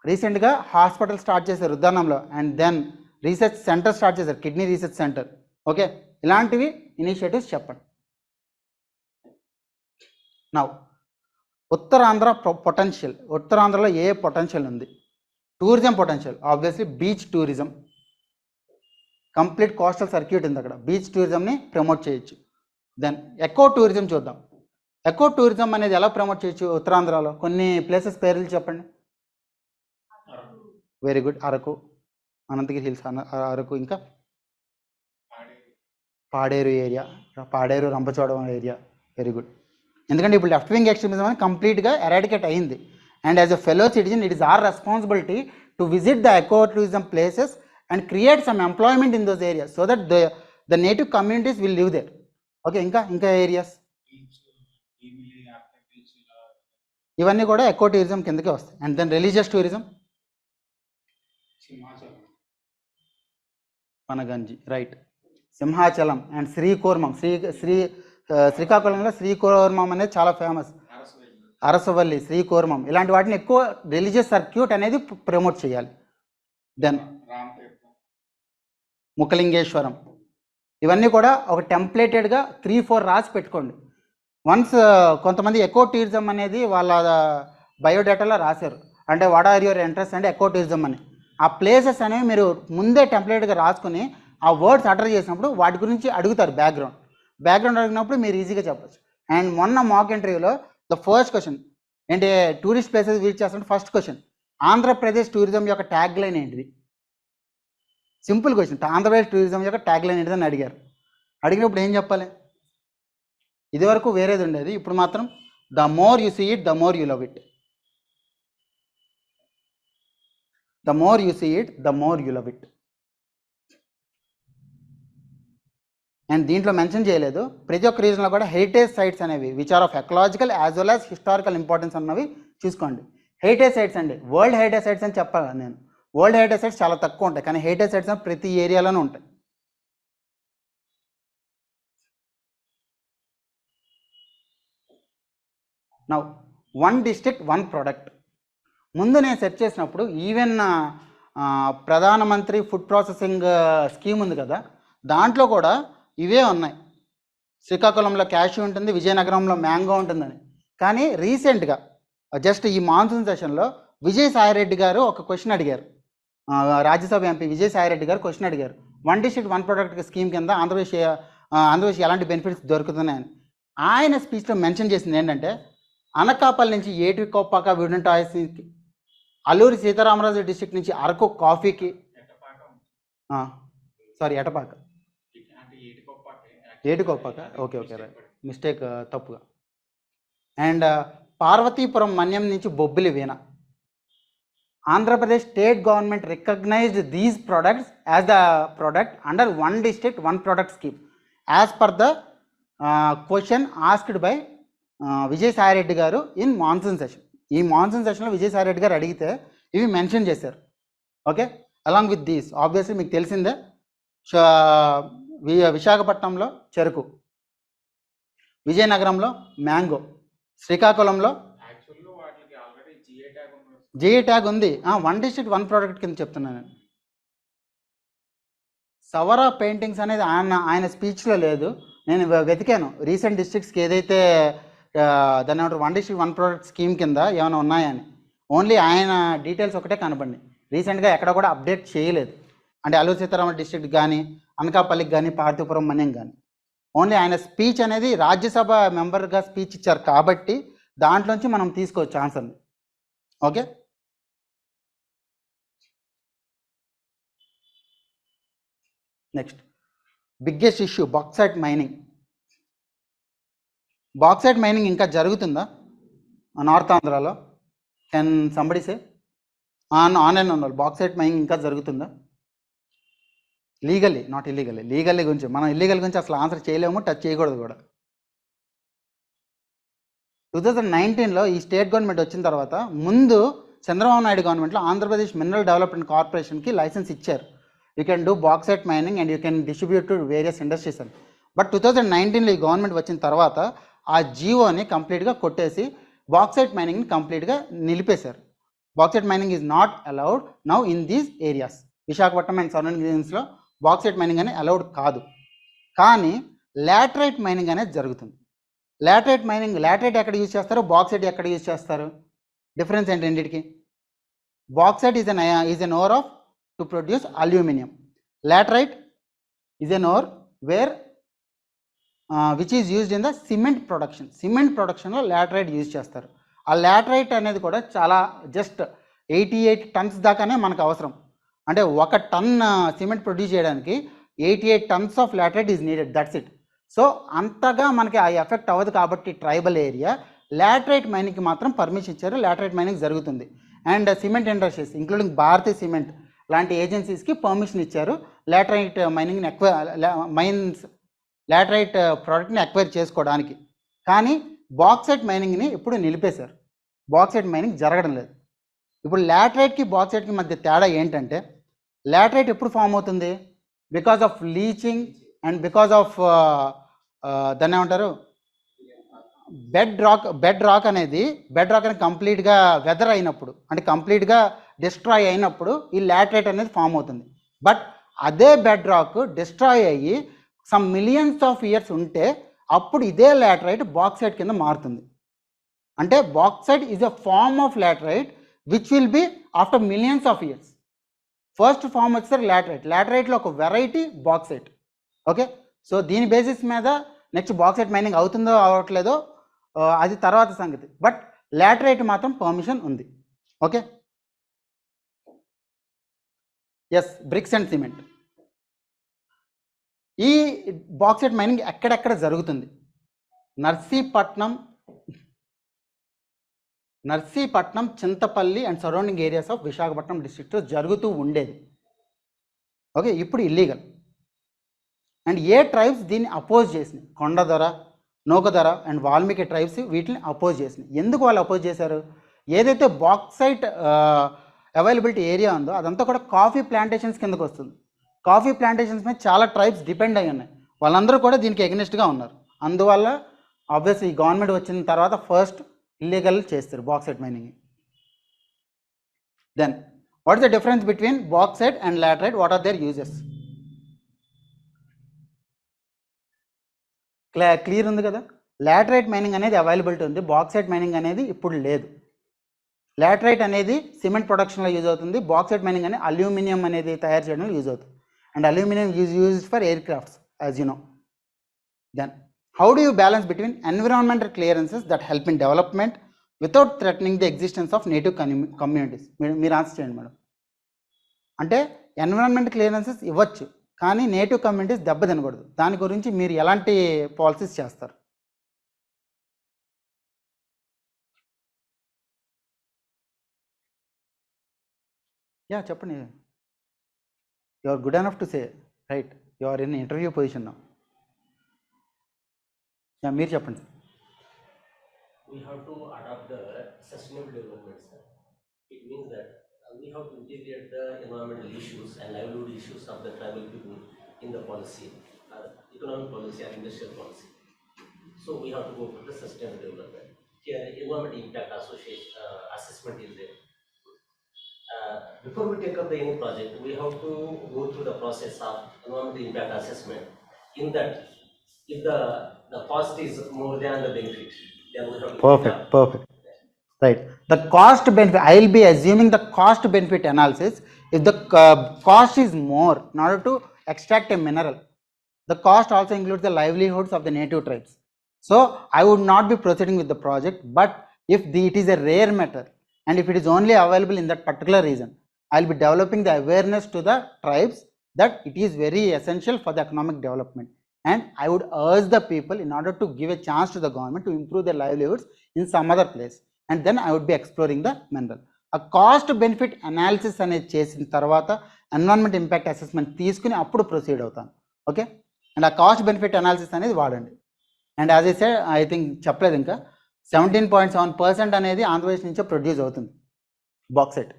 A: రీసెంట్గా హాస్పిటల్ స్టార్ట్ చేశారు ఉద్దానంలో, and then research centre start చేశారు, కిడ్నీ రీసెర్చ్ సెంటర్. ఓకే, ఇలాంటివి ఇనిషియేటివ్స్ చెప్పండి. Now Uttarandhra potential. ఉత్తరాంధ్రలో ఏ పొటెన్షియల్ ఉంది? Tourism potential, obviously beach tourism. Complete coastal circuit ఉంది అక్కడ, బీచ్ టూరిజంని ప్రమోట్ చేయొచ్చు. దెన్ ఎకో టూరిజం చూద్దాం. ఎకో టూరిజం అనేది ఎలా ప్రమోట్ చేయొచ్చు ఉత్తరాంధ్రలో? కొన్ని ప్లేసెస్ పేర్లు చెప్పండి. Very good. Araku, Ananthagiri hills, Araku, ఇంకా Paderu area, Paderu Rampachodavaram area. Very good. ఎందుకంటే ఇప్పుడు లెఫ్ట్ వింగ్ ఎక్స్ట్రీమిజం అనేది కంప్లీట్గా ఎరాడికేట్ అయింది, and as a fellow citizen it is our responsibility to visit the eco tourism places and create some employment in those areas so that the native communities will live there. Okay, ఇంకా areas ఇవన్నీ కూడా eco tourism కిందకే వస్తాయి. And then religious tourism, పనగంజి, right. Simhachalam and Srikurmam. శ్రీకాకుళంలో శ్రీకూర్మం అనేది చాలా famous. Arasavalli, Srikurmam, ఇలాంటి వాటిని ఎక్కువ రిలీజియస్ సర్క్యూట్ అనేది ప్రమోట్ చేయాలి. దెన్ ముఖలింగేశ్వరం, ఇవన్నీ కూడా ఒక టెంప్లేటెడ్గా 3-4 రాసి పెట్టుకోండి. వన్స్ కొంతమంది ఎకో టూరిజం అనేది వాళ్ళ బయోడేటాలో రాశారు, అంటే వాట్ ఆర్ యువర్ ఇంట్రెస్ట్ అంటే ఎకో టూరిజం అని. ఆ ప్లేసెస్ అనేవి మీరు ముందే టెంప్లేట్గా రాసుకుని ఆ వర్డ్స్ అటర్ చేసినప్పుడు వాటి గురించి అడుగుతారు. బ్యాక్గ్రౌండ్ అడిగినప్పుడు మీరు ఈజీగా చెప్పచ్చు. అండ్ మొన్న మాక్ ఇంటర్వ్యూలో ద ఫస్ట్ క్వశ్చన్ ఏంటి, టూరిస్ట్ ప్లేసెస్ విజిట్ చేస్తుంటే ఫస్ట్ క్వశ్చన్ ఆంధ్రప్రదేశ్ టూరిజం యొక్క ట్యాగ్ లైన్ ఏంటిది? Simple question. ఆంధ్రప్రదేశ్ టూరిజం యొక్క ట్యాగ్ లైన్ ఏంటిదని అడిగారు. అడిగినప్పుడు ఏం చెప్పాలి? ఇదివరకు వేరేది ఉండేది, ఇప్పుడు మాత్రం the more you see it the more you love it. The more you see it the more you love it. And దీంట్లో మెన్షన్ చేయలేదు, ప్రతి ఒక్క రీజన్లో కూడా హెరిటేజ్ సైట్స్ అనేవి which are of ecological as well as historical importance అన్నవి చూసుకోండి. Heritage sites అండి, world heritage sites అని చెప్పాలి నేను. వరల్డ్ హెరిటేజ్ సైట్స్ చాలా తక్కువ ఉంటాయి, కానీ హెరిటేజ్ సైట్స్ అని ప్రతి ఏరియాలోనూ ఉంటాయి. Now 1 district 1 product. ముందు నేను సెర్చ్ చేసినప్పుడు ఈవెన్ ప్రధానమంత్రి ఫుడ్ ప్రాసెసింగ్ స్కీమ్ ఉంది కదా, దాంట్లో కూడా ఇవే ఉన్నాయి. శ్రీకాకుళంలో క్యాష్యూ ఉంటుంది, విజయనగరంలో మ్యాంగో ఉంటుందని. కానీ రీసెంట్గా జస్ట్ ఈ మాన్సూన్ సెషన్లో విజయసాయిరెడ్డి గారు ఒక క్వశ్చన్ అడిగారు, రాజ్యసభ ఎంపీ విజయసాయిరెడ్డి గారు క్వశ్చన్ అడిగారు, 1 district 1 product స్కీమ్ కింద ఆంధ్రప్రదేశ్ ఎలాంటి బెనిఫిట్స్ దొరుకుతున్నాయని. ఆయన స్పీచ్లో మెన్షన్ చేసింది ఏంటంటే, అనకాపల్లి నుంచి ఏటికొప్పాక విడెంట్ ఆయిల్స్కి, అల్లూరి సీతారామరాజు డిస్ట్రిక్ట్ నుంచి అరకు కాఫీకి, Etapaka, Etikoppaka, okay right, mistake, తప్పుగా. అండ్ పార్వతీపురం మన్యం నుంచి బొబ్బిలి వీణ. Andhra Pradesh state government recognised these products as the product under 1 district 1 product scheme as per the question asked by Vijayasai Reddy గారు ఇన్ మాన్సూన్ సెషన్. ఈ మాన్సూన్ సెషన్లో విజయసాయిరెడ్డి గారు అడిగితే ఇవి మెన్షన్ చేశారు. Okay, along with these obviously మీకు తెలిసిందే, విశాఖపట్నంలో చెరుకు, విజయనగరంలో మ్యాంగో, శ్రీకాకుళంలో జిఏ ట్యాగ్ ఉంది. 1 district 1 product కింద చెప్తున్నాను నేను. సవరా పెయింటింగ్స్ అనేది ఆయన స్పీచ్లో లేదు. నేను వెతికాను రీసెంట్ డిస్ట్రిక్ట్స్కి ఏదైతే దాన్ని ఏమంటారు 1 district 1 product స్కీమ్ కింద ఏమైనా ఉన్నాయని. ఓన్లీ ఆయన డీటెయిల్స్ ఒకటే కనపడి, రీసెంట్గా ఎక్కడ కూడా అప్డేట్ చేయలేదు. అంటే అల్లూరు సీతారామ డిస్ట్రిక్ట్ కానీ, అనకాపల్లికి కానీ, పార్థిపురం మన్యం కానీ. ఓన్లీ ఆయన స్పీచ్ అనేది రాజ్యసభ మెంబర్గా స్పీచ్ ఇచ్చారు కాబట్టి దాంట్లోంచి మనం తీసుకోవచ్చు ఆన్సర్ని. Okay, next biggest issue bauxite mining. Bauxite mining ఇంకా జరుగుతుందా నార్త్ ఆంధ్రాలో? Can somebody say? ఆన్లైన్ ఉండాలి. బాక్సైట్ మైనింగ్ ఇంకా జరుగుతుందా? Legally, not illegally. లీగల్లీ గురించి మనం ఇల్లీగల్ గురించి అసలు ఆన్సర్ చేయలేము, టచ్ చేయకూడదు కూడా. 2019లో ఈ స్టేట్ గవర్నమెంట్ వచ్చిన తర్వాత ముందు చంద్రబాబు నాయుడు గవర్నమెంట్లో ఆంధ్రప్రదేశ్ మినరల్ డెవలప్మెంట్ కార్పొరేషన్కి లైసెన్స్ ఇచ్చారు. You can do bauxite mining and you can distribute to various industries అని. బట్ 2019లో ఈ గవర్నమెంట్ వచ్చిన తర్వాత ఆ జీవోని కంప్లీట్గా కొట్టేసి బాక్సైట్ మైనింగ్ని కంప్లీట్గా నిలిపేశారు. Bauxite mining is not allowed now in these areas. Visakhapatnam and surrounding రీజన్స్లో బాక్సైట్ మైనింగ్ అనేది అలౌడ్ కాదు. కానీ లాటరైట్ మైనింగ్ అనేది జరుగుతుంది. లాటరైట్ మైనింగ్, లాటరైట్ ఎక్కడ యూజ్ చేస్తారు, బాక్సైట్ ఎక్కడ యూజ్ చేస్తారు? డిఫరెన్స్ ఏంటి రెండింటికి? Bauxite is an ore of to produce aluminium. Laterite is an ore where which is used in the cement production. Cement ప్రొడక్షన్లో లాటరైట్ యూజ్ చేస్తారు. ఆ లాటరైట్ అనేది కూడా చాలా జస్ట్ 88 tons దాకానే మనకు అవసరం. అంటే 1 ton సిమెంట్ ప్రొడ్యూస్ చేయడానికి 88 tons of laterite is needed, that's it. So అంతగా మనకి ఆ ఎఫెక్ట్ అవ్వదు కాబట్టి ట్రైబల్ ఏరియా లాటరైట్ మైనింగ్కి మాత్రం పర్మిషన్ ఇచ్చారు. లాటరైట్ మైనింగ్ జరుగుతుంది. And cement industries including Bharatiya cement లాంటి ఏజెన్సీస్కి పర్మిషన్ ఇచ్చారు లాటరైట్ మైనింగ్ని లాటరైట్ ప్రోడక్ట్ని అక్వైర్ చేసుకోవడానికి. కానీ బాక్సైట్ మైనింగ్ని ఇప్పుడు నిలిపేశారు. బాక్సైట్ మైనింగ్ జరగడం లేదు. ఇప్పుడు లాటరైట్కి బాక్సైట్కి మధ్య తేడా ఏంటంటే, లాటరైట్ ఎప్పుడు ఫామ్ అవుతుంది? Because of leaching and because of దాన్ని ఏమంటారు, బెడ్ రాక్ అనేది కంప్లీట్గా వెదర్ అయినప్పుడు, అంటే కంప్లీట్గా డిస్ట్రాయ్ అయినప్పుడు ఈ లాటరైట్ అనేది ఫామ్ అవుతుంది. బట్ అదే బెడ్ రాక్ డిస్ట్రాయ్ అయ్యి సమ్ మిలియన్స్ ఆఫ్ ఇయర్స్ ఉంటే అప్పుడు ఇదే లాటరైట్ బాక్సైట్ కింద మారుతుంది. అంటే bauxite is a form of laterite which will be after millions of years. First form వచ్చేసరికి లాటరైట్లో ఒక వెరైటీ బాక్సైట్. ఓకే, సో దీని బేసిస్ మీద నెక్స్ట్ బాక్సైట్ మైనింగ్ అవుతుందో అవ్వట్లేదో అది తర్వాత సంగతి. బట్ లాటరైట్ మాత్రం పర్మిషన్ ఉంది. Okay, yes, bricks and cement. ఈ బాక్సైట్ మైనింగ్ ఎక్కడెక్కడ జరుగుతుంది? Narsipatnam, Chintapalli and surrounding areas of Visakhapatnam డిస్ట్రిక్ట్లో జరుగుతూ ఉండేది. ఓకే, ఇప్పుడు ఇల్లీగల్. అండ్ ఏ ట్రైబ్స్ దీన్ని అపోజ్ చేసినాయి? కొండదొర, నూకదొర అండ్ వాల్మీకి ట్రైబ్స్ వీటిని అపోజ్ చేసినాయి. ఎందుకు వాళ్ళు అపోజ్ చేశారు? ఏదైతే బాక్సైట్ అవైలబిలిటీ ఏరియా ఉందో అదంతా కూడా కాఫీ ప్లాంటేషన్స్ కిందకు వస్తుంది. కాఫీ ప్లాంటేషన్స్ మీద చాలా ట్రైబ్స్ డిపెండ్ అయి ఉన్నాయి. వాళ్ళందరూ కూడా దీనికి ఎగ్నెస్ట్గా ఉన్నారు. అందువల్ల ఆబ్వియస్లీ ఈ గవర్నమెంట్ వచ్చిన తర్వాత ఫస్ట్ ఇల్లీగల్ చేస్తారు bauxite mining. Then what is the difference between bauxite and laterite? What are their uses? Clear ఉంది కదా? లాటరైట్ మైనింగ్ అనేది అవైలబిలిటీ ఉంది, బాక్సైట్ మైనింగ్ అనేది ఇప్పుడు లేదు. లాటరైట్ అనేది సిమెంట్ ప్రొడక్షన్లో యూజ్ అవుతుంది, బాక్సైట్ మైనింగ్ అనేది అల్యూమినియం అనేది తయారు చేయడంలో యూజ్ అవుతుంది. And aluminium used for aircrafts as you know. Then how do you balance between environmental clearances that help in development without threatening the existence of native communities? మీరు answer చేయండి madam. అంటే environment clearances ఇవ్వచ్చు కానీ native communities దెబ్బ తినకూడదు. దాని గురించి మీరు ఎలాంటి పాలసీస్ చేస్తారు? యా చెప్పండి. You are good enough to say, right? You are in interview position now. Yeah మీరు చెప్పండి.
E: We have to adopt the sustainable development, sir. It means that we have to integrate the environmental issues and livelihood issues of the tribal people in the policy, economic policy or industrial policy. So we have to go for the sustainable development. Here, environmental impact assessment is there. before we take up any project, we have to go through the process of environmental impact assessment. In that, if the cost is more than the benefit, then we have to
A: Perfect. Right. The cost benefit, I will be assuming the cost benefit analysis. If the cost is more in order to extract a mineral, the cost also includes the livelihoods of the native tribes. So I would not be proceeding with the project. But if it is a rare matter and if it is only available in that particular region, I will be developing the awareness to the tribes that it is very essential for the economic development. And I would urge the people in order to give a chance to the government to improve their livelihoods in some other place. And then I would be exploring the mineral. A cost benefit analysis అనేది చేసిన తర్వాత environment impact assessment తీసుకుని అప్పుడు proceed అవుతాను. Okay, and ఆ cost benefit analysis అనేది వాడండి. And as I said, I think చెప్పలేదు ఇంకా, 17.7% అనేది ఆంధ్రప్రదేశ్ నుంచే ప్రొడ్యూస్ అవుతుంది bauxite.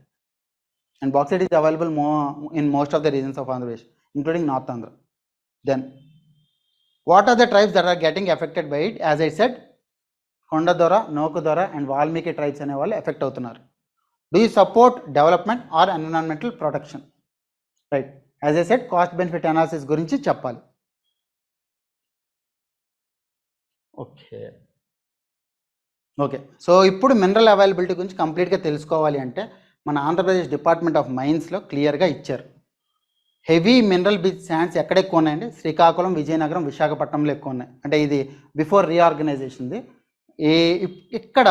A: And bauxite is available in most of the reasons of Andhra Pradesh, including north Andhra. Then what are the tribes that are getting affected by it? As I said, కొండదొర, నోకుదొర and Valmiki tribes అనే వాళ్ళు effect అవుతున్నారు. Do you support development are environmental protection? Right, as I said cost benefit analysis గురించి చెప్పాలి. Okay, so ఇప్పుడు mineral availability గురించి కంప్లీట్గా తెలుసుకోవాలి అంటే మన ఆంధ్రప్రదేశ్ డిపార్ట్మెంట్ ఆఫ్ మైన్స్లో క్లియర్గా ఇచ్చారు. హెవీ మినరల్ బీచ్ శాండ్స్ ఎక్కడ ఎక్కువ ఉన్నాయండి? శ్రీకాకుళం, విజయనగరం, విశాఖపట్నంలో ఎక్కువ ఉన్నాయి. అంటే ఇది బిఫోర్ రీఆర్గనైజేషన్ది. ఇక్కడ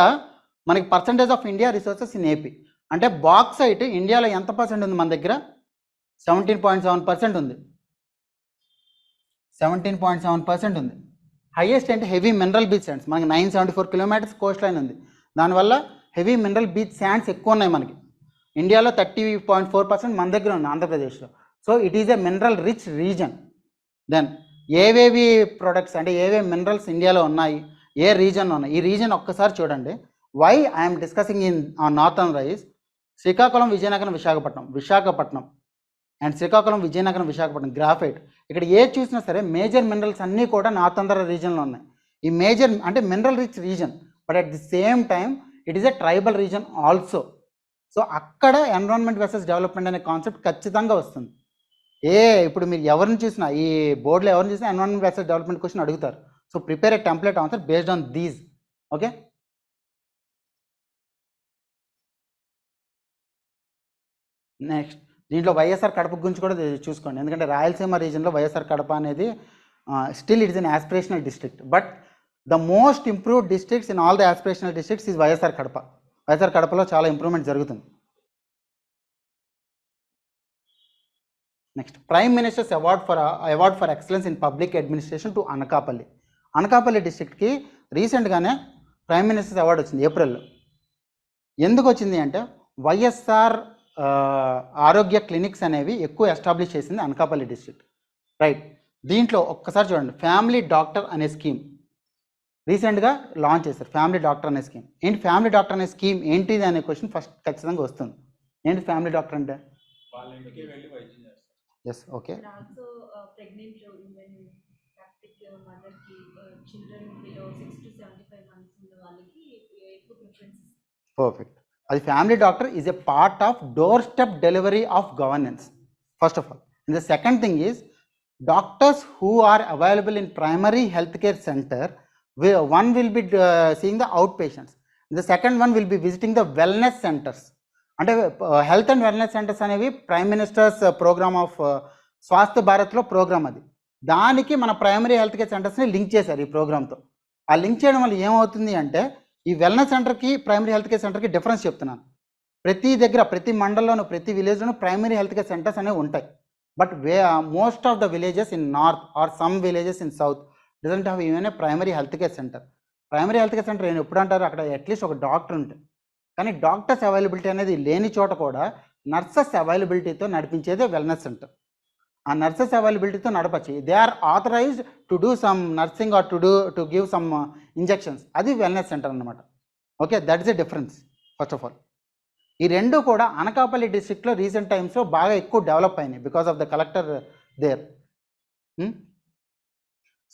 A: మనకి percentage of India resources in AP అంటే బాక్సైట్ ఇండియాలో ఎంత పర్సెంట్ ఉంది? మన దగ్గర 17.7% ఉంది. 17.7% ఉంది. హైయెస్ట్ అంటే హెవీ మినరల్ బీచ్ శాండ్స్ మనకి 974 కిలోమీటర్స్ కోస్ట్ లైన్ ఉంది. దానివల్ల హెవీ మినరల్ బీచ్ శాండ్స్ ఎక్కువ ఉన్నాయి మనకి. ఇండియాలో 30.4% మన దగ్గర ఉంది ఆంధ్రప్రదేశ్లో. So it is a mineral rich region. Then ఏవేవి ప్రొడక్ట్స్ అంటే ఏవేవి మినరల్స్ ఇండియాలో ఉన్నాయి, ఏ రీజన్లో ఉన్నాయి, ఈ రీజన్ ఒక్కసారి చూడండి. Why I'm discussing in northern rice Srikakulam, Vizianagaram, Visakhapatnam and Srikakulam, Vizianagaram, Visakhapatnam graphite. ఇక్కడ ఏ చూసినా సరే మేజర్ మినరల్స్ అన్నీ కూడా నార్త్ ఆంధ్ర రీజన్లో ఉన్నాయి. ఈ మేజర్ అంటే mineral rich reason, but at the same time it is a tribal reason also. So అక్కడ ఎన్విరాన్మెంట్ వర్సెస్ డెవలప్మెంట్ అనే కాన్సెప్ట్ ఖచ్చితంగా వస్తుంది. ఇప్పుడు మీరు ఎవరిని చూసినా ఈ బోర్డులో ఎవరిని చూసినా ఎన్విరాన్మెంట్ వర్సెస్ డెవలప్మెంట్ క్వశ్చన్ అడుగుతారు. So prepare a template answer based on these. Okay, next దీంట్లో వైఎస్ఆర్ కడప గురించి కూడా చూసుకోండి. ఎందుకంటే రాయలసీమ రీజన్లో వైఎస్ఆర్ కడప అనేది still it is an aspirational district, but the most improved districts in all the aspirational districts is YSR Kadapa. YSR కడపలో చాలా improvement జరుగుతుంది. Next, prime minister's award for excellence in public administration to Anakapalli డిస్ట్రిక్ట్కి రీసెంట్గానే ప్రైమ్ మినిస్టర్స్ అవార్డు వచ్చింది ఏప్రిల్లో. ఎందుకు వచ్చింది అంటే వైఎస్ఆర్ ఆరోగ్య క్లినిక్స్ అనేవి ఎక్కువ ఎస్టాబ్లిష్ చేసింది అనకాపల్లి డిస్ట్రిక్ట్. రైట్, దీంట్లో ఒక్కసారి చూడండి, ఫ్యామిలీ డాక్టర్ అనే స్కీమ్ రీసెంట్గా లాంచ్ చేశారు. ఫ్యామిలీ డాక్టర్ అనే స్కీమ్ ఏంటి? ఫ్యామిలీ డాక్టర్ అనే స్కీమ్ ఏంటిది అనే క్వశ్చన్ ఫస్ట్ ఖచ్చితంగా వస్తుంది. ఏంటి ఫ్యామిలీ డాక్టర్ అంటే? Yes, okay. పర్ఫెక్ట్. అది family doctor is a part of doorstep delivery of governance first of all. And the second thing is doctors who are available in primary health care centre, one will be seeing the outpatients, the second one will be visiting the wellness centers. అంటే health and wellness centres అనేవి prime ministers programme of స్వాస్థ్య భారత్లో programme అది. దానికి మన primary health care సెంటర్స్ని link చేశారు ఈ ప్రోగ్రామ్తో. ఆ link చేయడం వల్ల ఏమవుతుంది అంటే ఈ వెల్నెస్ సెంటర్కి ప్రైమరీ హెల్త్ కేర్ సెంటర్కి డిఫరెన్స్ చెప్తున్నాను. ప్రతి దగ్గర, ప్రతి మండలంలోనూ, ప్రతి విలేజ్లోనూ ప్రైమరీ హెల్త్ కేర్ సెంటర్స్ అనేవి ఉంటాయి. But most of the villages in north are some villages in south doesn't have even a primary health care centre. Primary health care centre ఎప్పుడు అంటారు? అక్కడ అట్లీస్ట్ ఒక డాక్టర్ ఉంటుంది. కానీ డాక్టర్స్ అవైలబిలిటీ అనేది లేని చోట కూడా నర్సెస్ అవైలబిలిటీతో నడిపించేదే వెల్నెస్ సెంటర్. ఆ నర్సెస్ అవైలబిలిటీతో నడపచ్చు. They are authorised to do some nursing or to give some injections. అది వెల్నెస్ సెంటర్ అన్నమాట. Okay, that is a difference first of all. ఈ రెండు కూడా అనకాపల్లి డిస్ట్రిక్ట్లో రీసెంట్ టైమ్స్లో బాగా ఎక్కువ డెవలప్ అయినాయి because of the collector there.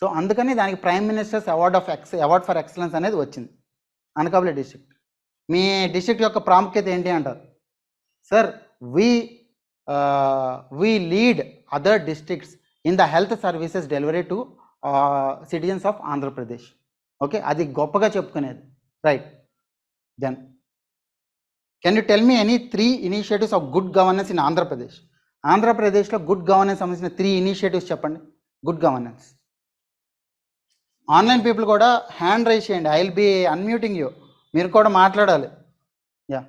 A: So అందుకని దానికి prime minister's award for excellence అనేది వచ్చింది అనకాపల్లి డిస్ట్రిక్ట్. మీ డిస్ట్రిక్ట్ యొక్క ప్రాముఖ్యత ఏంటి అంటారు? Sir, we lead other districts in the health services delivery to citizens of Andhra Pradesh. Okay, అది గొప్పగా చెప్పుకునేది, right? Then can you tell me any 3 initiatives of good governance in Andhra Pradesh? ఆంధ్రప్రదేశ్లో గుడ్ గవర్నెన్స్ సంబంధించిన 3 initiatives చెప్పండి. Good governance. Online people కూడా hand raise చేయండి. I will be unmuting you. మీరు కూడా మాట్లాడాలి. Yeah,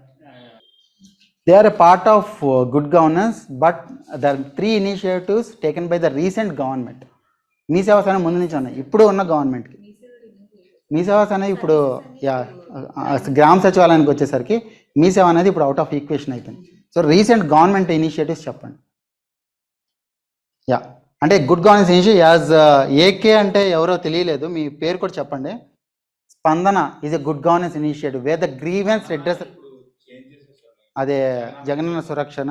A: they are a part of good governance, but the 3 initiatives taken by the recent government. మీ సేవా Sanae ముందు నుంచి ఉన్నాయి, ఇప్పుడు ఉన్న గవర్నమెంట్కి. మీ సేవా సనే ఇప్పుడు యా గ్రామ సచివాలయానికి వచ్చేసరికి మీ సేవ అనేది ఇప్పుడు అవుట్ ఆఫ్ ఈక్వేషన్ అయిపోయింది. సో రీసెంట్ గవర్నమెంట్ ఇనిషియేటివ్స్ చెప్పండి. యా, అంటే good governance initiative as AK అంటే ఎవరో తెలియలేదు, మీ పేరు కూడా చెప్పండి. Spandana is a good governance initiative where the grievance redress. అదే జగనన్న సురక్షణ,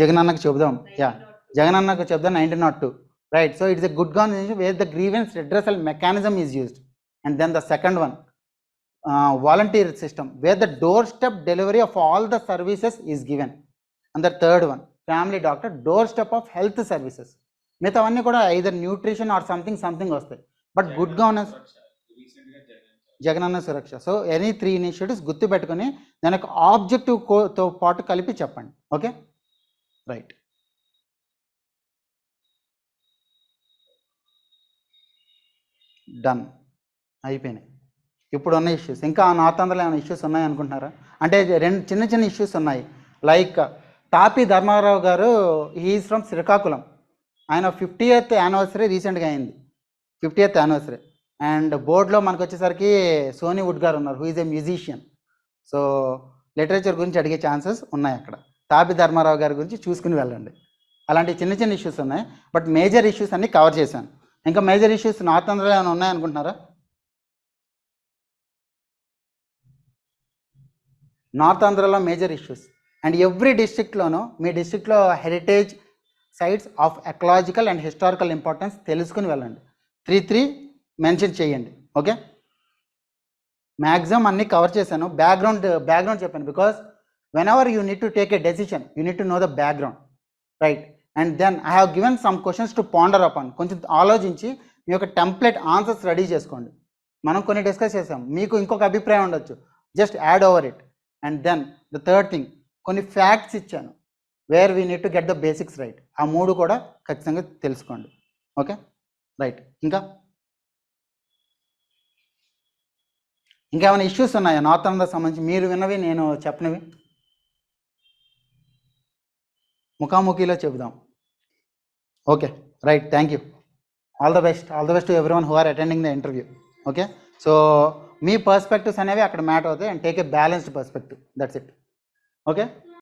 A: జగనన్నకు చెబుదాం. యా, జగనన్నకు చెబుదాం 1902, right? So it's a good governance where the grievance redressal mechanism is used. And then the second one, volunteer system where the doorstep delivery of all the services is given. And the third one, family doctor, doorstep of health services. మిగతావన్నీ కూడా either nutrition or something వస్తాయి, but good governance Jagananna Suraksha. So any 3 initiatives గుర్తు పెట్టుకుని దానికి ఆబ్జెక్టివ్తో పాటు కలిపి చెప్పండి. Okay, right. Done, అయిపోయినాయి. ఇప్పుడు ఉన్న ఇష్యూస్ ఇంకా నార్త్ ఆంధ్రలో ఏమైనా ఇష్యూస్ ఉన్నాయి అనుకుంటున్నారా? అంటే 2 చిన్న ఇష్యూస్ ఉన్నాయి. లైక్ తాపి ధర్మారావు గారు, హీఈస్ ఫ్రమ్ శ్రీకాకుళం. ఆయన 50th యానివర్సరీ రీసెంట్గా అయింది, 50th యానివర్సరీ. అండ్ బోర్డులో మనకు వచ్చేసరికి సోనీ వుడ్ గారు ఉన్నారు, who is a musician. So literature గురించి అడిగే ఛాన్సెస్ ఉన్నాయి అక్కడ. తాపి ధర్మారావు గారి గురించి చూసుకుని వెళ్ళండి. అలాంటి చిన్న ఇష్యూస్ ఉన్నాయి, బట్ మేజర్ ఇష్యూస్ అన్నీ కవర్ చేశాను. ఇంకా మేజర్ ఇష్యూస్ నార్త్ ఆంధ్రలో ఏమైనా ఉన్నాయనుకుంటున్నారా? నార్త్ ఆంధ్రలో మేజర్ ఇష్యూస్ అండ్ ఎవ్రీ డిస్ట్రిక్ట్లోనూ మీ డిస్ట్రిక్ట్లో heritage sites of ecological and historical importance తెలుసుకుని వెళ్ళండి. 3 మెన్షన్ చేయండి. ఓకే, మ్యాక్సిమం అన్నీ కవర్ చేశాను. బ్యాక్గ్రౌండ్ చెప్పాను, because whenever you need to take a decision you need to know the background, right? And then I have given some questions to ponder upon. కొంచెం ఆలోచించి మీ యొక్క template answers ready చేసుకోండి. మనం కొన్ని discuss చేసాం, మీకు ఇంకొక అభిప్రాయం ఉండొచ్చు, just add over it. And then the third thing, కొన్ని ఫ్యాక్ట్స్ ఇచ్చాను where we need to get the basics right. ఆ 3 కూడా ఖచ్చితంగా తెలుసుకోండి. Okay, right. ఇంకేమైనా ఇష్యూస్ ఉన్నాయా నార్త్ ఆంధ్రకు సంబంధించి, మీరు విన్నవి నేను చెప్పనివి? ముఖాముఖిలో చెబుదాం. Okay, right. Thank you. All the best to everyone who are attending the interview. Okay, so మీ పర్స్పెక్టివ్స్ అనేవి అక్కడ మ్యాటర్ అవుతాయి. And take a balanced perspective, that's it. Okay.